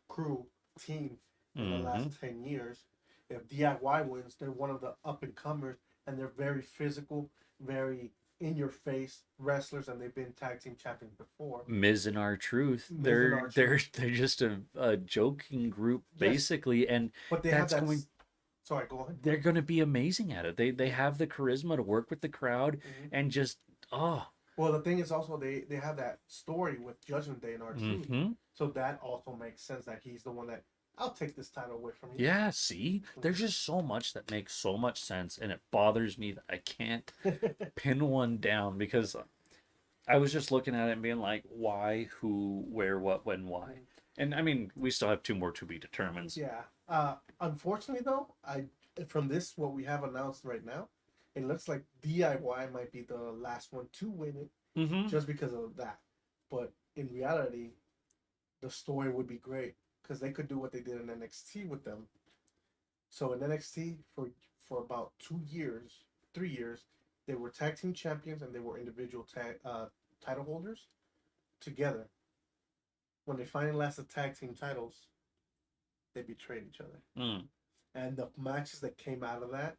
crew team in the last 10 years. If DIY wins, they're one of the up and comers, and they're very physical, very in-your-face wrestlers, and they've been tag team champions before. Miz and R-Truth. Miz and R-Truth. They're just a joking group Yes. basically, and But they that's have that. going. Sorry, go ahead. They're going to be amazing at it. They have the charisma to work with the crowd, and just Well, the thing is also they have that story with Judgment Day and R-Truth. mhm. So that also makes sense that he's the one that I'll take this title away from you. Yeah, see, there's just so much that makes so much sense, and it bothers me that I can't pin one down, because I was just looking at it and being like, why, who, where, what, when, why. And I mean, we still have 2 more to be determined. Yeah. Unfortunately, though, from this what we have announced right now, it looks like DIY might be the last one to win it, Mm-hmm. just because of that. But in reality, the story would be great because they could do what they did in NXT with them. So in NXT, for about 2 years, 3 years, they were tag team champions and they were individual title holders together. When they finally lost the tag team titles, they betrayed each other. Mm. And the matches that came out of that,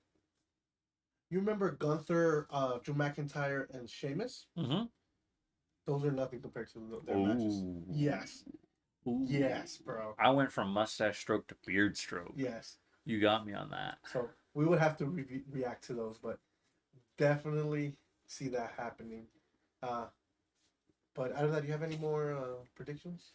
you remember Gunther, Drew McIntyre, and Sheamus? Mm-hmm. Those are nothing compared to their matches. Yes. Ooh. Yes, bro. I went from mustache stroke to beard stroke. Yes. You got me on that. So we would have to react to those, but definitely see that happening. But out of that, do you have any more predictions?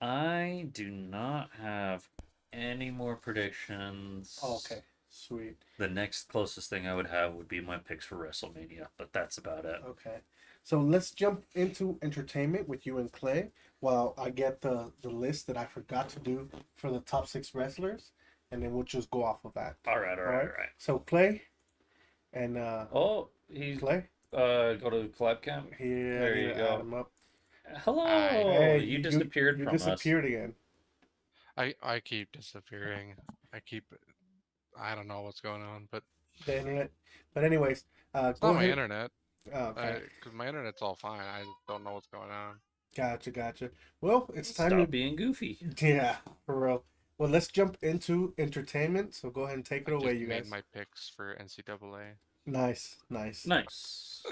I do not have any more predictions. Oh, okay. Sweet. The next closest thing I would have would be my picks for WrestleMania, but that's about it. Okay. So let's jump into entertainment with you and Clay while I get the list that I forgot to do for the top 6 wrestlers, and then we'll just go off of that. All right. So Clay and He's Clay. go to collab cam. Here, There you go. add him up. Hello. Hey, you disappeared you from us. disappeared again. I keep disappearing. I don't know what's going on, but The internet. But anyways, it's go not my ahead. internet. Oh, okay. Because my internet's all fine. I just don't know what's going on. Gotcha. Well, it's time Stop to being goofy. Yeah, for real. Well, let's jump into entertainment. So go ahead and take it I away, just you made guys. my picks for NCAA. Nice. Nice. Nice.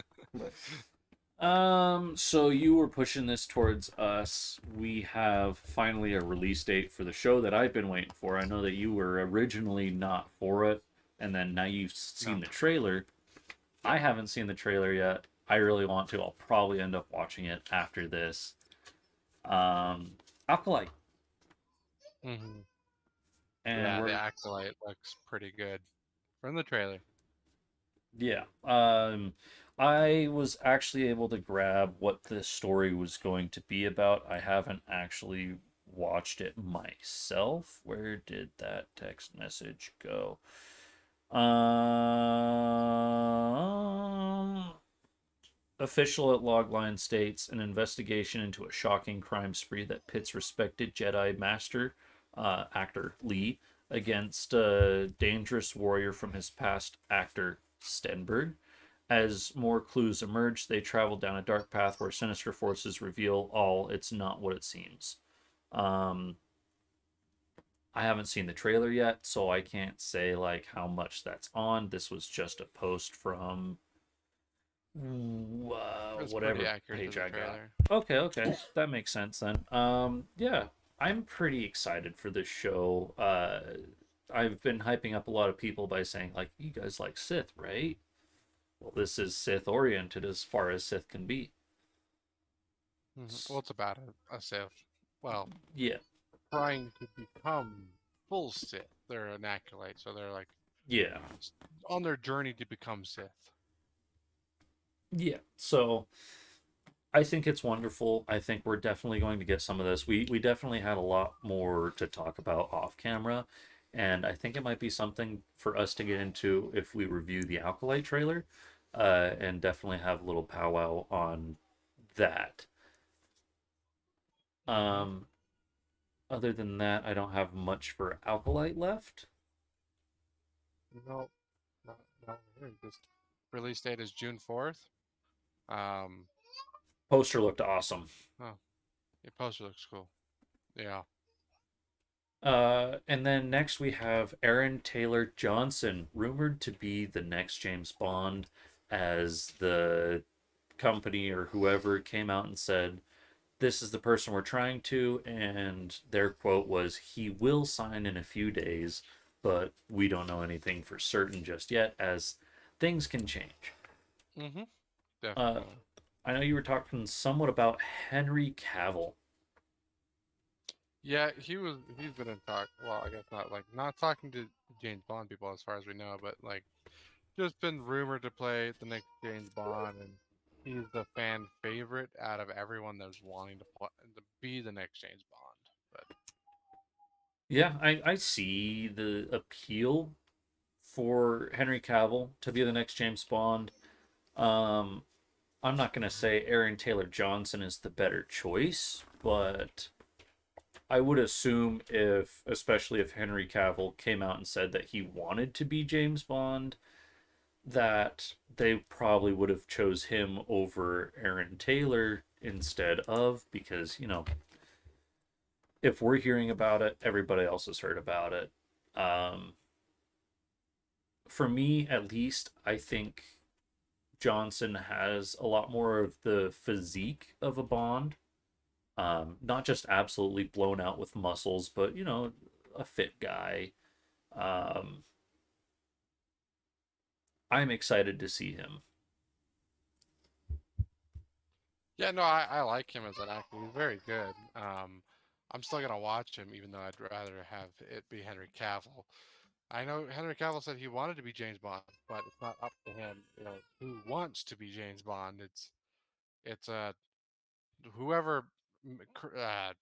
So you were pushing this towards us. We have finally a release date for the show that I've been waiting for. I know that you were originally not for it, and then now you've seen the trailer. I haven't seen the trailer yet. I really want to. I'll probably end up watching it after this. Acolyte. Mm-hmm. And Yeah, we're, the Acolyte looks pretty good from the trailer. yeah. I was actually able to grab what this story was going to be about. I haven't actually watched it myself. Where did that text message go? Official at Logline states an investigation into a shocking crime spree that pits respected Jedi Master actor Lee against a dangerous warrior from his past, actor Stenberg. As more clues emerge, they travel down a dark path where sinister forces reveal all it's not what it seems. I haven't seen the trailer yet, so I can't say like how much that's on. This was just a post from It's whatever pretty accurate page to the I got. trailer. Okay, that makes sense then. Yeah, I'm pretty excited for this show. I've been hyping up a lot of people by saying like, you guys like Sith, right? Well, this is Sith oriented as far as Sith can be. Mm-hmm. Well, it's about a Sith. Well, Yeah. trying to become full Sith. They're an acolyte, so they're like Yeah. on their journey to become Sith. Yeah. So I think it's wonderful. I think we're definitely going to get some of this. We definitely had a lot more to talk about off camera, and I think it might be something for us to get into if we review the Acolyte trailer, and definitely have a little powwow on that. Other than that, I don't have much for Acolyte left. No, not really. This release date is June 4th. Poster looked awesome. Oh, your poster looks cool. Yeah. And then next we have Aaron Taylor Johnson, rumored to be the next James Bond as the company or whoever came out and said, this is the person we're trying to, and their quote was, he will sign in a few days, but we don't know anything for certain just yet, as things can change. Mm-hmm. Uh, Definitely. I know you were talking somewhat about Henry Cavill. Yeah, he's been in talk. Well, I guess not talking to James Bond people as far as we know, but like just been rumored to play the next James Bond, and he's the fan favorite out of everyone that's wanting to be the next James Bond. But Yeah, I see the appeal for Henry Cavill to be the next James Bond. Um, I'm not going to say Aaron Taylor Johnson is the better choice, but I would assume especially if Henry Cavill came out and said that he wanted to be James Bond, that they probably would have chose him over Aaron Taylor instead of, because, if we're hearing about it, everybody else has heard about it. Um, for me, at least, I think Johnson has a lot more of the physique of a Bond. Not just absolutely blown out with muscles, but a fit guy. Um, I'm excited to see him. yeah, no, I like him as an actor. He's very good. I'm still gonna watch him, even though I'd rather have it be Henry Cavill. I know Henry Cavill said he wanted to be James Bond, but it's not up to him. Who wants to be James Bond? It's whoever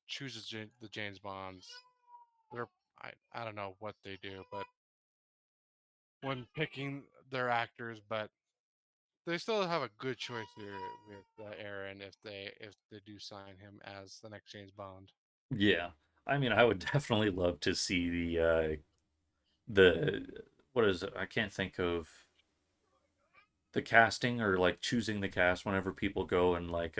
chooses the James Bonds. They're I don't know what they do, but when picking their actors, but they still have a good choice here with Aaron if they do sign him as the next James Bond. Yeah, I mean, I would definitely love to see the what is it? I can't think of the casting or like choosing the cast whenever people go and like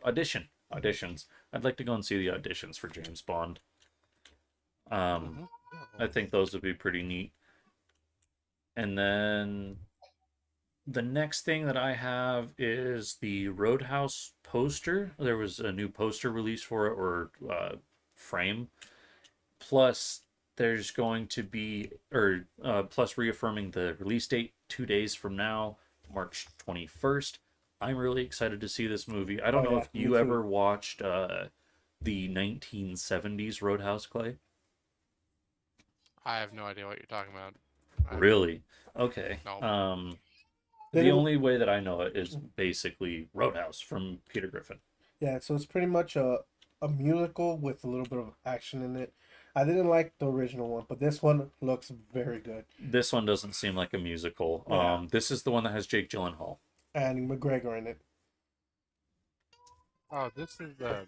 auditions. I'd like to go and see the auditions for James Bond. Um, Mm-hmm. I think those would be pretty neat. And then the next thing that I have is the Roadhouse poster. There was a new poster released for it, or frame. Plus, there's going to be, or plus reaffirming the release date 2 days from now, March 21st. I'm really excited to see this movie. I don't Oh know yeah, if me you too. ever watched the 1970s Roadhouse, Clay. I have no idea what you're talking about. I Really? Okay. no. They The didn't. only way that I know it is basically Roadhouse from Peter Griffin. Yeah, so it's pretty much a musical with a little bit of action in it. I didn't like the original one, but this one looks very good. This one doesn't seem like a musical. Yeah, This is the one that has Jake Gyllenhaal. and McGregor in it. Oh, this is the.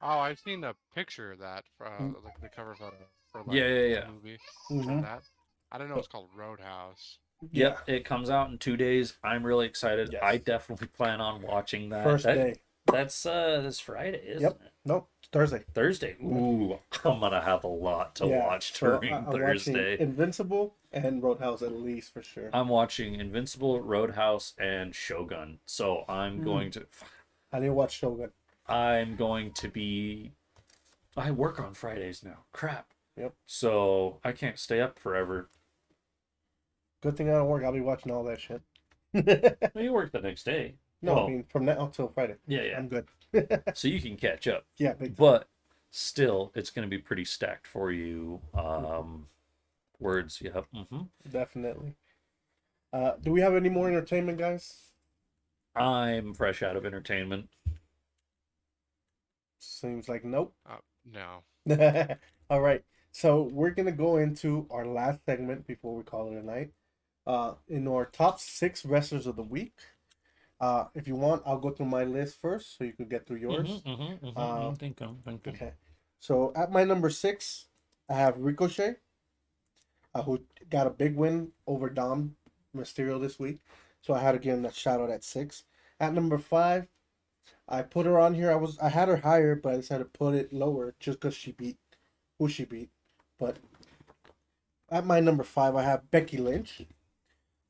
Oh, I've seen a picture of that, like the cover photo for Yeah, like yeah, this yeah. movie for Mm-hmm. that. I don't know. It's called Roadhouse. Yeah. Yep, it comes out in 2 days. I'm really excited. I Yes. definitely plan on watching that. First That day. that's this Friday, isn't Yep. it? Nope. It's Thursday. Thursday. Ooh, I'm gonna have a lot to Yeah. watch So during I'm watching Thursday. Invincible and Roadhouse at least for sure. I'm watching Invincible, Roadhouse, and Shogun. So Mm. I need to watch Shogun. I'm going to be I work on Fridays now. Crap. Yep. So I can't stay up forever. Good thing I don't work. I'll be watching all that shit. Well, you work the next day. No, I Well, mean from now till Friday. yeah, yeah. I'm good. So you can catch up. Yeah, big time. But still, it's going to be pretty stacked for you. Words, yep. Definitely. Do we have any more entertainment, guys? I'm fresh out of entertainment. Seems like nope. No. All right. So we're gonna go into our last segment before we call it a night. In our top 6 wrestlers of the week. If you want, I'll go through my list first, so you can get through yours. Think on. Okay. So at my number 6, I have Ricochet, who got a big win over Dom Mysterio this week. So I had to give him that shout out at 6. At number 5, I put her on here. I had her higher, but I decided to put it lower just because she beat who she beat. But at my number 5, I have Becky Lynch.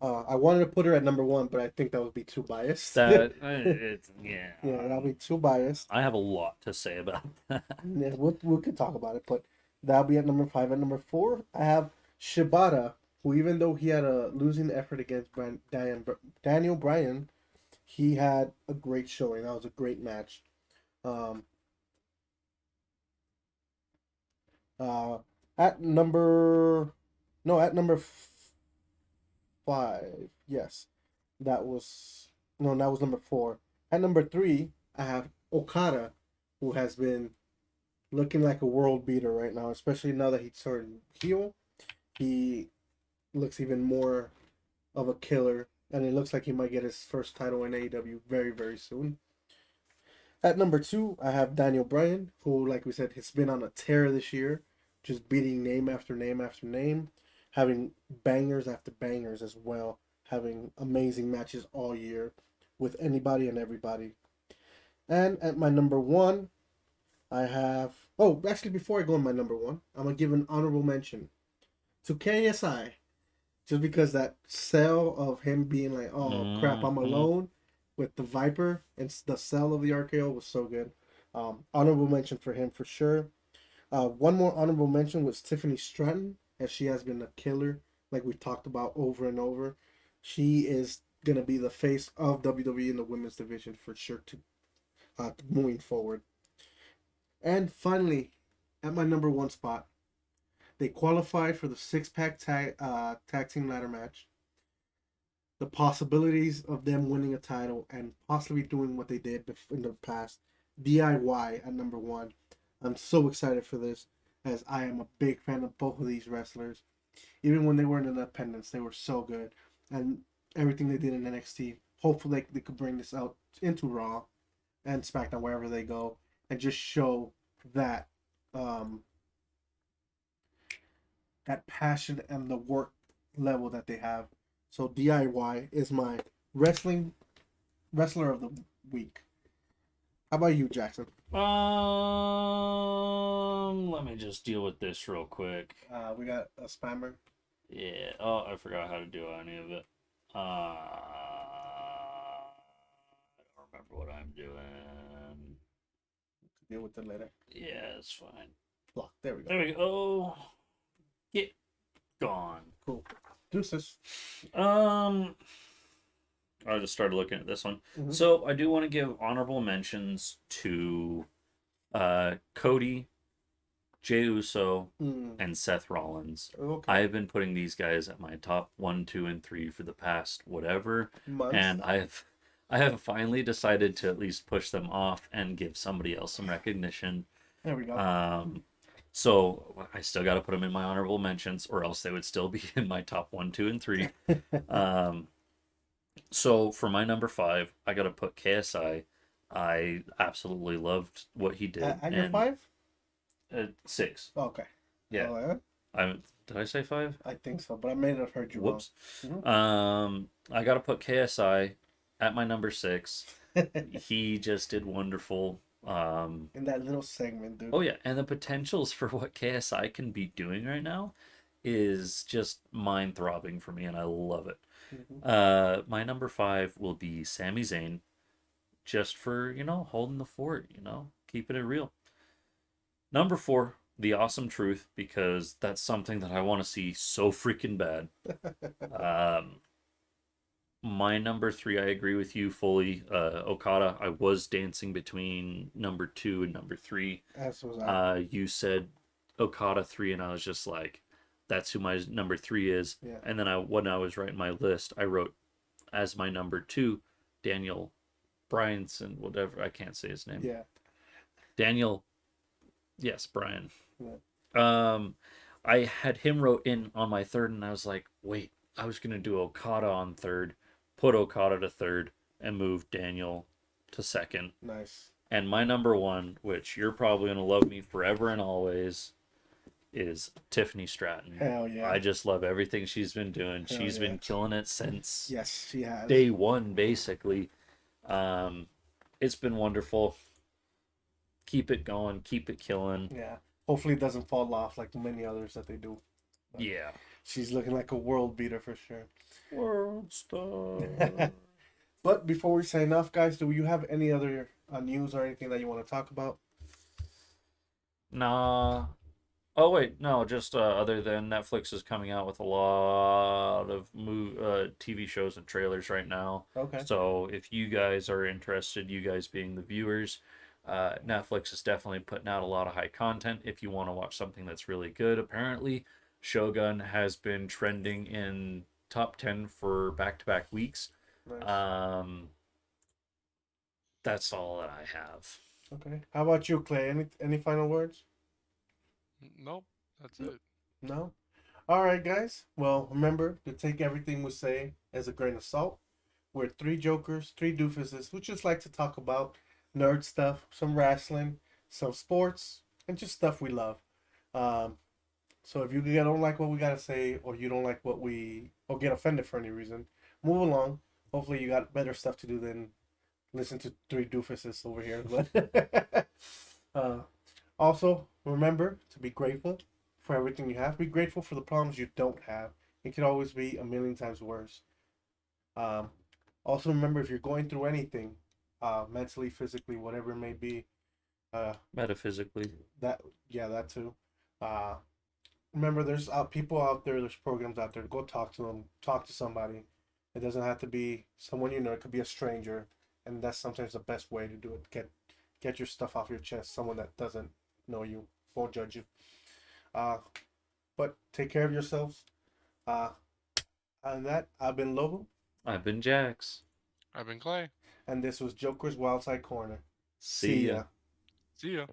I wanted to put her at number 1, but I think that would be too biased. That it's yeah. Yeah, that'll be too biased. I have a lot to say about that. Yeah, we could talk about it, but that'll be at number 5. At number 4, I have Shibata, who even though he had a losing effort against Daniel Bryan, he had a great showing. That was a great match. Um, at number, no, at number 5, yes, that was number 4. At number 3, I have Okada, who has been looking like a world beater right now, especially now that he's turned heel. He looks even more of a killer, and it looks like he might get his first title in AEW very, very soon. At number 2, I have Daniel Bryan, who, like we said, has been on a tear this year, just beating name after name after name, having bangers after bangers as well, having amazing matches all year with anybody and everybody. And at my number 1, I have... Oh, actually, before I go on my number 1, I'm going to give an honorable mention to KSI. Just because that sell of him being like, oh, crap, I'm alone with the Viper and the sell of the RKO was so good. Honorable mention for him for sure. One more honorable mention was Tiffany Stratton, as she has been a killer, like we talked about over and over. She is going to be the face of WWE in the women's division for sure to moving forward. And finally, at my number 1 spot, they qualified for the 6-pack tag team ladder match. The possibilities of them winning a title and possibly doing what they did in the past. DIY at number 1. I'm so excited for this, as I am a big fan of both of these wrestlers. Even when they were in independence, they were so good. And everything they did in NXT, hopefully they could bring this out into Raw and SmackDown, wherever they go, and just show that that passion and the work level that they have. So DIY is my wrestler of the week. How about you, Jackson? Let me just deal with this real quick. We got a spammer. Yeah. Oh, I forgot how to do any of it. I don't remember what I'm doing. Deal with it later. Yeah, it's fine. Block. There we go. There we go. Get gone. Cool. Deuces. I just started looking at this one. Mm-hmm. So I do want to give honorable mentions to Cody, Jey Uso, and Seth Rollins. Okay. I've been putting these guys at my top 1, 2, and 3 for the past whatever, Months. and I have finally decided to at least push them off and give somebody else some recognition. There we go. So I still got to put them in my honorable mentions, or else they would still be in my top 1, 2, and 3. So for my number 5, I got to put KSI. I absolutely loved what he did. At your 5? 6. Oh, okay. Yeah. Oh, Did I say 5? I think so, but I may have heard you Whoops. wrong. I got to put KSI at my number 6. He just did wonderful. In that little segment, dude. Oh yeah, and the potentials for what KSI can be doing right now is just mind-throbbing for me, and I love it. Mm-hmm. My number 5 will be Sami Zayn, just for, holding the fort, keeping it real. Number 4, The Awesome Truth, because that's something that I want to see so freaking bad. My number 3, I agree with you fully. Okada, I was dancing between number 2 and number 3. As was I. You said Okada 3, and I was just like, that's who my number 3 is. Yeah. And then when I was writing my list, I wrote as my number 2, Daniel Bryanson, whatever. I can't say his name. Yeah. Daniel, yes, Bryan. Yeah. I had him wrote in on my 3rd, and I was like, wait, I was going to do Okada on 3rd, put Okada to 3rd, and move Daniel to 2nd. Nice. And my number 1, which you're probably going to love me forever and always, is Tiffany Stratton. Hell yeah. I just love everything she's been doing. Hell She's yeah. been killing it since Yes, she has. day 1, basically. It's been wonderful. Keep it going. Keep it killing. Yeah. Hopefully it doesn't fall off like many others that they do. But Yeah. She's looking like a world beater for sure. World star. But before we sign off, guys, do you have any other news or anything that you want to talk about? Nah. Oh wait, no. Just other than Netflix is coming out with a lot of TV shows and trailers right now. Okay. So if you guys are interested, you guys being the viewers, Netflix is definitely putting out a lot of high content. If you want to watch something that's really good, apparently, Shogun has been trending in top 10 for back-to-back weeks. Nice. That's all that I have. Okay. How about you, Clay? Any final words? Nope, that's it. No? All right, guys. Well, remember to take everything we say as a grain of salt. We're three jokers, three doofuses who just like to talk about nerd stuff, some wrestling, some sports, and just stuff we love. Um, so if you don't like what we gotta say, or you don't like or get offended for any reason, move along. Hopefully, you got better stuff to do than listen to three doofuses over here. But also, remember to be grateful for everything you have. Be grateful for the problems you don't have. It could always be a million times worse. Um, Also, remember if you're going through anything, mentally, physically, whatever it may be, Metaphysically. that too. Uh, Remember, there's people out there, there's programs out there. Go talk to them, talk to somebody. It doesn't have to be someone you know. It could be a stranger, and that's sometimes the best way to do it. Get your stuff off your chest. Someone that doesn't know you won't judge you. Uh, but take care of yourselves. Uh, and that I've been Lobo, I've been Jax. I've been Clay. and this was Joker's Wild Side Corner. See ya. See ya.